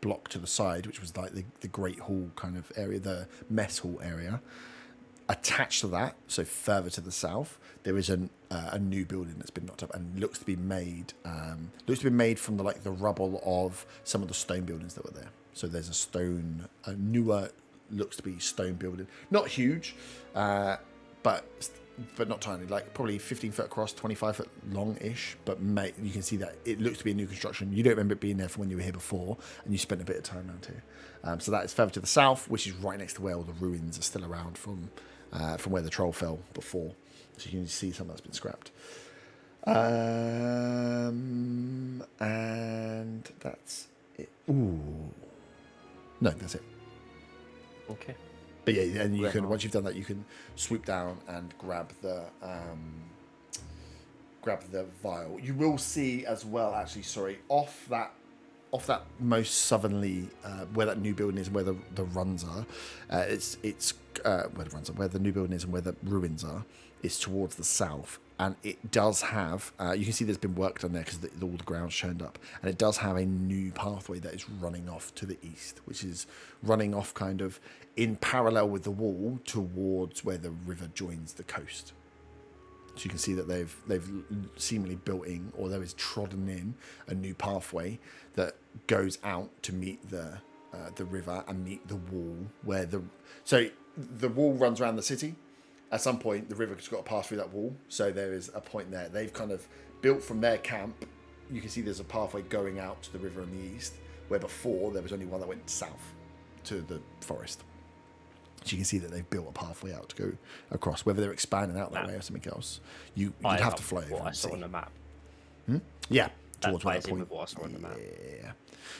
block to the side, which was like the Great Hall kind of area, the mess hall area. Attached to that, so further to the south, there is a new building that's been knocked up and looks to be made from the rubble of some of the stone buildings that were there. So there's a newer, looks to be stone building, not huge, but not tiny, like probably 15 foot across, 25 foot long-ish, but you can see that it looks to be a new construction. You don't remember it being there from when you were here before, and you spent a bit of time around here. So that is further to the south, which is right next to where all the ruins are still around from where the troll fell before. So you can see some that's been scrapped. And that's it. Ooh. No, that's it. Okay. But yeah, and you can, once you've done that, you can swoop down and grab the vial. You will see as well, actually, sorry, off that most southerly, where that new building is and where the runs are, where the new building is and where the ruins are, is towards the south. And it does have, you can see there's been work done there because all the ground's churned up. And it does have a new pathway that is running off to the east, which is running off kind of in parallel with the wall towards where the river joins the coast. So you can see that they've seemingly built in, or there is trodden in, a new pathway that goes out to meet the river and meet the wall so the wall runs around the city. At some point, the river's got to pass through that wall, so there is a point there. They've kind of built from their camp. You can see there's a pathway going out to the river in the east, where before there was only one that went south to the forest. So you can see that they've built a pathway out to go across. Whether they're expanding out that way or something else, you'd have to fly over what I and saw see. on the map. Yeah, That towards where ties that in point. with what I saw on the map.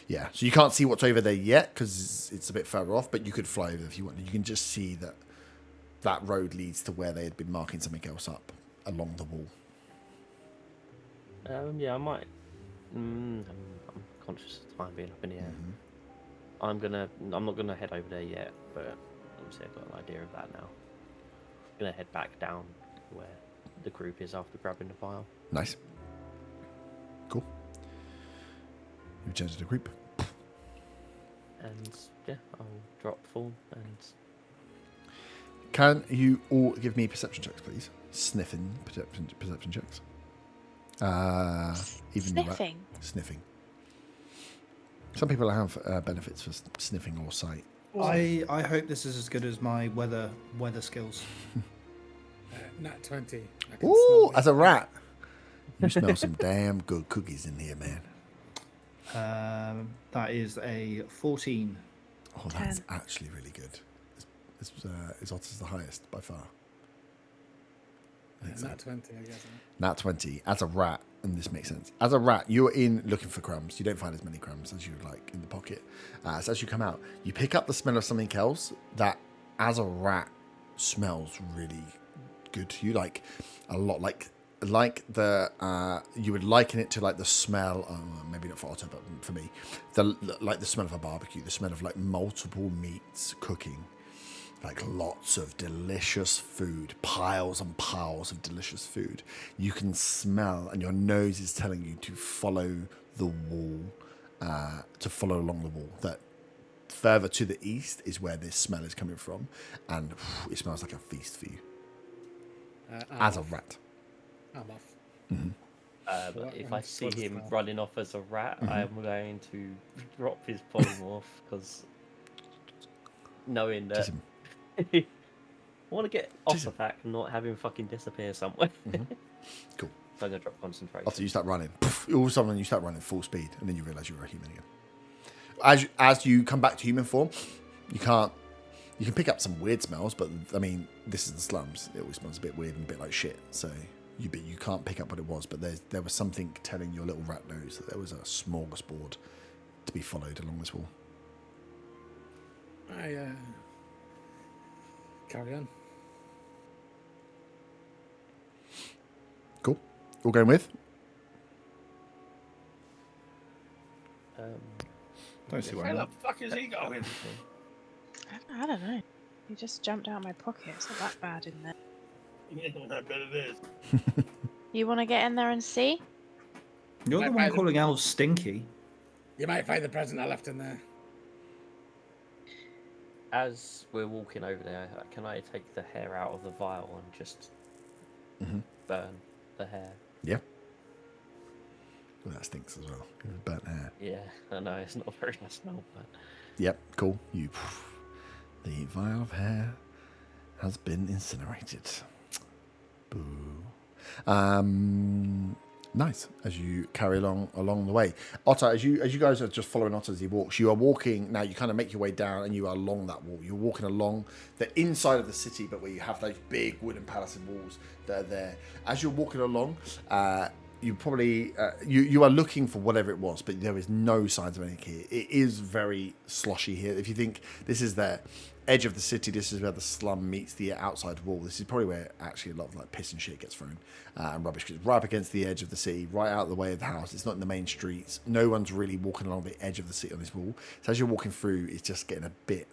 Yeah. So you can't see what's over there yet because it's a bit further off, but you could fly over if you want. You can just see that road leads to where they had been marking something else up along the wall. Yeah, I might. I'm conscious of time being up in the air. I'm not gonna head over there yet, but obviously I've got an idea of that now. I'm gonna head back down where the group is after grabbing the vial. Nice. Cool. You return to the group. And yeah, I'll drop full and Can you all give me perception checks, please? Sniffing perception checks. Even Sniffing. Sniffing. Some people have benefits for sniffing or sight. I hope this is as good as my weather skills. Nat 20. I can Ooh, smell it. as a rat. You smell some damn good cookies in here, man. That is a 14. Oh, that's 10. actually really good. It's Otter's the highest by far. I think so. Nat 20, I guess. Nat 20. As a rat, and this makes sense. As a rat, you're in looking for crumbs. You don't find as many crumbs as you would like in the pocket. So as you come out, you pick up the smell of something else that, as a rat, smells really good to you. Like a lot, like like the you would liken it to like the smell, maybe not for Otto, but for me, like the smell of a barbecue, the smell of like multiple meats cooking, like lots of delicious food, piles and piles of delicious food. You can smell, and your nose is telling you to follow the wall, to follow along the wall. That further to the east is where this smell is coming from, and it smells like a feast for you. As a rat. I'm off. If I see him Well. running off as a rat, I'm going to drop his polymorph because knowing that I want to get off the fact and not have him fucking disappear somewhere. Cool. So I'm going to drop concentration. After you start running, all of a sudden you start running full speed, and then you realise you're a human again. As you come back to human form, you can pick up some weird smells, but I mean, this is the slums. It always smells a bit weird and a bit like shit. So you can't pick up what it was, but there was something telling your little rat nose that there was a smorgasbord to be followed along this wall. I carry on. Cool. All going with? Don't see why Where the not. fuck is he going? I don't know. He just jumped out of my pocket. It's not that bad in there. I bet it is. You want to get in there and see? You're the one calling elves stinky. You might find the present I left in there. As we're walking over there, can I take the hair out of the vial and just burn the hair? Yeah. Well, that stinks as well. Burnt hair. Yeah, I know, it's not a very nice smell, but... Yep, cool. The vial of hair has been incinerated. Boo. Nice. As you carry along the way, Otter, as you guys are just following Otter as he walks, you are walking now. You kind of make your way down, and you are along that wall. You're walking along the inside of the city, but where you have those big wooden palisade walls that are there. As you're walking along, you probably you are looking for whatever it was, but there is no signs of anything here. It is very sloshy here. If you think this is the edge of the city, this is where the slum meets the outside wall. This is probably where actually a lot of like piss and shit gets thrown and rubbish, because it's right up against the edge of the city, right out of the way of the house. It's not in the main streets. No one's really walking along the edge of the city on this wall. So as you're walking through, it's just getting a bit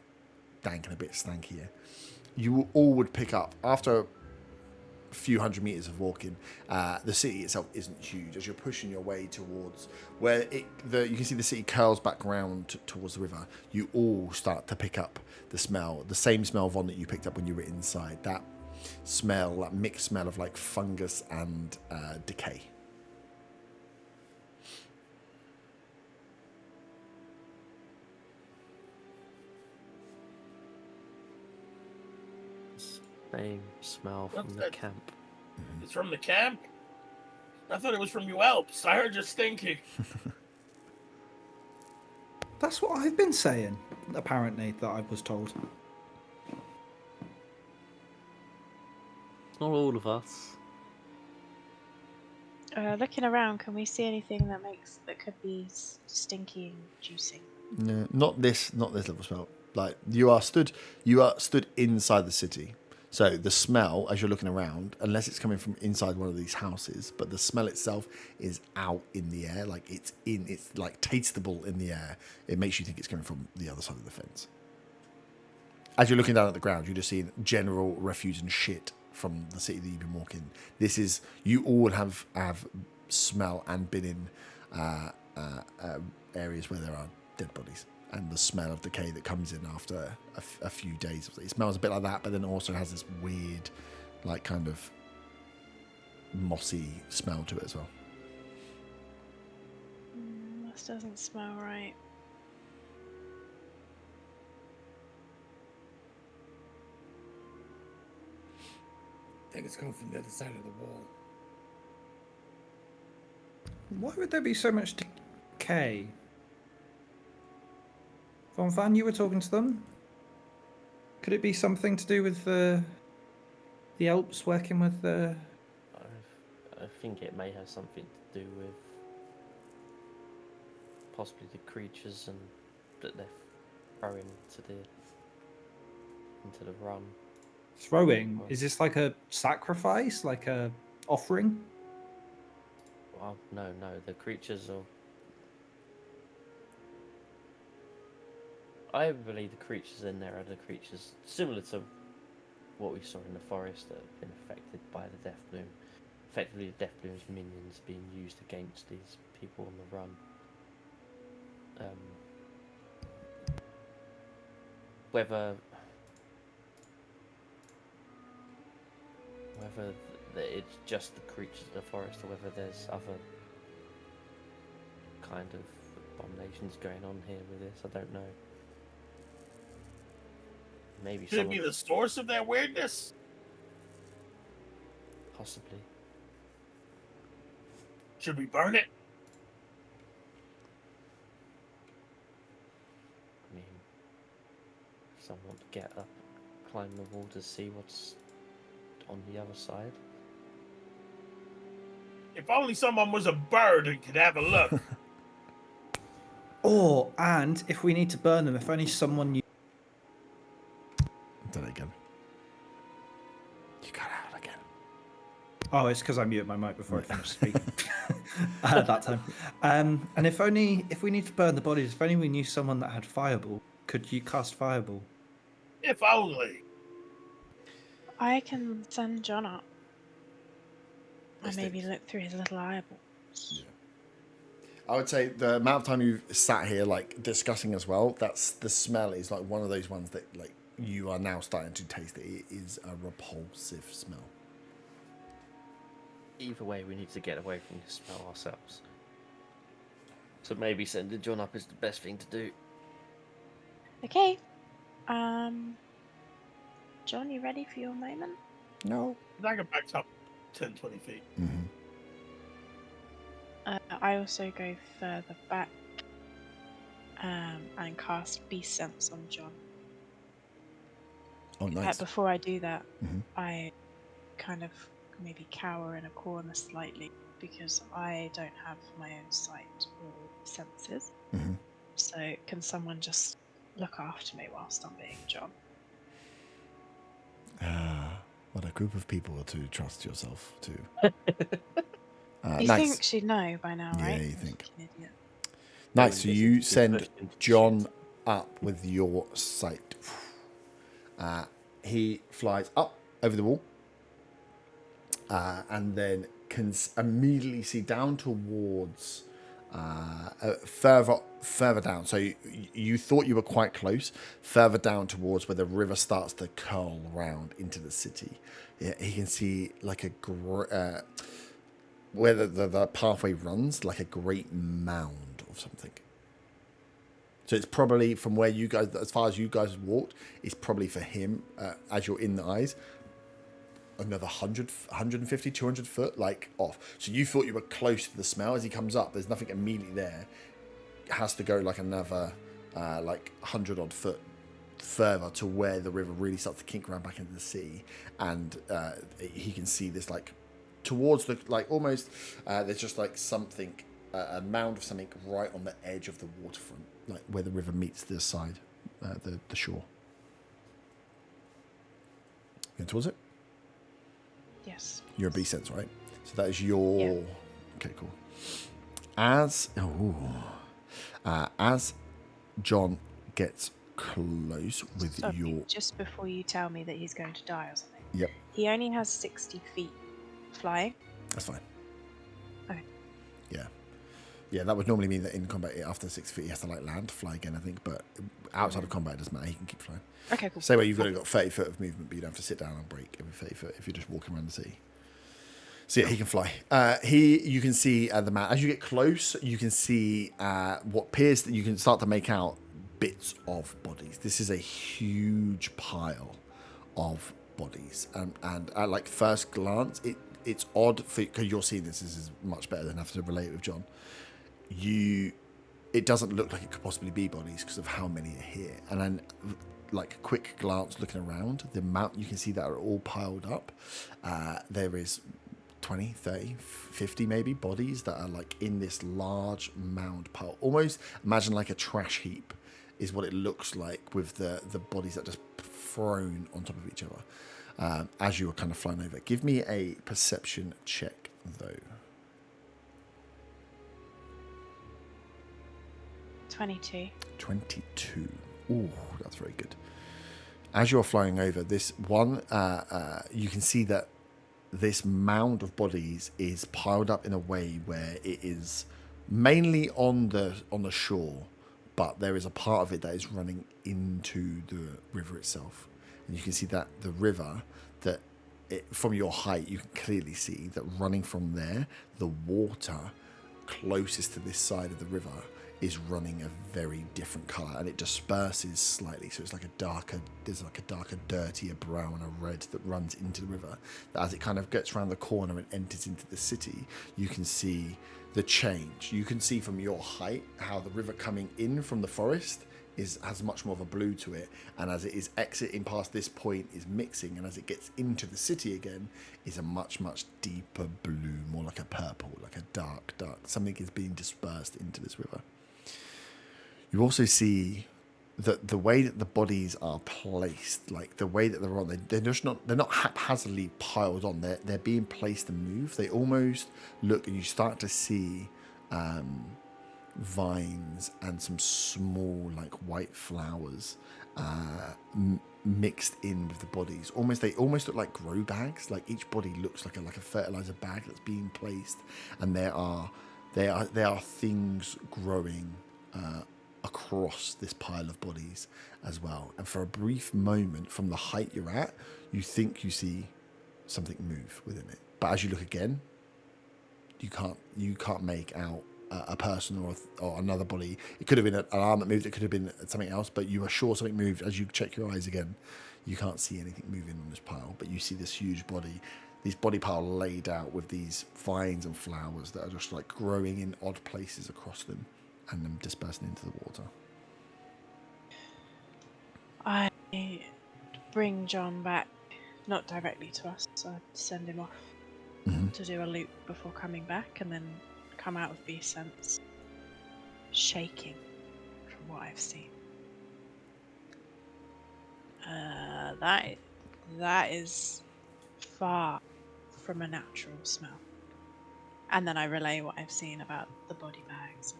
dank and a bit stankier. You all would pick up after few hundred meters of walking. The city itself isn't huge. As you're pushing your way towards where you can see the city curls back around towards the river, you all start to pick up the smell, the same smell, Von, that you picked up when you were inside. That smell, that mixed smell of like fungus and decay. Same smell What's from the that? camp. It's from the camp? I thought it was from you Alps. I heard you stinky. That's what I've been saying, apparently, that I was told. It's not all of us. Looking around, can we see anything that could be stinky and juicing? No, not this level smell. Like you are stood inside the city. So the smell, as you're looking around, unless it's coming from inside one of these houses, but the smell itself is out in the air, like it's like tasteable in the air. It makes you think it's coming from the other side of the fence. As you're looking down at the ground, you're just seeing general refuse and shit from the city that you've been walking. This is, you all have smell and been in areas where there are dead bodies. And the smell of decay that comes in after a few days. It smells a bit like that, but then it also has this weird, like kind of mossy smell to it as well. This doesn't smell right. I think it's coming from the other side of the wall. Why would there be so much decay? Von Van, you were talking to them? Could it be something to do with the Alps working with the... I think it may have something to do with possibly the creatures and that they're throwing into the run. Throwing? Is this like a sacrifice? Like a offering? Oh, no, the creatures are... I believe the creatures in there are the creatures similar to what we saw in the forest that have been affected by the Death Bloom. Effectively, the Death Bloom's minions being used against these people on the run. Whether it's just the creatures of the forest or whether there's other kind of abominations going on here with this, I don't know. Maybe Could it be the source of their weirdness? Possibly. Should we burn it? I mean, if someone want to get up, climb the wall to see what's on the other side. If only someone was a bird and could have a look. Or, and if we need to burn them, if only someone... Done it again. You got out again. Oh, it's because I muted my mic before I finished speaking. That time. And if we need to burn the bodies, if only we knew someone that had Fireball, could you cast Fireball? If only. I can send John up. Yes, And maybe thanks. look through his little eyeballs. Yeah. I would say the amount of time you've sat here, like, discussing as well, that's the smell is, like, one of those ones that, like, you are now starting to taste it. It is a repulsive smell. Either way, we need to get away from this smell ourselves. So maybe sending John up is the best thing to do. Okay. John, you ready for your moment? No. Dagger backs up 10, 20 feet. Mm-hmm. I also go further back and cast Beast Sense on John. Oh, nice. Before I do that, Mhm. I kind of maybe cower in a corner slightly because I don't have my own sight or senses. Mhm. So can someone just look after me whilst I'm being John? What a group of people to trust yourself to. You Nice. think she'd know by now, Yeah, right? you think. Fucking idiot. Nice. So Listen you to send pushed into John shit. up with your sight. He flies up over the wall and then can immediately see down towards further down. So you thought you were quite close. Further down towards where the river starts to curl around into the city. Yeah, he can see like where the pathway runs, like a great mound of something. So it's probably from where you guys, as far as you guys walked, it's probably for him, as you're in the eyes, another 100, 150, 200 foot, like, off. So you thought you were close to the smell. As he comes up, there's nothing immediately there. It has to go like another, like, 100 odd foot further to where the river really starts to kink around back into the sea. And he can see this, like, towards the, like, almost, there's just, like, something, a mound of something right on the edge of the waterfront, like where the river meets the side, the shore. Going towards it? Yes. You're a beast sense, right? So that is your... Yeah. Okay, cool. As John gets close with Sorry, your... just before you tell me that he's going to die or something. Yep, He only has 60 feet flying. that's fine. Okay. Yeah. Yeah, that would normally mean that in combat, after 6 feet, he has to, like, land, fly again, I think. But outside of combat, it doesn't matter. He can keep flying. Okay, cool. Same way you've got 30 foot of movement, but you don't have to sit down and break every 30 foot if you're just walking around the city. So yeah, he can fly. You can see the map. As you get close, you can see what appears that you can start to make out bits of bodies. This is a huge pile of bodies. And at like first glance, it's odd because you're seeing this is much better than having to relate it with John. It doesn't look like it could possibly be bodies because of how many are here. And then, like a quick glance looking around, the amount you can see that are all piled up. There is 20, 30, 50 maybe bodies that are like in this large mound pile. Almost imagine like a trash heap is what it looks like with the bodies that are just thrown on top of each other as you are kind of flying over. Give me a perception check though. 22. 22. Ooh, that's very good. As you're flying over this one, you can see that this mound of bodies is piled up in a way where it is mainly on the shore, but there is a part of it that is running into the river itself. And you can see that the river, from your height, you can clearly see that running from there, the water closest to this side of the river is running a very different color, and it disperses slightly. So it's like there's like a darker, dirtier brown and a red that runs into the river. That as it kind of gets around the corner and enters into the city, you can see the change. You can see from your height how the river coming in from the forest has much more of a blue to it, and as it is exiting past this point is mixing, and as it gets into the city again is a much deeper blue, more like a purple, like a dark something is being dispersed into this river. You also see that the way that the bodies are placed, like the way that they're on, they're not haphazardly piled on. They're being placed and moved. They almost look, and you start to see vines and some small like white flowers mixed in with the bodies. They almost look like grow bags. Like each body looks like a fertilizer bag that's being placed, and there are things growing across this pile of bodies as well. And for a brief moment, from the height you're at, you think you see something move within it, but as you look again, you can't make out a person or another body. It could have been an arm that moved, it could have been something else, but you are sure something moved. As you check your eyes again, you can't see anything moving on this pile, but you see this huge body, this body pile laid out with these vines and flowers that are just like growing in odd places across them and then dispersing into the water. I bring John back, not directly to us, so I send him off to do a loop before coming back, and then come out of Beast Sense shaking from what I've seen. That is far from a natural smell. And then I relay what I've seen about the body bags.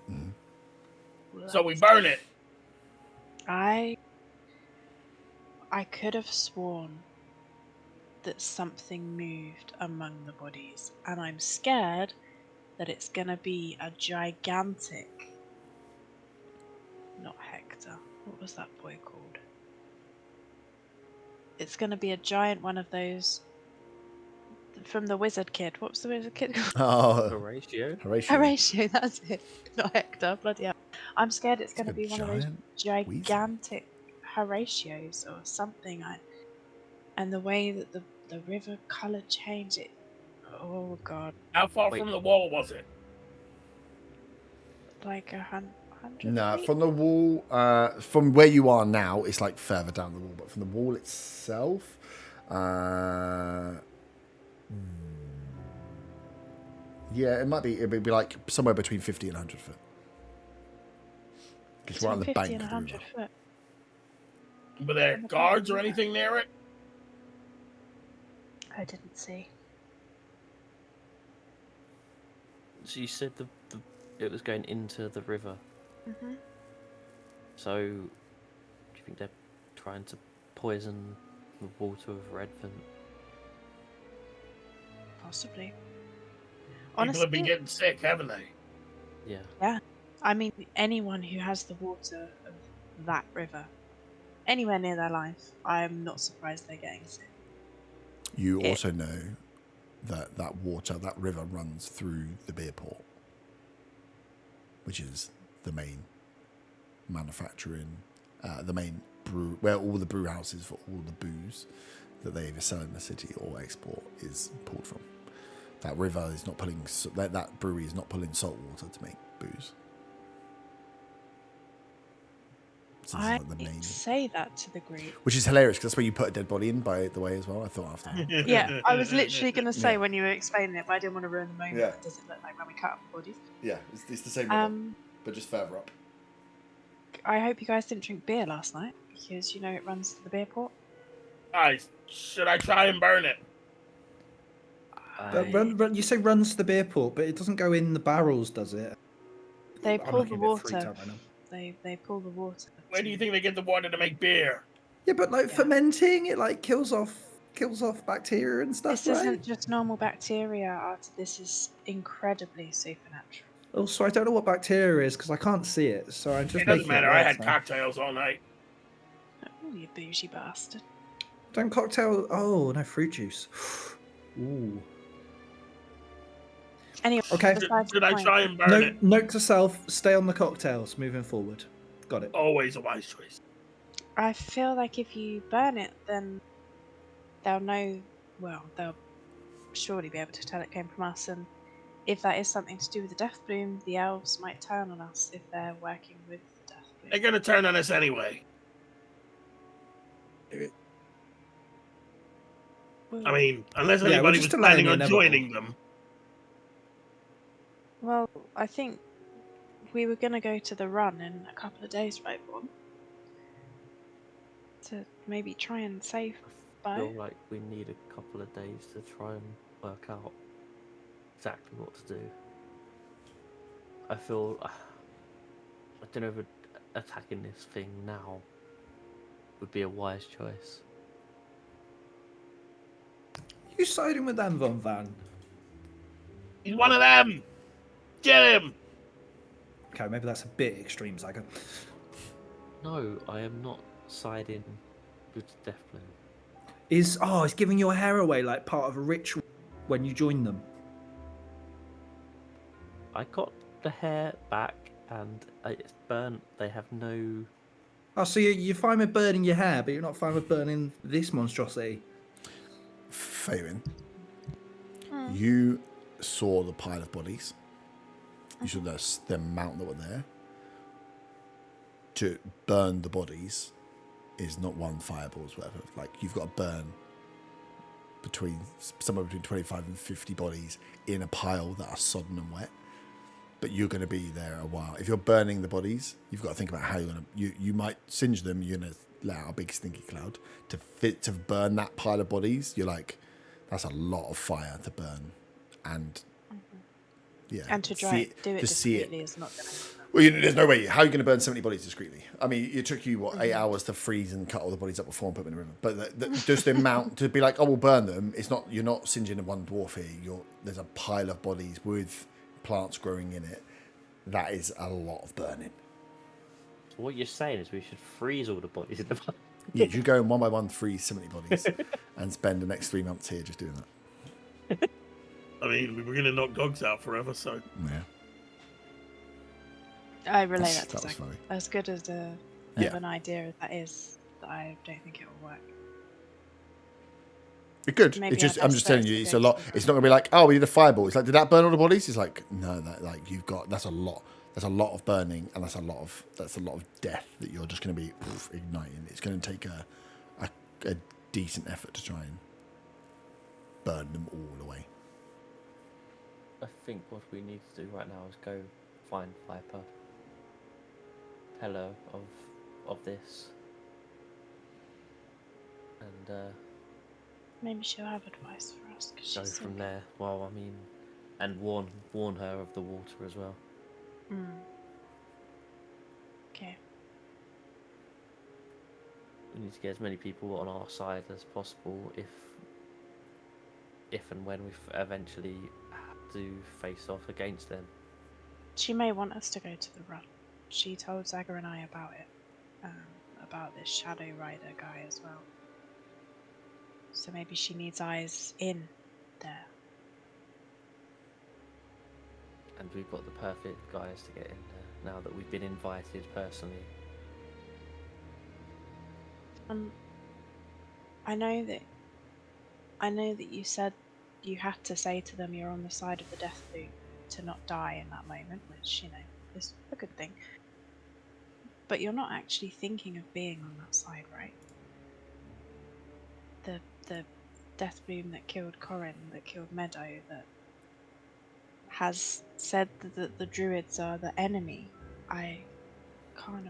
So we burn it. I could have sworn that something moved among the bodies, and I'm scared that it's gonna be a gigantic, not Hector, what was that boy called? It's gonna be a giant one of those from the Wizard Kid. What was the Wizard Kid called? Oh, Horatio. Horatio, that's it. Not Hector, bloody hell. I'm scared it's gonna be one of those gigantic Horatios or something. And the way that the river colour changed, it. Oh god. How far from the wall was it? Like 100 No, feet? from the wall, from where you are now, it's like further down the wall, but from the wall itself, yeah, it'd be like somewhere between 50 and 100 foot. It's right on the Between 50 bank and of the 100 river. foot. Were there guards or anything near it? I didn't see. So you said it was going into the river. Mhm. So, do you think they're trying to poison the water of Redvant? Possibly. People have been Honestly, getting sick, haven't they? Yeah. I mean, anyone who has the water of that river anywhere near their life, I'm not surprised they're getting sick. You also know that that river runs through the beer port, which is the main manufacturing, the main brew, where all the brew houses for all the booze that they either sell in the city or export is pulled from. That river is not pulling, that brewery is not pulling salt water to make booze. So this is I like the main, say that to the group. which is hilarious because that's where you put a dead body in, by the way, as well. I thought after. Yeah, I was literally going to say Yeah. when you were explaining it, but I didn't want to ruin the moment. Yeah. Does it look like when we cut up the bodies? Yeah, it's the same but just further up. I hope you guys didn't drink beer last night, because you know it runs to the beer port. Should I try and burn it? But you say runs to the beer port, but it doesn't go in the barrels, does it? They I'm pull looking the a bit freaked water. out right now. They pull the water. Where do you think they get the water to make beer? Yeah, but like Yeah. fermenting, it like kills off bacteria and stuff, This right? isn't just normal bacteria, Art. This is incredibly supernatural. Also, I don't know what bacteria is because I can't see it, so I'm just It doesn't making matter. it I words had now. cocktails all night. Oh, you bougie bastard. Don't cocktail. Oh no, fruit juice. Ooh. Anyway, Okay. besides Should the I point, try and burn it? Note to self: stay on the cocktails. Moving forward. Got it. Always a wise choice. I feel like if you burn it, then they'll know. Well, they'll surely be able to tell it came from us, and if that is something to do with the death bloom, the elves might turn on us if they're working with the death bloom. They're gonna turn on us anyway. Well, I mean, unless Yeah, we're anybody just was delaying planning the on inevitable. joining them. well, I think we were gonna go to the run in a couple of days, right, Vaughn? To maybe try and save I feel Bo. like we need a couple of days to try and work out exactly what to do. I feel I don't know if attacking this thing now would be a wise choice. You siding with Anvon Van? He's one of them. Get him. Okay, maybe that's a bit extreme, Zaga. No, I am not siding with Deathbloom. Is it's giving your hair away like part of a ritual when you join them. I got the hair back and it's burnt. They have no. Oh, so you're fine with burning your hair, but you're not fine with burning this monstrosity. Farin, you saw the pile of bodies. You saw the amount that were there. To burn the bodies is not one fireball, whatever. Like, you've got to burn somewhere between 25 and 50 bodies in a pile that are sodden and wet. But you're going to be there a while. If you're burning the bodies, you've got to think about how you're going to. You might singe them. You're going to let out a big stinky cloud to burn that pile of bodies. You're like, that's a lot of fire to burn, and yeah, And to do it discreetly is not going to. Well, there's no way. How are you going to burn so many bodies discreetly? I mean, it took you, 8 hours to freeze and cut all the bodies up before and put them in the river. But just the amount to be like, we'll burn them. It's not. You're not singeing one dwarf here. There's a pile of bodies with plants growing in it. That is a lot of burning. So what you're saying is we should freeze all the bodies in the fire. Yeah, you go one by one, freeze 70 bodies, and spend the next 3 months here just doing that. I mean, we were gonna knock dogs out forever, so Yeah. I relay that to That was Zach. funny. As good as of an idea as that is, I don't think it will work. It could. Maybe It's just. our I'm just telling best you, bet it's is a to lot. go It's not gonna be like, we did a fireball. It's like, did that burn all the bodies? It's like, no, that's a lot. That's a lot of burning, and that's a lot of death that you're just gonna be igniting. It's gonna take a decent effort to try and burn them all away. I think what we need to do right now is go find Viper. Tell her of this. And Maybe she'll have advice for us. Cause go she's from there. Well, I mean, and warn her of the water as well. Okay. We need to get as many people on our side as possible if and when we eventually have to face off against them. She may want us to go to the run. She told Zaga and I about it. About this Shadow Rider guy as well. So maybe she needs eyes in there. And we've got the perfect guys to get in there now that we've been invited personally. I know that you said you had to say to them you're on the side of the death loop to not die in that moment, which, is a good thing. But you're not actually thinking of being on that side, right? The death bloom that killed Corin, that killed Meadow, that has said that the druids are the enemy. I can't.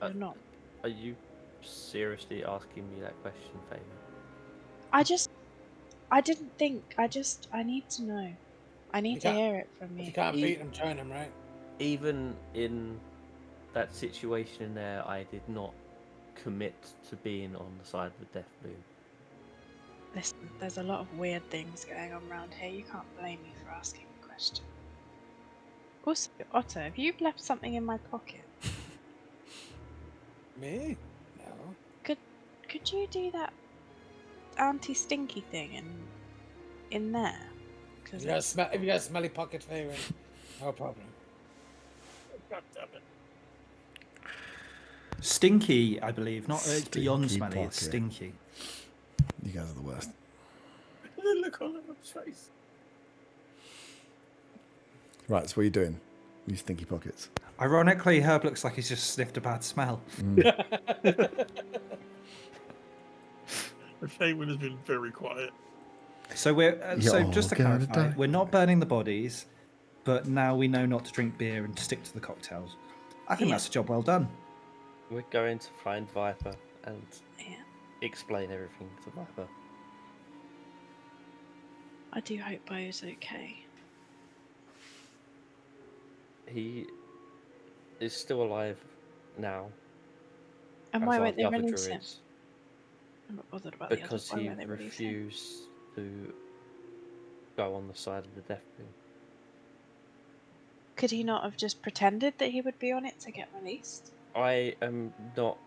You're not. Are you seriously asking me that question, Faye? I didn't think. I need to know. I need to hear it from If you you. can't beat him, join him, right? Even in that situation in there, I did not commit to being on the side of the death bloom. Listen, there's a lot of weird things going on around here. You can't blame me for asking the question. Also, Otto, have you left something in my pocket? Me? No. Could you do that anti-stinky thing in there? If you got a smelly pocket favorite, no problem. God damn it. Stinky, I believe. Not it's beyond Stinky smelly, it's pocket. stinky. You guys are the worst. The look on his face. Right, so what are you doing? You stinky pockets. Ironically, Herb looks like he's just sniffed a bad smell. Shaman has been very quiet. So we're so You're just to gonna clarify, die. we're not burning the bodies, but now we know not to drink beer and stick to the cocktails. I think Yeah. that's a job well done. We're going to find Viper and Yeah. explain everything to Viper. I do hope Bo's okay. He is still alive now. And as why are won't the they other release him? druids, I'm not bothered about the others. because Why he won't they release him? refused to go on the side of the death bloom. Could he not have just pretended that he would be on it to get released? I am not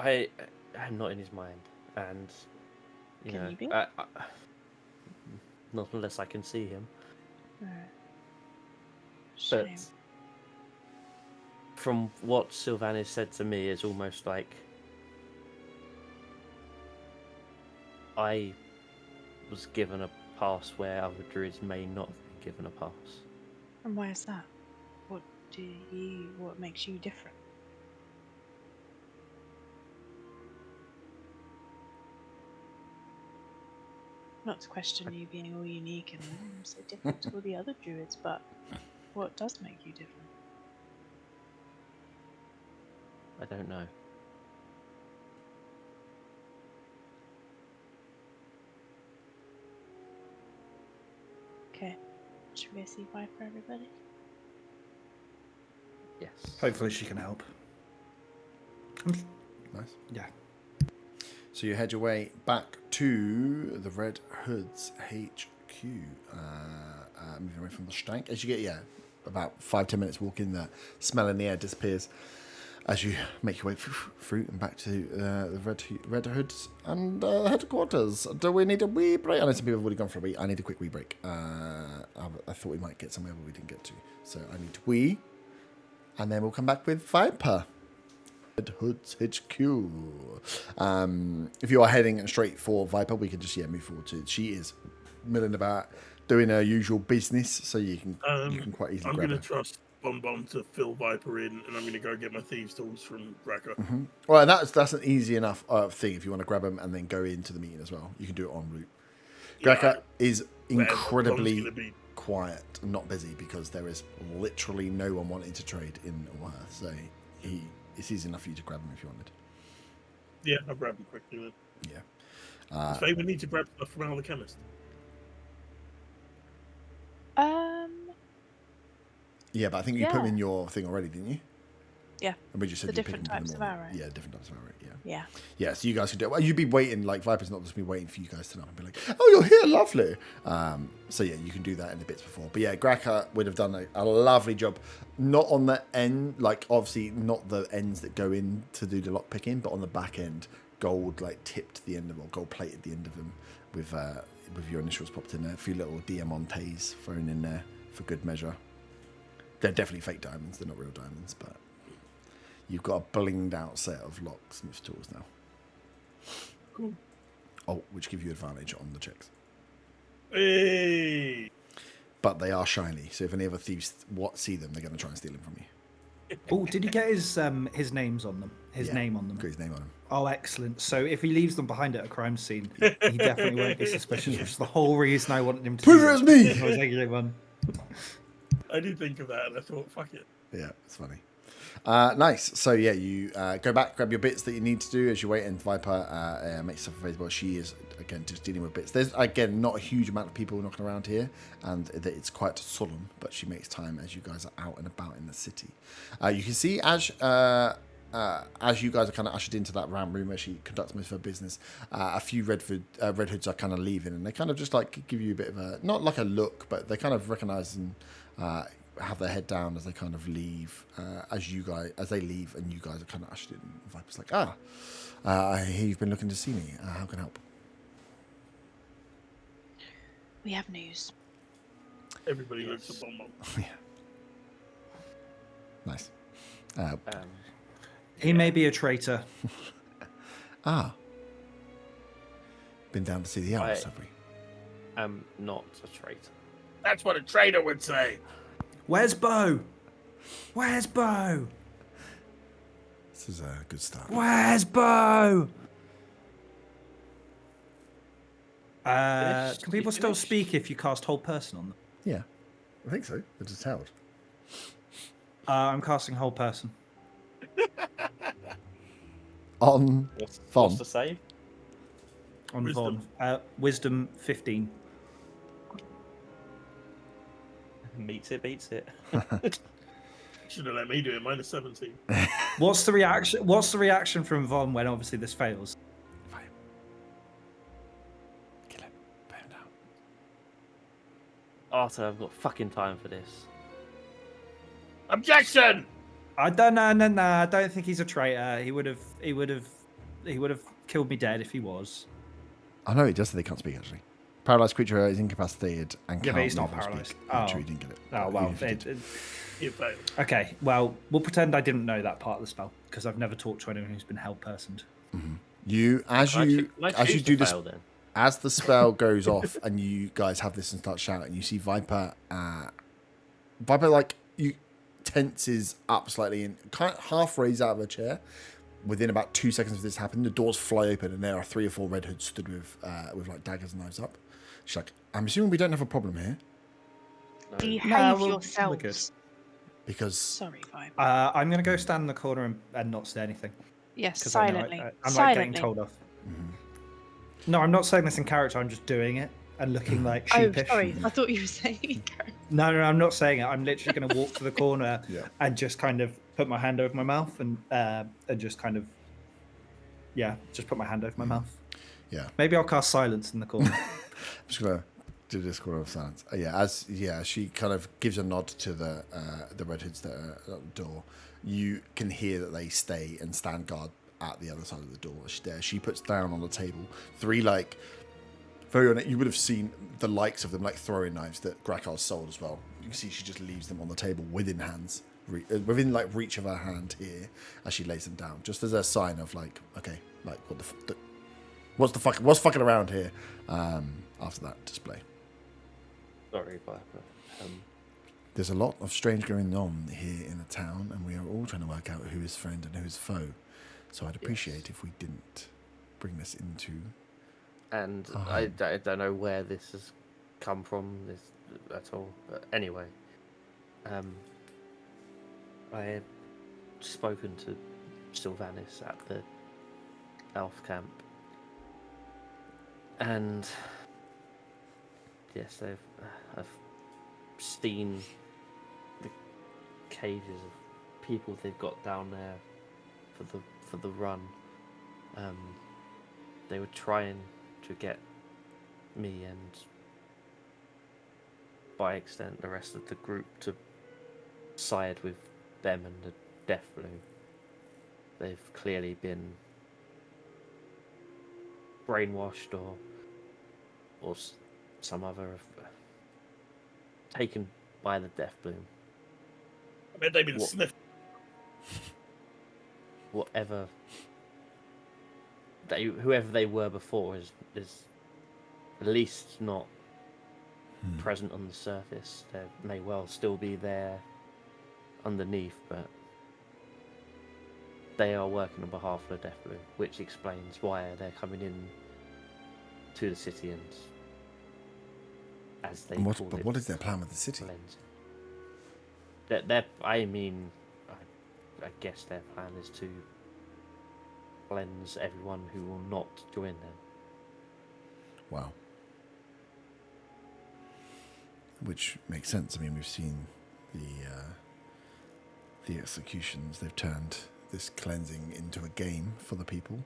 in his mind, and you Can know, you be? not unless I can see him. Right. But Shame. from what Sylvanas said to me, it's almost like I was given a pass where other druids may not have been given a pass. And why is that? What makes you different? Not to question you being all unique and so different to all the other druids, but what does make you different? I don't know. Okay. Should we go see Viper, everybody? Yes. Hopefully she can help. Nice. Yeah. So you head your way back to the Red Hood's HQ. Moving away from the stank. As you get, about 5-10 minutes walking, the smell in the air disappears as you make your way through and back to the Red Hood's and headquarters. Do we need a wee break? I know some people have already gone for a wee. I need a quick wee break. I thought we might get somewhere, but we didn't get to. So I need to wee, and then we'll come back with Viper. Red Hood's HQ. If you are heading straight for Viper, we can just move forward to. She is milling about, doing her usual business, so you can quite easily I'm grab going to her. trust Bon to fill Viper in, and I'm going to go get my thieves' tools from Raka. Mm-hmm. Well, that's an easy enough thing if you want to grab them and then go into the meeting as well. You can do it en route. Graka is incredibly Be... quiet and not busy because there is literally no one wanting to trade in Oahu. So it's easy enough for you to grab him if you wanted. Yeah, I'll grab them quickly then. Yeah. So we need to grab stuff from Al the Chemist. Yeah, but I think you put them Yeah. in your thing already, didn't you? Yeah. And we just said The you pick different them in types the of morning. arrow. Yeah, different types of arrow. Yeah. Yeah. Yeah, so you guys can do it. Well, you'd be waiting, like, Viper's not just be waiting for you guys to know and be like, oh, you're here, lovely. So, yeah, you can do that in the bits before. But, yeah, Graka would have done a lovely job. Not on the end, like, obviously not the ends that go in to do the lock picking, but on the back end, gold, like, tipped the end of them, or gold plated the end of them with your initials popped in there. A few little diamantes thrown in there for good measure. They're definitely fake diamonds. They're not real diamonds, but you've got a blinged out set of locksmith tools now. Cool. Oh, which give you advantage on the checks. Hey! But they are shiny, so if any other thieves see them, they're going to try and steal them from you. Oh, did he get his names on them? His name on them. Got his name on them. Oh, excellent. So if he leaves them behind at a crime scene, he definitely won't be suspicious, which is the whole reason I wanted him to Prove do it was that. me! I was like, one. I did think of that, and I thought, fuck it. Yeah, it's funny. Nice. So yeah, you go back, grab your bits that you need to do as you wait, and Viper makes stuff available. She is again just dealing with bits. There's again not a huge amount of people knocking around here, and it's quite solemn. But she makes time as you guys are out and about in the city. You can see as you guys are kind of ushered into that round room where she conducts most of her business, a few Red Hoods are kind of leaving, and they kind of just like give you a bit of a not like a look, but they kind of recognise and have their head down as they kind of leave. As they leave, and you guys are kind of ushered in. Viper's like, I hear you've been looking to see me. How can I help? We have news. Everybody looks a bomb. Yeah. Nice. He may be a traitor. Been down to see the owls, have we? I'm not a traitor. That's what a traitor would say. Where's Bo? Where's Bo? This is a good start. Where's Bo? Can people still speak if you cast Hold Person on them? Yeah, I think so. They're just held. I'm casting Hold Person. On What's the save? On Wisdom. Von. Wisdom 15. Beats it. Should have let me do it. Minus 17. What's the reaction? What's the reaction from Von when obviously this fails? Fine. Kill him. Put him down. Arthur, I've got fucking time for this. Objection! I don't know. No. I don't think he's a traitor. He would have killed me dead if he was. Oh no, it does say they can't speak actually. Paralyzed creature is incapacitated and Yeah, can't but he's not move or paralysed. speak. Oh. True, you didn't get it. Oh well. Even if you did. You failed. Okay. Well, we'll pretend I didn't know that part of the spell because I've never talked to anyone who's been held personed. As you do this, Fail, then. as the spell goes off and you guys have this and start shouting, you see Viper. Viper like you tenses up slightly and kind of half raised out of her chair. Within about 2 seconds of this happening, the doors fly open and there are 3 or 4 Red Hoods stood with like daggers and knives up. She's like, I'm assuming we don't have a problem here Behave we're yourselves. good. because Sorry, Vibe. I'm gonna go stand in the corner and not say anything. Yes, 'Cause I know silently. I'm like getting Silently. told off. No, I'm not saying this in character. I'm just doing it and looking like Oh, sheepish. sorry. I thought you were saying. No, I'm not saying it. I'm literally going to walk to the corner Yeah. and just kind of put my hand over my mouth and just kind of, just put my hand over my mouth. yeah. Maybe I'll cast silence in the corner. I'm just gonna do this corner of silence. She kind of gives a nod to the Red Hoods that are at the door. You can hear that they stay and stand guard at the other side of the door. She puts down on the table 3 like very on it. You would have seen the likes of them like throwing knives that Grakar's sold as well. You can see she just leaves them on the table within hands, within like reach of her hand here as she lays them down, just as a sign of like, okay, like what's fucking around here. After that display. Sorry, Viper. There's a lot of strange going on here in the town, and we are all trying to work out who is friend and who is foe. So I'd appreciate if we didn't bring this into... And I don't know where this has come from at all. But anyway, I had spoken to Sylvanis at the elf camp. And yes, I've seen the cages of people they've got down there for the run. They were trying to get me and, by extent, the rest of the group to side with them and the Death Blue. They've clearly been brainwashed or some other taken by the Death Bloom. I bet they've been sniffed. Whoever they were before is at least not present on the surface. They may well still be there underneath, but they are working on behalf of the Death Blue, which explains why they're coming in to the city and, as they call it, what is their plan with the city? cleansing. I mean, I guess their plan is to cleanse everyone who will not join them. Wow. Which makes sense. I mean, we've seen the executions. They've turned this cleansing into a game for the people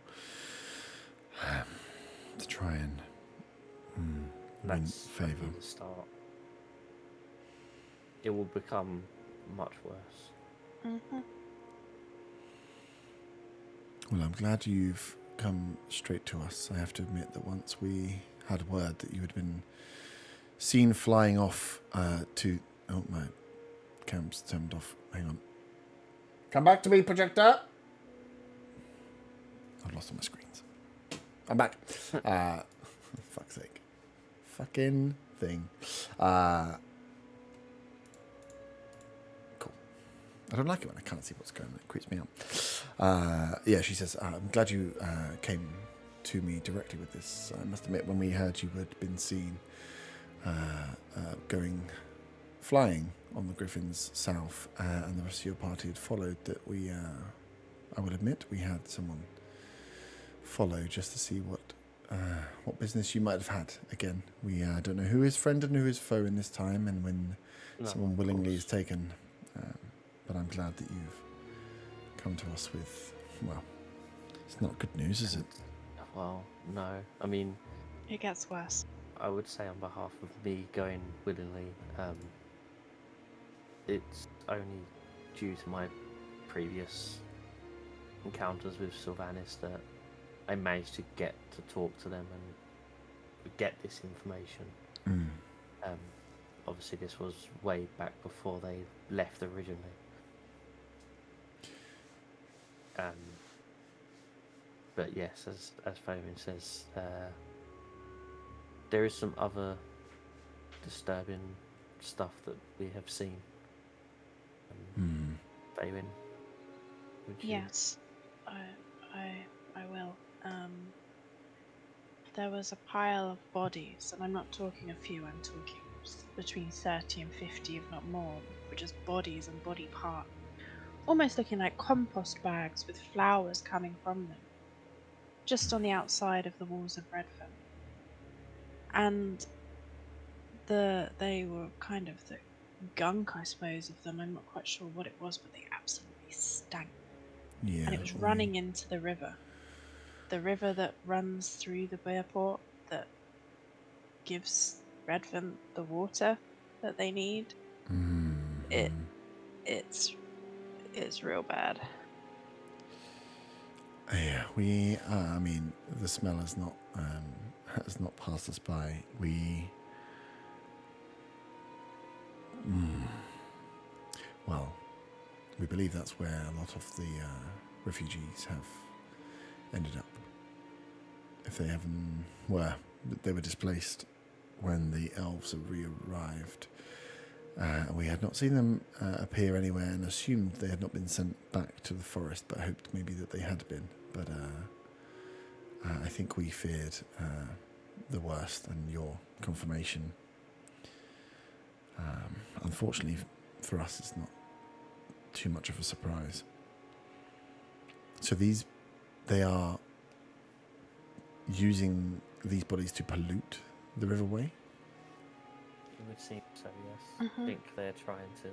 to try and win That's only favour. the start. It will become much worse. Mm-hmm. Well, I'm glad you've come straight to us. I have to admit that once we had word that you had been seen flying off to... Oh, my cam's turned off. Hang on. Come back to me, projector! I've lost all my screens. I'm back. Fuck's sake. Fucking thing. Cool. I don't like it when I can't see what's going on. It creeps me out. Yeah, she says, I'm glad you came to me directly with this. I must admit, when we heard you had been seen flying on the Griffins south, and the rest of your party had followed, that I will admit, we had someone follow just to see what business you might have had. Again, we don't know who is friend and who is foe in this time, and when someone willingly is taken. But I'm glad that you've come to us with, well, it's not good news, is it? Well, no. I mean, It gets worse. I would say on behalf of me going willingly, it's only due to my previous encounters with Sylvanas that I managed to get to talk to them and get this information. Obviously, this was way back before they left originally. But yes, as Fomin says, there is some other disturbing stuff that we have seen. Fomin, would you? Yes, I will. There was a pile of bodies, and I'm not talking a few, I'm talking between 30 and 50, if not more, were just bodies and body parts, almost looking like compost bags with flowers coming from them, just on the outside of the walls of Redvant. And they were kind of the gunk, I suppose, of them. I'm not quite sure what it was, but they absolutely stank. Yeah. And it was running into the river. The river that runs through the Bearport that gives Redvant the water that they need. It's real bad. Yeah, I mean, the smell has not passed us by. Well, we believe that's where a lot of the refugees have ended up. If they they were displaced when the elves had re-arrived. We had not seen them appear anywhere and assumed they had not been sent back to the forest, but hoped maybe that they had been. But I think we feared the worst, and your confirmation, unfortunately for us, it's not too much of a surprise. So they are using these bodies to pollute the riverway? It would seem so, yes. I think they're trying to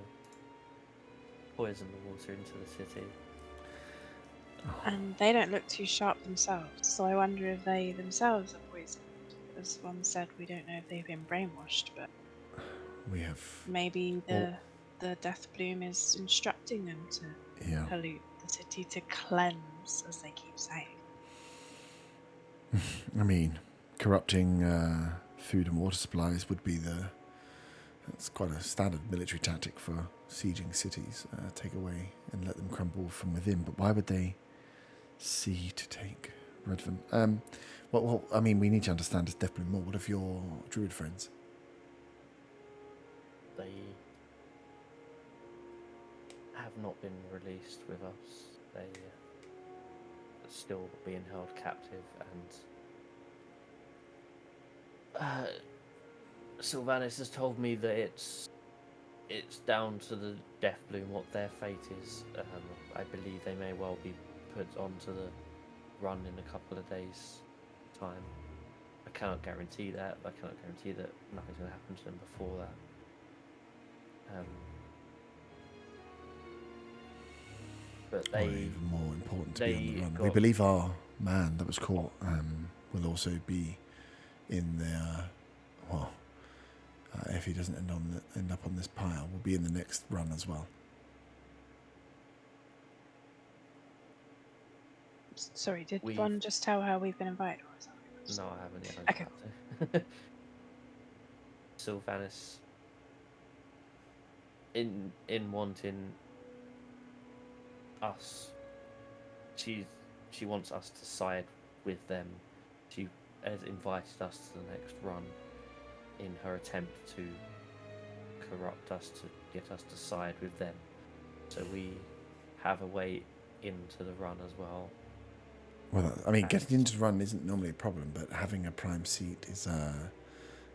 poison the water into the city. And they don't look too sharp themselves, so I wonder if they themselves are poisoned. As one said, we don't know if they've been brainwashed, but We have... maybe the death bloom is instructing them to Yeah. pollute the city, to cleanse, as they keep saying. I mean, corrupting food and water supplies would be that's quite a standard military tactic for sieging cities. Take away and let them crumble from within. But why would they see to take Redvant? Well, I mean, we need to understand this definitely more. What of your druid friends? They have not been released with us. They are still being held captive, and Sylvanas has told me that it's down to the Deathbloom what their fate is. I believe they may well be put onto the run in a couple of days' time. I cannot guarantee that. I cannot guarantee that nothing's going to happen to them before that. But Or they, even more important to be on the they run. got- We believe our man that was caught will also be in their. Well, if he doesn't end up on this pile, will be in the next run as well. Sorry, did We've- Ron just tell her we've been invited? Or is that no, I haven't yet. Okay. Okay. Sylvanas, in wanting us, she wants us to side with them. She has invited us to the next run in her attempt to corrupt us, to get us to side with them. So we have a way into the run as well. Well, I mean, getting into the run isn't normally a problem, but having a prime seat is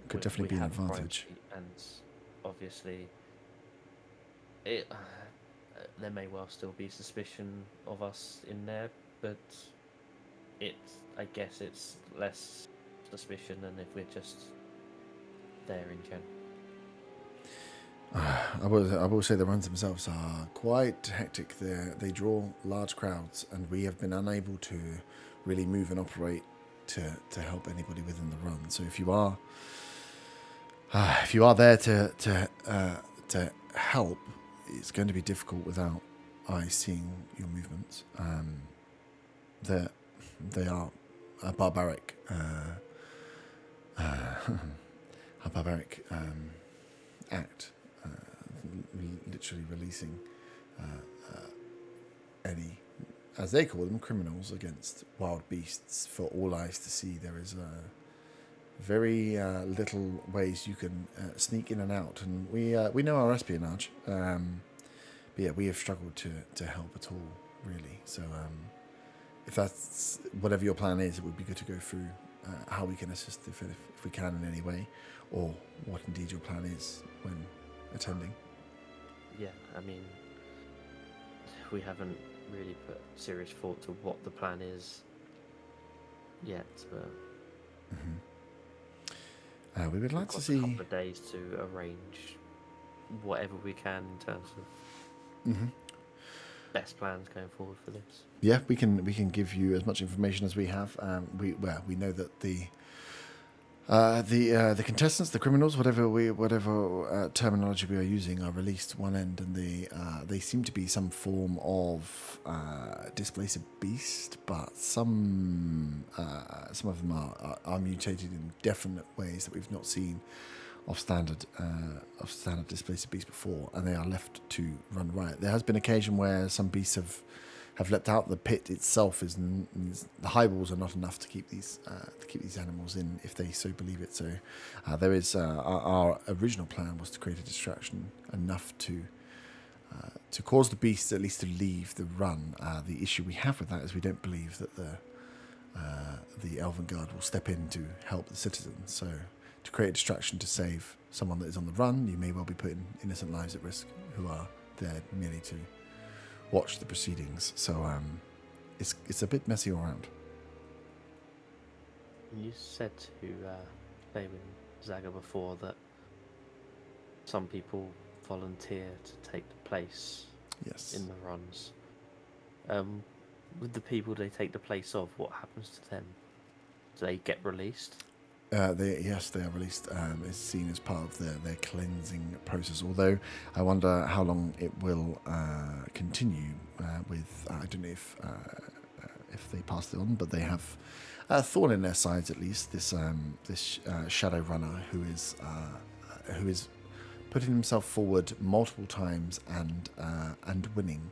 could definitely be an have a prime advantage. seat, and obviously, it there may well still be suspicion of us in there, but I guess it's less suspicion than if we're just there in general. I will say the runs themselves are quite hectic. They draw large crowds, and we have been unable to really move and operate to help anybody within the run. So if you are there to help, it's going to be difficult without eyes seeing your movements. They are a barbaric act. Literally releasing any, as they call them, criminals against wild beasts for all eyes to see. There is very little ways you can sneak in and out, and we know our espionage. But yeah, we have struggled to help at all, really. So if that's whatever your plan is, it would be good to go through how we can assist if we can in any way, or what indeed your plan is when attending. Yeah, I mean, we haven't really put serious thought to what the plan is yet, but We would like we've to got see. a couple of days to arrange whatever we can in terms of best plans going forward for this. Yeah, we can give you as much information as we have. We know that the contestants, the criminals, whatever terminology we are using, are released one end, and they seem to be some form of displaced beast, but some of them are mutated in definite ways that we've not seen of standard displaced beasts before, and they are left to run riot. There has been occasion where some beasts have leapt out. The pit itself the high walls are not enough to keep these animals in, if they so believe it. So there is our original plan was to create a distraction enough to cause the beasts at least to leave the run. The issue we have with that is we don't believe that the Elven Guard will step in to help the citizens. So to create a distraction to save someone that is on the run, you may well be putting innocent lives at risk who are there merely to watch the proceedings. So it's a bit messy all around. You said to David Zaga before that some people volunteer to take the place Yes. in the runs. With the people they take the place of, what happens to them? Do they get released? They are released. It's seen as part of their cleansing process. Although I wonder how long it will continue. With I don't know if they passed it on, but they have a thorn in their sides at least. This shadow runner who is putting himself forward multiple times and winning.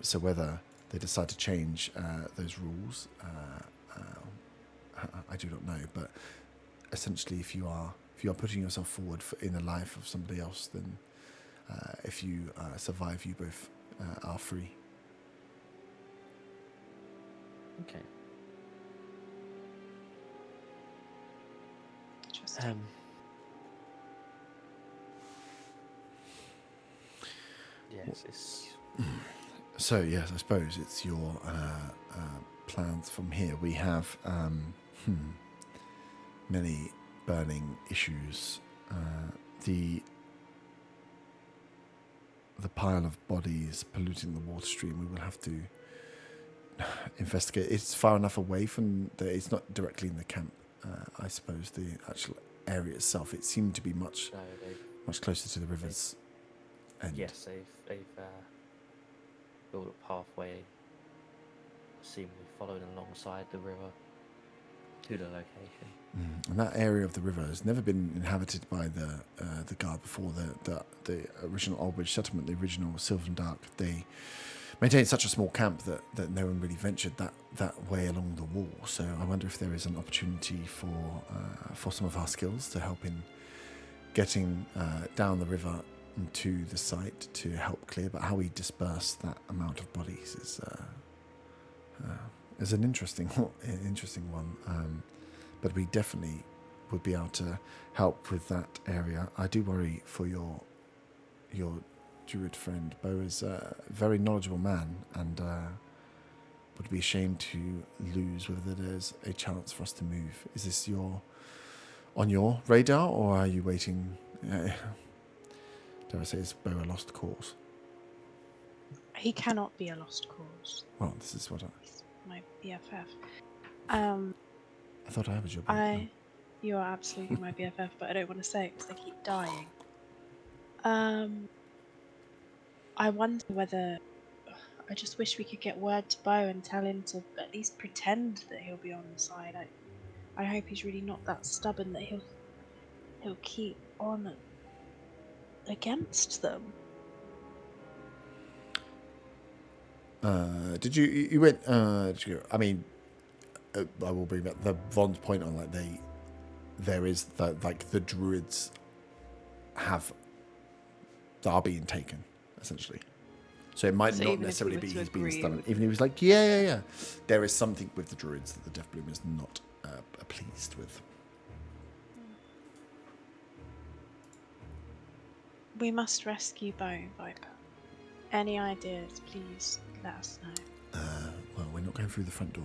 So whether they decide to change those rules, I do not know, but. Essentially, if you are putting yourself forward in the life of somebody else, then if you survive, you both are free. Okay. Interesting. Yes, it's So yes, I suppose it's your plans from here. We have many burning issues. The pile of bodies polluting the water stream. We will have to investigate. It's far enough away from it's not directly in the camp. I suppose the actual area itself. It seemed to be much no, much closer to the river's end. yes, they've built a pathway, seemingly following alongside the river to the location. And that area of the river has never been inhabited by the guard before. The original Aldbridge settlement, the original Sylvan Dark, they maintained such a small camp that no one really ventured that way along the wall. So I wonder if there is an opportunity for some of our skills to help in getting down the river to the site to help clear. But how we disperse that amount of bodies is an interesting one. But we definitely would be able to help with that area. I do worry for your druid friend. Bo is a very knowledgeable man, and would be ashamed to lose whether there's a chance for us to move. Is this on your radar, or are you waiting? Dare I say, is Bo a lost cause? He cannot be a lost cause. Well, this is what He's my BFF. I thought I was your BFF. You are absolutely my BFF, but I don't want to say it because they keep dying. I wonder whether... I just wish we could get word to Bo and tell him to at least pretend that he'll be on the side. I hope he's really not that stubborn that he'll keep on against them. Did you went? Did you, I mean, I will bring back the Von's point on like there is the druids are being taken essentially. So it might So not even if necessarily we were be to he's being agree stubborn. with- Even if he was like, yeah. There is something with the druids that the Death Bloom is not pleased with. We must rescue Bo, Viper. Any ideas, please let us know. Well, we're not going through the front door.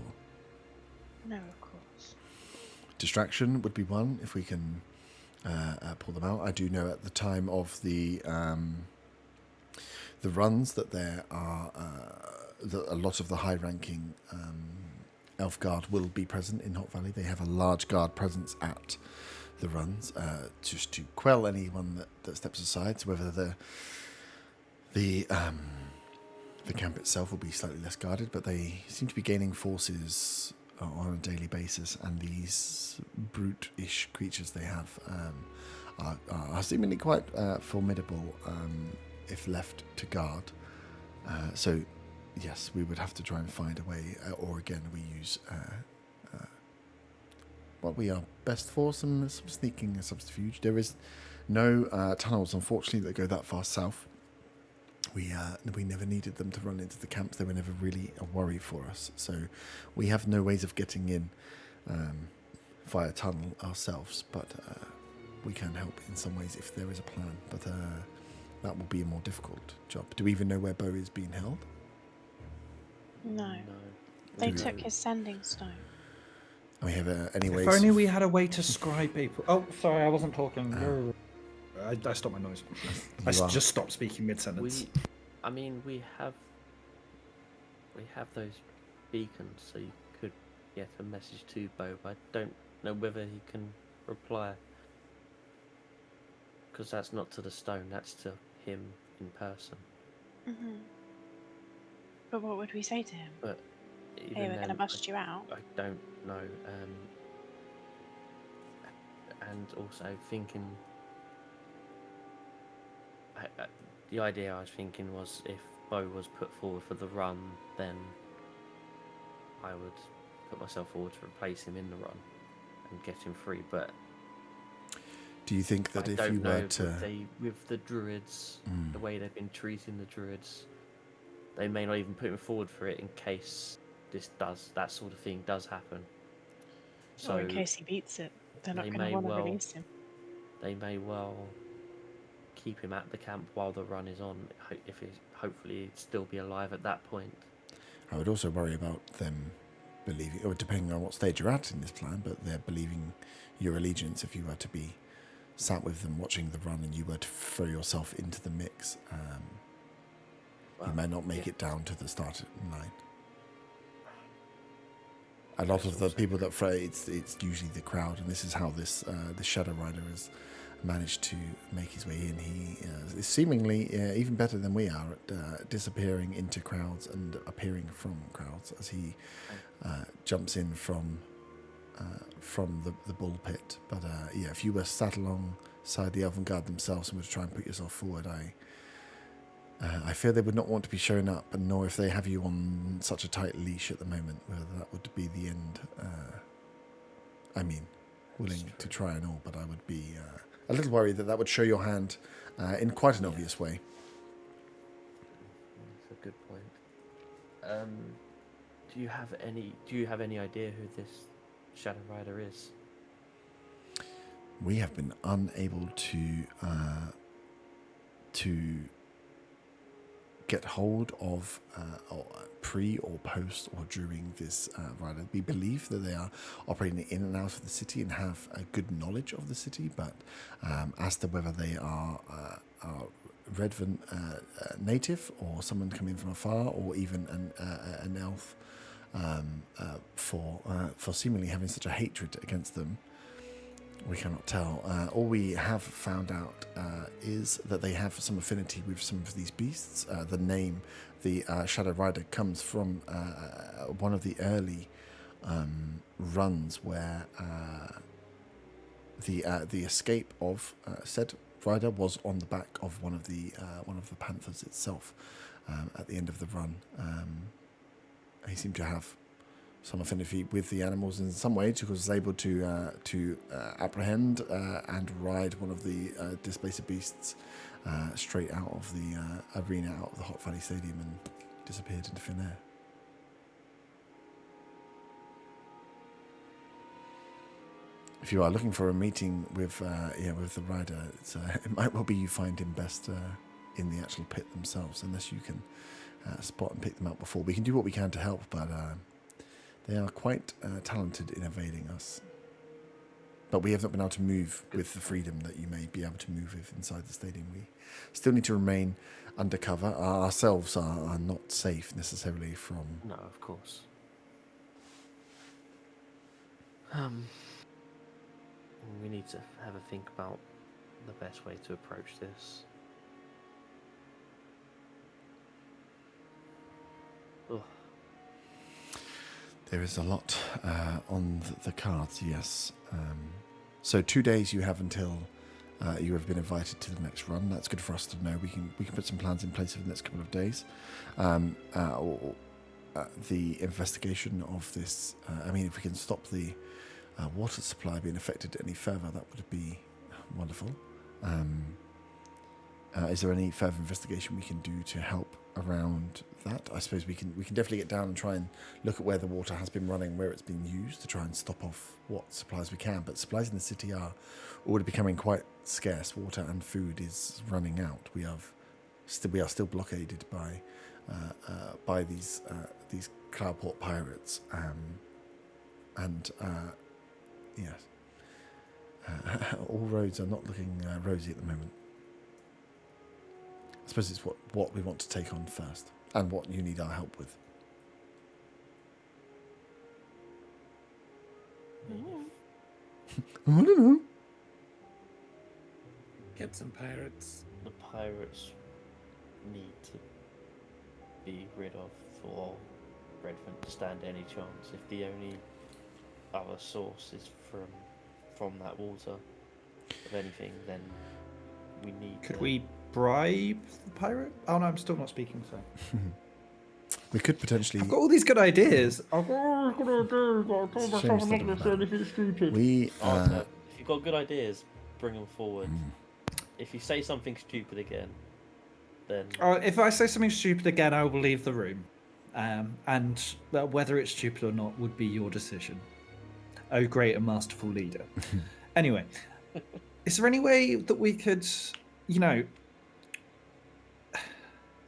No, of course. Distraction would be one if we can pull them out. I do know at the time of the runs that there are that a lot of the high-ranking elf guard will be present in Hot Valley. They have a large guard presence at the runs just to quell anyone that steps aside. So whether the camp itself will be slightly less guarded, but they seem to be gaining forces on a daily basis, and these brute-ish creatures they have are seemingly quite formidable if left to guard. So yes, we would have to try and find a way, or again we use what we are best for, some sneaking subterfuge. There is no tunnels, unfortunately, that go that far south. We never needed them to run into the camps. They were never really a worry for us. So we have no ways of getting in via tunnel ourselves, but we can help in some ways if there is a plan. But that will be a more difficult job. Do we even know where Bo is being held? No. No. They Do we- took his sending stone. And we have any ways. If only we had a way to scry people. Oh, sorry, I wasn't talking. I stopped my noise. I You are- just stopped speaking mid-sentence. We have those beacons, so you could get a message to Bo, but I don't know whether he can reply, because that's not to the stone, that's to him in person. Mm-hmm. But what would we say to him? But even Hey, we're going to then, bust you out. I don't know. And also thinking, the idea I was thinking was if Bo was put forward for the run, then I would put myself forward to replace him in the run and get him free. But Do you think that I if don't you know were if to... with the druids, Mm. the way they've been treating the druids, they may not even put him forward for it in case that sort of thing does happen. So Or in case he beats it, they're not they going to may want to well- release him. they may well keep him at the camp while the run is on. If he's hopefully he'd still be alive at that point. I would also worry about them believing, or depending on what stage you're at in this plan, but they're believing your allegiance if you were to be sat with them watching the run and you were to throw yourself into the mix. You may not make it down to the start line. A lot of the people that fray, it's usually the crowd, and this is how this Shadow Rider has managed to make his way in. He is seemingly even better than we are at disappearing into crowds and appearing from crowds as he jumps in from the bull pit. But yeah, if you were sat alongside the Elven Guard themselves and were to try and put yourself forward, I fear they would not want to be shown up, and nor if they have you on such a tight leash at the moment, whether that would be the end. I mean, willing to try and all, but I would be a little worried that would show your hand in quite an obvious way. That's a good point. Do you have any idea who this Shadow Rider is? We have been unable to get hold of pre or post or during this rider. We believe that they are operating in and out of the city and have a good knowledge of the city, but as to whether they are Redvant native or someone coming from afar, or even an elf, for seemingly having such a hatred against them, we cannot tell. All we have found out is that they have some affinity with some of these beasts. The name, the Shadow Rider, comes from one of the early runs where the escape of said rider was on the back of one of the panthers itself at the end of the run. He seemed to have some affinity with the animals in some way, because was able to apprehend and ride one of the displacer beasts straight out of the arena, out of the Hot Valley Stadium, and disappeared into thin air. If you are looking for a meeting with the rider, it might well be you find him best in the actual pit themselves, unless you can spot and pick them out before. We can do what we can to help, but they are quite talented in evading us. But we have not been able to move with the freedom that you may be able to move with inside the stadium. We still need to remain undercover. Ourselves are not safe necessarily from... No, of course. We need to have a think about the best way to approach this. Ugh. There is a lot on the cards, yes. So 2 days you have until you have been invited to the next run. That's good for us to know. We can put some plans in place for the next couple of days. The investigation of this, if we can stop the water supply being affected any further, that would be wonderful. Is there any further investigation we can do to help around that? I suppose we can definitely get down and try and look at where the water has been running, where it's been used, to try and stop off what supplies we can. But supplies in the city are already becoming quite scarce. Water and food is running out. We are still blockaded by these Cloudport pirates, yes. All roads are not looking rosy at the moment. I suppose it's what we want to take on first, and what you need our help with. I don't know. Get some pirates. The pirates need to be rid of for Redvant to stand any chance. If the only other source is from that water of anything, then we need. Could we bribe the pirate? Oh no, I'm still not speaking. So We could potentially. I've got all these good ideas. We If you've got good ideas, bring them forward. If you say something stupid again, then if I say something stupid again, I will leave the room. And whether it's stupid or not would be your decision. Oh, great and masterful leader. Anyway, is there any way that we could you know,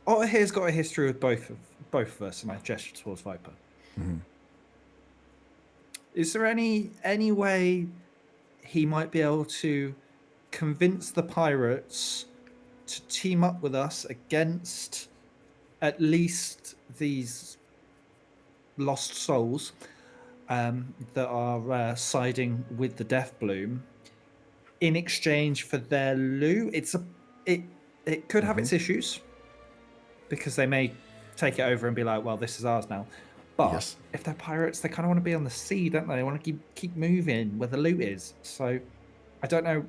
Otter here's got a history with both of us, and I gesture towards Viper. Mhm. Is there any way he might be able to convince the pirates to team up with us against at least these lost souls that are siding with the Death Bloom in exchange for their loot? It could have its issues because they may take it over and be like, well, this is ours now. But Yes. if they're pirates, they kind of want to be on the sea, don't they? They want to keep moving where the loot is. So I don't know.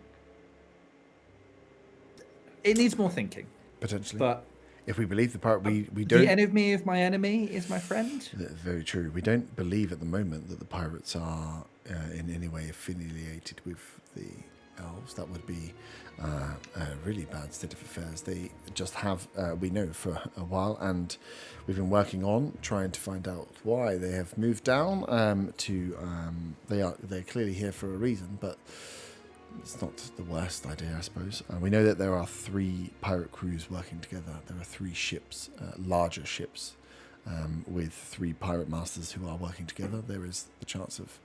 It needs more thinking. Potentially. But if we believe the pirate, we the don't. enemy of my enemy is my friend. Very true. We don't believe at the moment that the pirates are in any way affiliated with the elves. That would be a really bad state of affairs. They just have, we know, for a while, and we've been working on trying to find out why they have moved down. They're clearly here for a reason, but it's not the worst idea, I suppose. We know that there are 3 pirate crews working together. There are 3 ships, larger ships, with 3 pirate masters who are working together. There is the chance of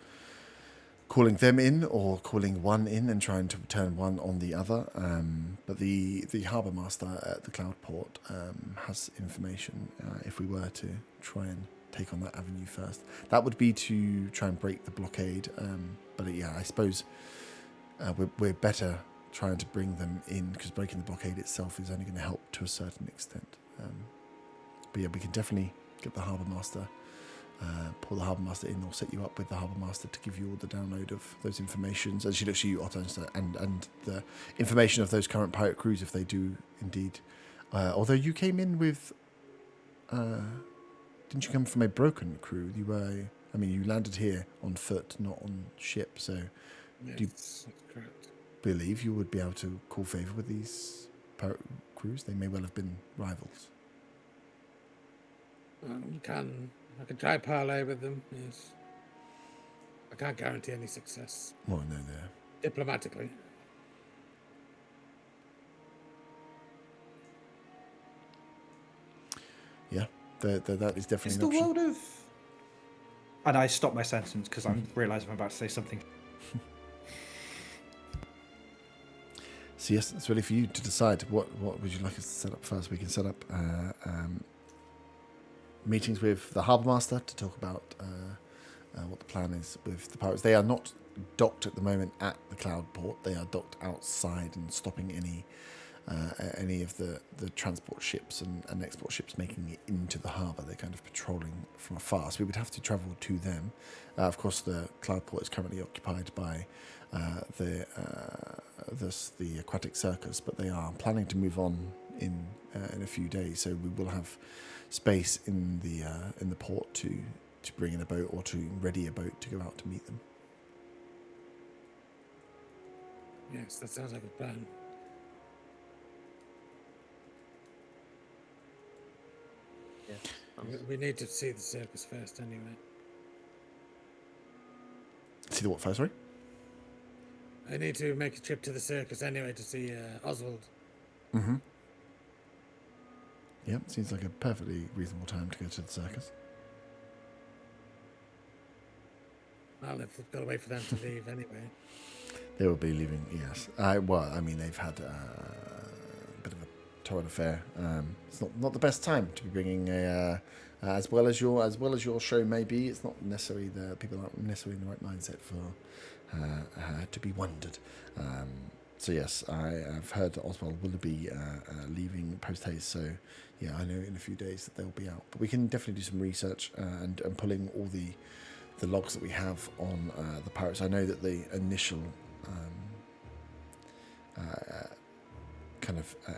calling them in or calling one in and trying to turn one on the other. But the harbour master at the Cloud Port has information if we were to try and take on that avenue first. That would be to try and break the blockade. But yeah, I suppose we're better trying to bring them in, because breaking the blockade itself is only going to help to a certain extent. But yeah, we can definitely get the harbour master, pull the harbour master in, or set you up with the harbour master to give you all the download of those informations. And she looks at you, Otto, and the information of those current pirate crews, if they do indeed. Although you came in with, didn't you come from a broken crew? You landed here on foot, not on ship. So Yes, Do you- that's correct. believe you would be able to call favour with these pirate crews? They may well have been rivals. I can try parlay with them, yes. I can't guarantee any success Well, no, they're diplomatically. yeah. That is definitely Is an the option. world of... And I stop my sentence because I'm realising I'm about to say something. So yes, it's really for you to decide what would you like us to set up first. We can set up meetings with the harbour master to talk about what the plan is with the pirates. They are not docked at the moment at the Cloud Port. They are docked outside and stopping any of the transport ships and export ships making it into the harbour. They're kind of patrolling from afar. So we would have to travel to them. Of course, the Cloud Port is currently occupied by the aquatic circus, but they are planning to move on in a few days. So we will have space in the port to bring in a boat or to ready a boat to go out to meet them. Yes, that sounds like a plan. Yeah. We need to see the circus first anyway. See the what first, sorry? I need to make a trip to the circus anyway to see Oswald. Mm-hmm. Yep, seems like a perfectly reasonable time to go to the circus. Well, we've got to wait for them to leave anyway. They will be leaving, yes. They've had a bit of a torrid affair. It's not the best time to be bringing as well as your show may be. It's not necessarily people aren't necessarily in the right mindset for to be wondered. So yes, I've heard that Oswald will be leaving post haste. So yeah, I know in a few days that they'll be out. But we can definitely do some research and pulling all the logs that we have on the pirates. I know that the initial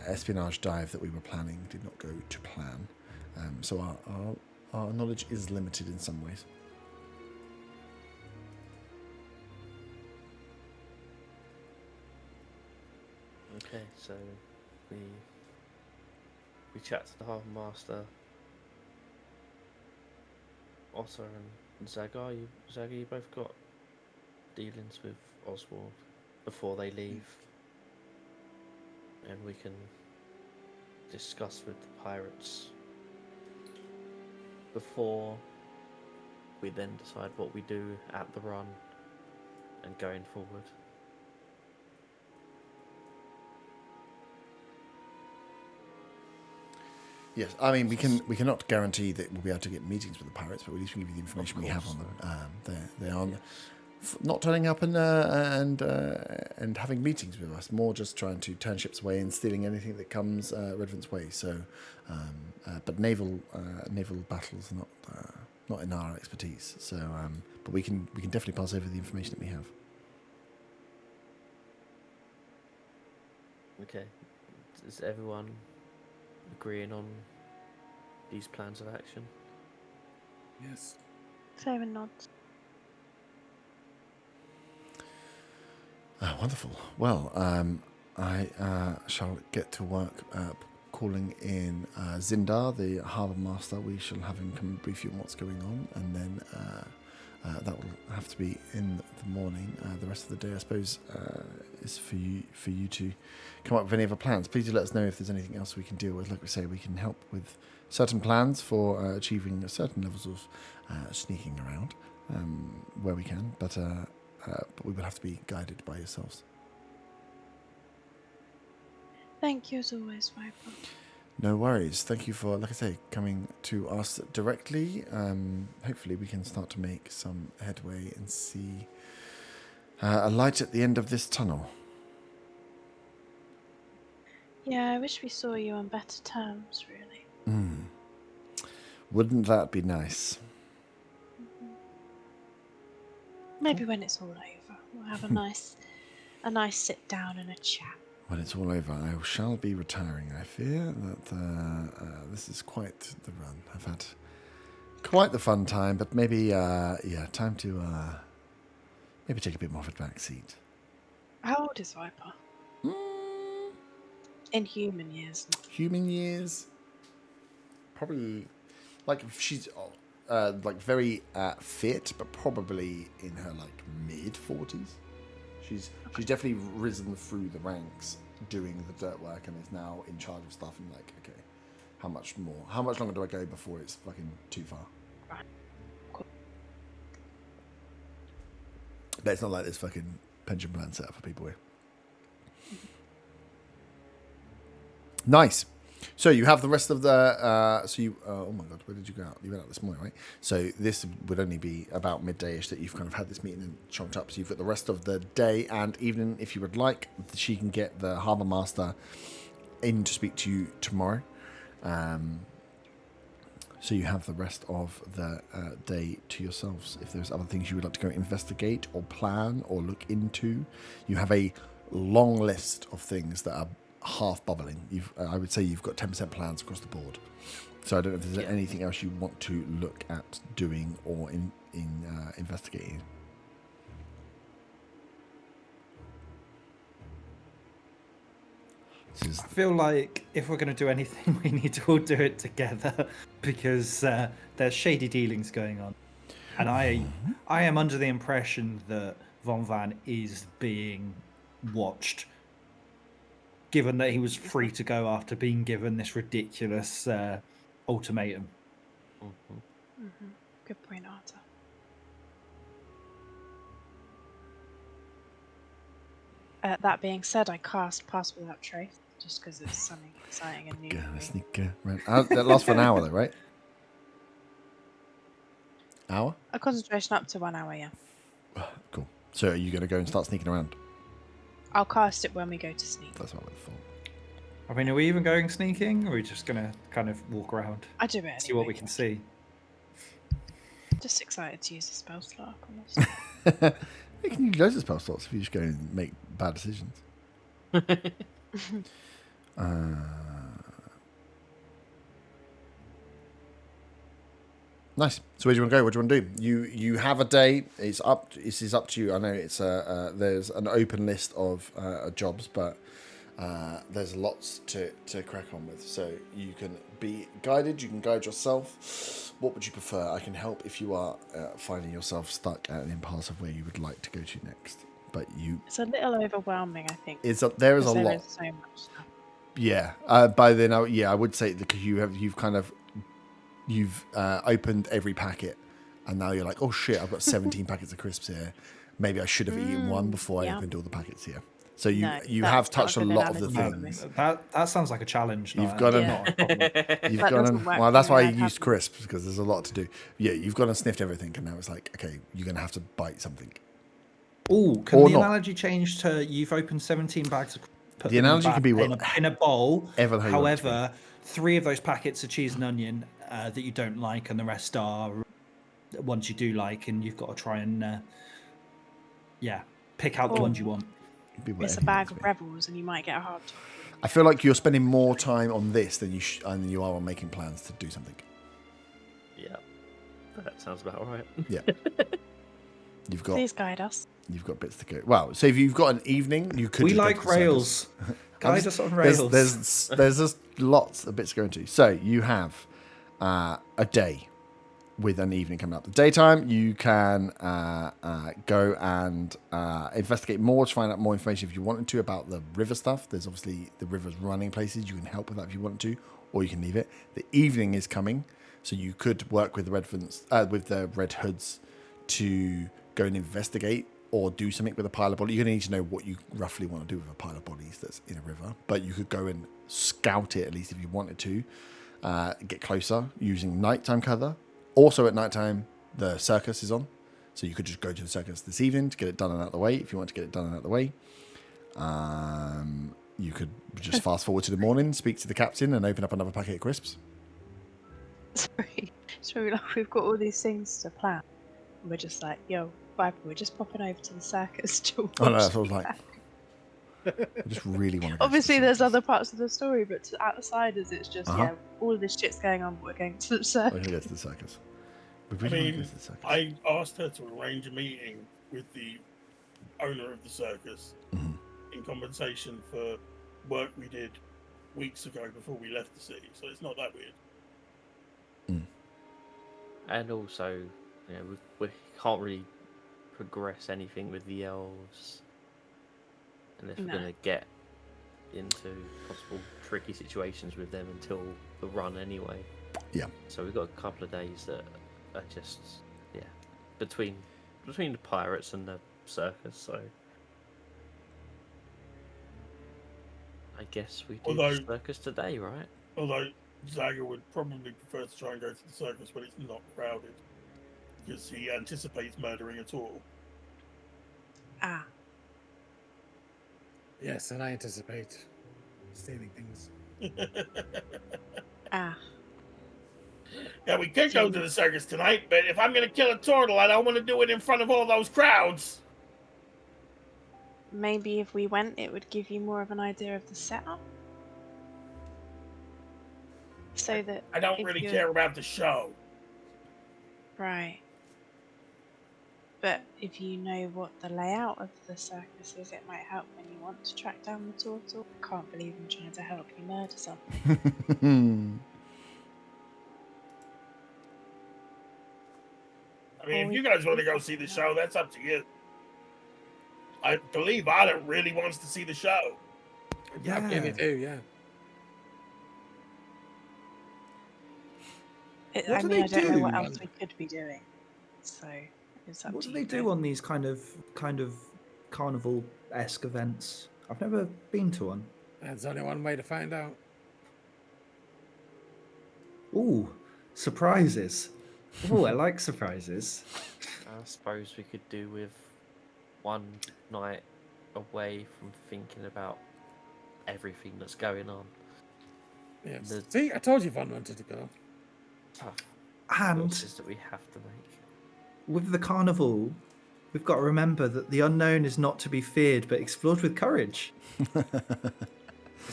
espionage dive that we were planning did not go to plan. So our knowledge is limited in some ways. Okay, so we chat to the harbour master, Otter and Zagar. You both got dealings with Oswald before they leave. and we can discuss with the pirates before we then decide what we do at the run and going forward. Yes, I mean we cannot guarantee that we'll be able to get meetings with the pirates, but at least we can give you the information we have on them. They are not turning up and having meetings with us. More just trying to turn ships away and stealing anything that comes Redvant's way. So, but naval battles are not in our expertise. So, but we can definitely pass over the information that we have. Okay. Is everyone agreeing on these plans of action? Yes. Fair nods. Wonderful. Well, I shall get to work calling in Zindar, the harbour master. We shall have him come and brief you on what's going on, and then that will have to be in the morning. The rest of the day, I suppose, is for you to come up with any other plans. Please do let us know if there's anything else we can deal with. Like we say, we can help with certain plans for achieving certain levels of sneaking around where we can, but we will have to be guided by yourselves. Thank you as always, Viper. No worries. Thank you for, like I say, coming to us directly. Hopefully we can start to make some headway and see a light at the end of this tunnel. Yeah, I wish we saw you on better terms, really. Wouldn't that be nice? Maybe when it's all over, we'll have a nice sit down and a chat. When it's all over, I shall be retiring. I fear that this is quite the run. I've had quite the fun time, but maybe, time to maybe take a bit more of a back seat. How old is Viper? In human years. Human years? Probably, like, she's like very fit, but probably in her like mid-40s. She's definitely risen through the ranks doing the dirt work and is now in charge of stuff and like, okay, how much longer do I go before it's fucking too far? Right. Cool. But it's not like there's fucking pension plan set up for people here. Nice. So you have the rest of the oh my god, where did you go out? You went out this morning, right? So this would only be about midday-ish that you've kind of had this meeting and chunked up. So you've got the rest of the day and evening, if you would like. She can get the harbour master in to speak to you tomorrow. So you have the rest of the day to yourselves. If there's other things you would like to go investigate or plan or look into, you have a long list of things that are half bubbling. I would say you've got 10% plans across the board. So I don't know if there's anything else you want to look at doing or in investigating. I feel like if we're going to do anything, we need to all do it together because there's shady dealings going on. And I am under the impression that Von Van is being watched, given that he was free to go after being given this ridiculous ultimatum. Good point, Arthur. That being said, I cast Pass Without Trace just because it's something exciting and new. Sneak around. That lasts for an hour, though, right? Hour? A concentration up to 1 hour, yeah. Cool. So are you going to go and start sneaking around? I'll cast it when we go to sneak. That's what I would have thought. I mean, are we even going sneaking, or are we just going to kind of walk around? I do it anyway. See what we can see. Just excited to use the spell slot, honestly. You can use loads of spell slots if you just go and make bad decisions. Nice. So where do you want to go? What do you want to do? You have a day. This is up to you. I know it's there's an open list of jobs, but there's lots to crack on with. So you can be guided. You can guide yourself. What would you prefer? I can help if you are finding yourself stuck at an impasse of where you would like to go to next. But it's a little overwhelming, I think. There is a lot. So much stuff. Yeah. By then, I would say because you've opened every packet, and now you're like, oh shit, I've got 17 packets of crisps here. Maybe I should have eaten one before I opened all the packets here. So you No, have that's touched a not a lot good of the analogy. things. That sounds like a challenge. You've Not, got Yeah. not a problem. You've That gone doesn't and, work well, for that's me, why I I'd have used them. crisps because there's a lot to do. Yeah, you've gone and sniffed everything, and now it's like, okay, you're gonna have to bite something. Oh, can Or the not. analogy change to you've opened 17 bags of put The them in analogy bag- can be in a bowl. ever how you want it to be. However, 3 of those packets are cheese and onion that you don't like, and the rest are ones you do like, and you've got to try and pick out the Or ones you want. It'd be It's whatever a you want bag it to of be. rebels, and you might get a hard time. I feel like you're spending more time on this than you are on making plans to do something. Yeah, that sounds about right. Yeah. You've got Please guide us. bits to go. Well, so if you've got an evening, you could. We just go like to the circus. rails. Guide us on rails. There's just lots of bits to go into. So you have a day with an evening coming up. The daytime, you can go and investigate more to find out more information if you wanted to about the river stuff. There's obviously the river's running places. You can help with that if you want to, or you can leave it. The evening is coming, so you could work with the with the Red Hoods to go and investigate or do something with a pile of bodies. You're going to need to know what you roughly want to do with a pile of bodies that's in a river, but you could go and scout it at least if you wanted to, get closer using nighttime cover. Also at nighttime, the circus is on, so you could just go to the circus this evening to get it done and out of the way. If you want to get it done and out of the way, you could just fast forward to the morning, speak to the captain, and open up another packet of crisps. Sorry. So we've got all these things to plan. We're just like, yo, Viper, we're just popping over to the circus to watch. Oh no, that's what I was the like. fact. I just really want to. Go Obviously, to the there's circus. other parts of the story, but to outsiders, it's just Uh-huh. all of this shit's going on, but we're going to the We're circus. gonna go to the circus. We I really want to mean, go to the circus. I asked her to arrange a meeting with the owner of the circus Mhm. in compensation for work we did weeks ago before we left the city, so it's not that weird. And also, you know, we can't really progress anything with the elves unless we're No. going to get into possible tricky situations with them until the run anyway. Yeah. So we've got a couple of days that are just, between the pirates and the circus. So I guess we do Although- the circus today, right? Although Zaga would probably prefer to try and go to the circus when it's not crowded, because he anticipates murdering a all. Ah, Yes, and I anticipate stealing things. ah. Yeah, we could go to the circus tonight, but if I'm going to kill a turtle, I don't want to do it in front of all those crowds. Maybe if we went, it would give you more of an idea of the setup. So that I don't if really you're- care about the show. Right. But if you know what the layout of the circus is, it might help when you want to track down the turtle. Can't believe I'm trying to help you murder something. I mean, if you guys want to go see the show, that's up to you. I believe Anna really wants to see the show. Yeah, me too. Yeah. What I do mean, they I don't know what do? else we could be doing. So it's up What to do you they do guys. on these kind of carnival-esque events? I've never been to one. There's only one way to find out. Ooh, surprises. Ooh, I like surprises. I suppose we could do with one night away from thinking about everything that's going on. Yes. The- See, I told you Von wanted to go. Tough And choices that we have to make. with the carnival, we've got to remember that the unknown is not to be feared, but explored with courage. Is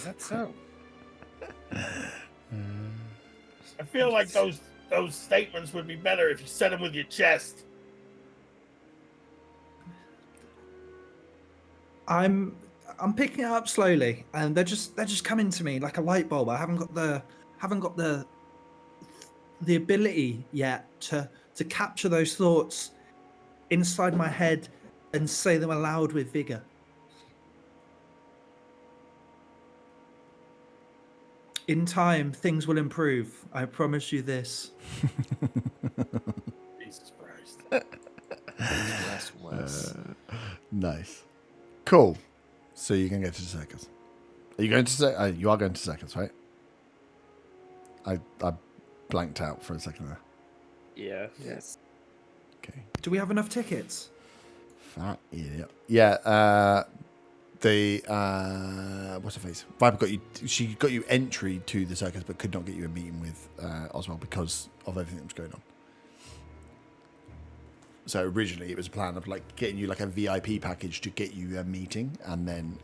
that so? I feel like those statements would be better if you said them with your chest. I'm picking it up slowly, and they're just coming to me like a light bulb. I haven't got the ability yet to capture those thoughts inside my head and say them aloud with vigor. In time, things will improve. I promise you this. Jesus Christ. Less worse. Nice. Cool. So you can go to the circus. Are you going to you are going to circus, right? I blanked out for a second there. Yeah. Yes. Okay. Do we have enough tickets? Fat idiot. Yeah, the what's her face? Viper got you. She got you entry to the circus, but could not get you a meeting with Oswald because of everything that was going on. So originally it was a plan of like getting you like a VIP package to get you a meeting, and then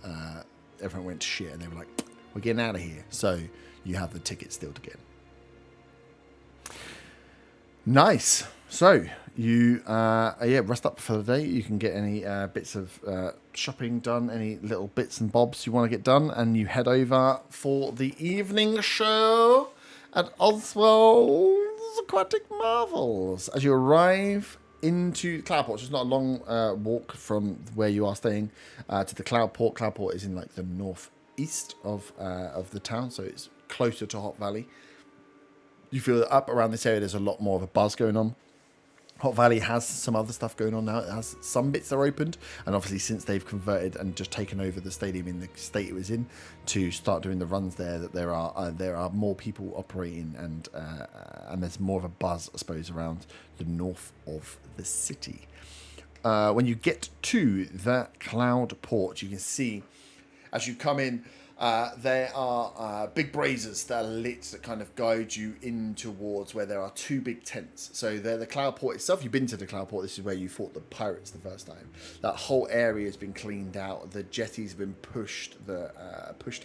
everyone went to shit, and they were like, "We're getting out of here." So you have the tickets still to get. Nice. So you rest up for the day. You can get any bits of shopping done, any little bits and bobs you want to get done, and you head over for the evening show at Oswald's Aquatic Marvels. As you arrive into Cloudport, which is not a long walk from where you are staying to the Cloudport. Cloudport is in like the northeast of the town, so it's closer to Hot Valley. You feel that up around this area there's a lot more of a buzz going on. Hot Valley has some other stuff going on now. It has some bits that are opened, and obviously since they've converted and just taken over the stadium in the state it was in to start doing the runs there, that there are more people operating, and there's more of a buzz, I suppose, around the north of the city. When you get to the Cloud Port, you can see as you come in, there are big braziers that are lit that kind of guide you in towards where there are two big tents. So they're the Cloud Port itself. You've been to the Cloud Port. This is where you fought the pirates the first time. That whole area has been cleaned out. The jetties have been pushed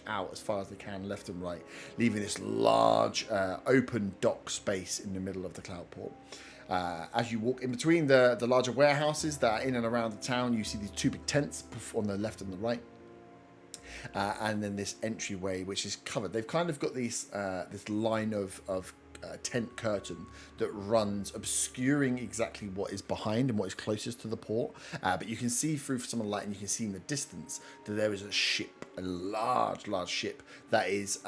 out as far as they can, left and right, leaving this large open dock space in the middle of the Cloud Port. As you walk in between the larger warehouses that are in and around the town, you see these two big tents on the left and the right. And then this entryway, which is covered. They've kind of got this line of tent curtain that runs, obscuring exactly what is behind and what is closest to the port. But you can see through some of the light, and you can see in the distance that there is a ship, a large ship that is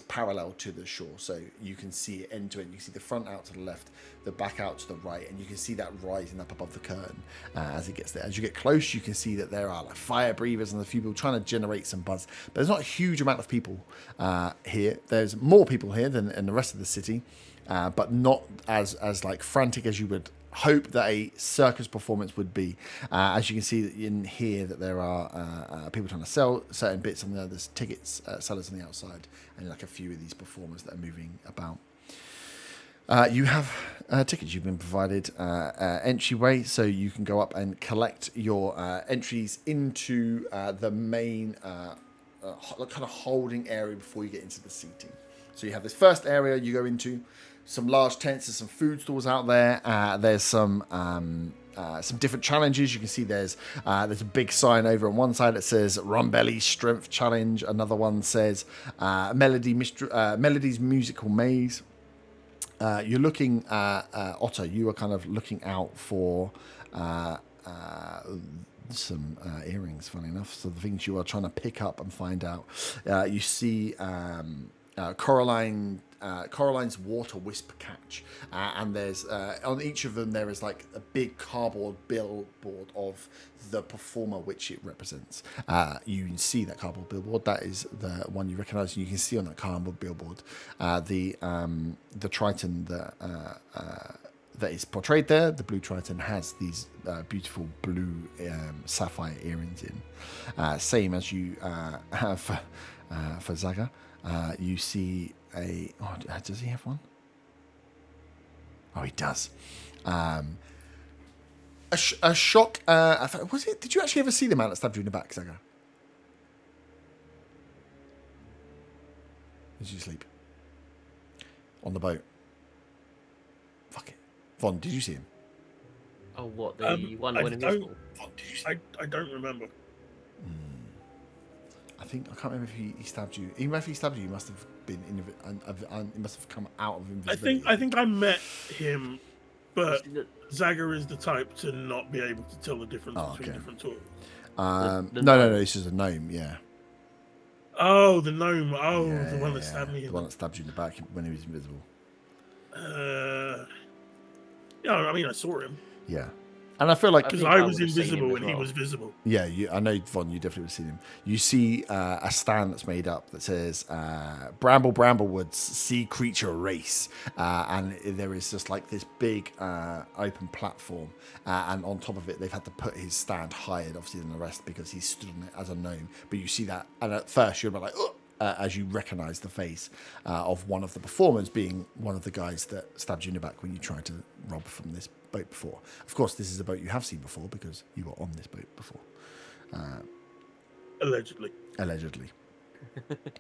parallel to the shore. So you can see it end to end. You can see the front out to the left, the back out to the right, and you can see that rising up above the curtain as it gets there. As you get close, you can see that there are like fire breathers and a few people trying to generate some buzz. But there's not a huge amount of people here. There's more people here than in the rest of the city, but not as like frantic as you would hope that a circus performance would be. As you can see in here that there are people trying to sell certain bits, and there's tickets sellers on the outside, and like a few of these performers that are moving about. You have tickets. You've been provided entryway, so you can go up and collect your entries into the main kind of holding area before you get into the seating. So you have this first area you go into, some large tents, there's some food stalls out there. There's some different challenges. You can see there's a big sign over on one side that says Rumbelly Strength Challenge. Another one says Melody's Musical Maze. You're looking Otto, you are kind of looking out for some earrings, funny enough. So the things you are trying to pick up and find out. You see Coraline's water wisp catch, and there's on each of them there is like a big cardboard billboard of the performer which it represents. You can see that cardboard billboard. That is the one you recognise. You can see on that cardboard billboard the Triton that is portrayed there. The blue Triton has these beautiful blue sapphire earrings in, same as you have for Zaga. You see does he have one? Oh, he does. A shock. Was it? Did you actually ever see the man that stabbed you in the back, Zaga? Did you sleep on the boat? Fuck it, Vaughn. Did you see him? Oh, what, the one when invisible? I don't remember. I can't remember if he stabbed you. Even if he stabbed you, he must have been he must have come out of invisibility. I think I met him, but Zaga is the type to not be able to tell the difference between different tools. No. This is a gnome. Yeah. Oh, the gnome. Oh, Yeah, the one yeah, that stabbed me. The one that stabbed you in the back when he was invisible. Yeah, I mean, I saw him Yeah. And I feel like... because think I I was would've seen him invisible as and he well. was visible. Yeah, I know, Von, you definitely would have seen him. You see a stand that's made up that says Bramblewoods Sea Creature Race. And there is just like this big open platform. And on top of it, they've had to put his stand higher, obviously, than the rest because he stood on it as a gnome. But you see that, and at first you're like, oh! As you recognise the face of one of the performers being one of the guys that stabbed you in the back when you tried to rob from this boat before. Of course, this is a boat you have seen before because you were on this boat before. Allegedly. Allegedly.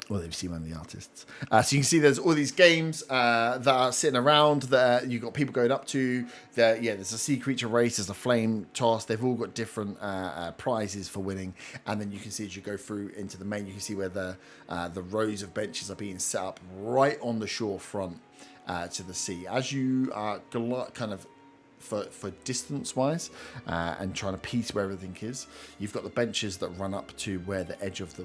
Well, they've seen one of the artists. So you can see there's all these games that are sitting around. That you've got people going up to. There's a sea creature race. There's a flame toss. They've all got different prizes for winning. And then you can see as you go through into the main, you can see where the rows of benches are being set up right on the shore front to the sea. As you are kind of for distance wise and trying to piece where everything is, you've got the benches that run up to where the edge of the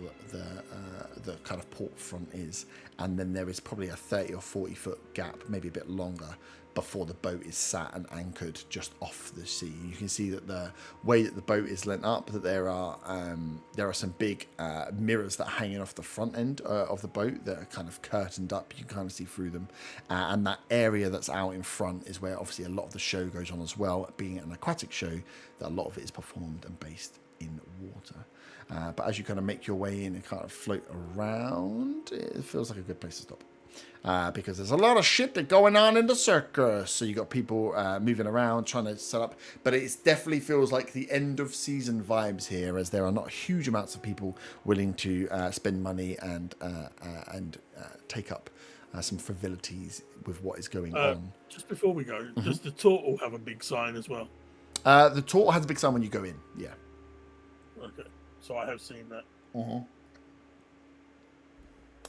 kind of port front is, and then there is probably a 30 or 40 foot gap, maybe a bit longer, before the boat is sat and anchored just off the sea. You can see that the way that the boat is lent up, that there are some big mirrors that are hanging off the front end of the boat that are kind of curtained up. You can kind of see through them, and that area that's out in front is where obviously a lot of the show goes on as well. Being an aquatic show, that a lot of it is performed and based in water. But as you kind of make your way in and kind of float around, it feels like a good place to stop. Because there's a lot of shit that going on in the circus. So you got people moving around, trying to set up. But it definitely feels like the end of season vibes here, as there are not huge amounts of people willing to spend money and take up some frivolities with what is going on. Just before we go, does the turtle have a big sign as well? The turtle has a big sign when you go in, yeah. Okay, so I have seen that.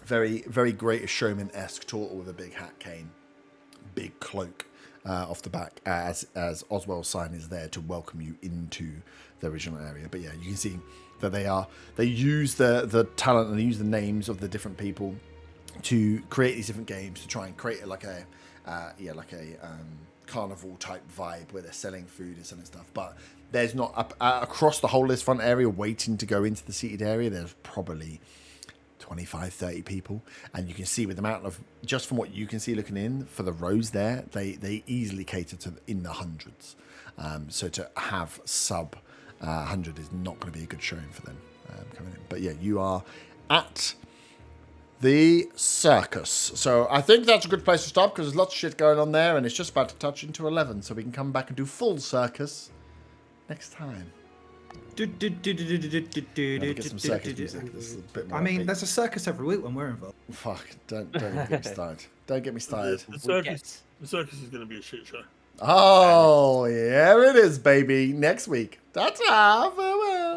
Very, very Greatest Showman-esque turtle with a big hat cane, big cloak off the back, as Oswald's sign is there to welcome you into the original area. But yeah, you can see that they use the talent and they use the names of the different people to create these different games, to try and create like a carnival type vibe where they're selling food and selling stuff. But there's not across the whole this front area waiting to go into the seated area. There's probably 25, 30 people, and you can see with the amount of, just from what you can see looking in for the rows there, they easily cater to in the hundreds. So to have sub 100 is not going to be a good showing for them coming in. But yeah, you are at the circus. So I think that's a good place to stop because there's lots of shit going on there, and it's just about to touch into 11, so we can come back and do full circus next time. Get some circus music. This is a bit more I mean, upbeat. there's a circus every week when we're involved. Fuck, don't get me started. Don't get me started. The circus is going to be a shit show. Oh, yeah, it is, baby. Next week. Ta-ta, farewell.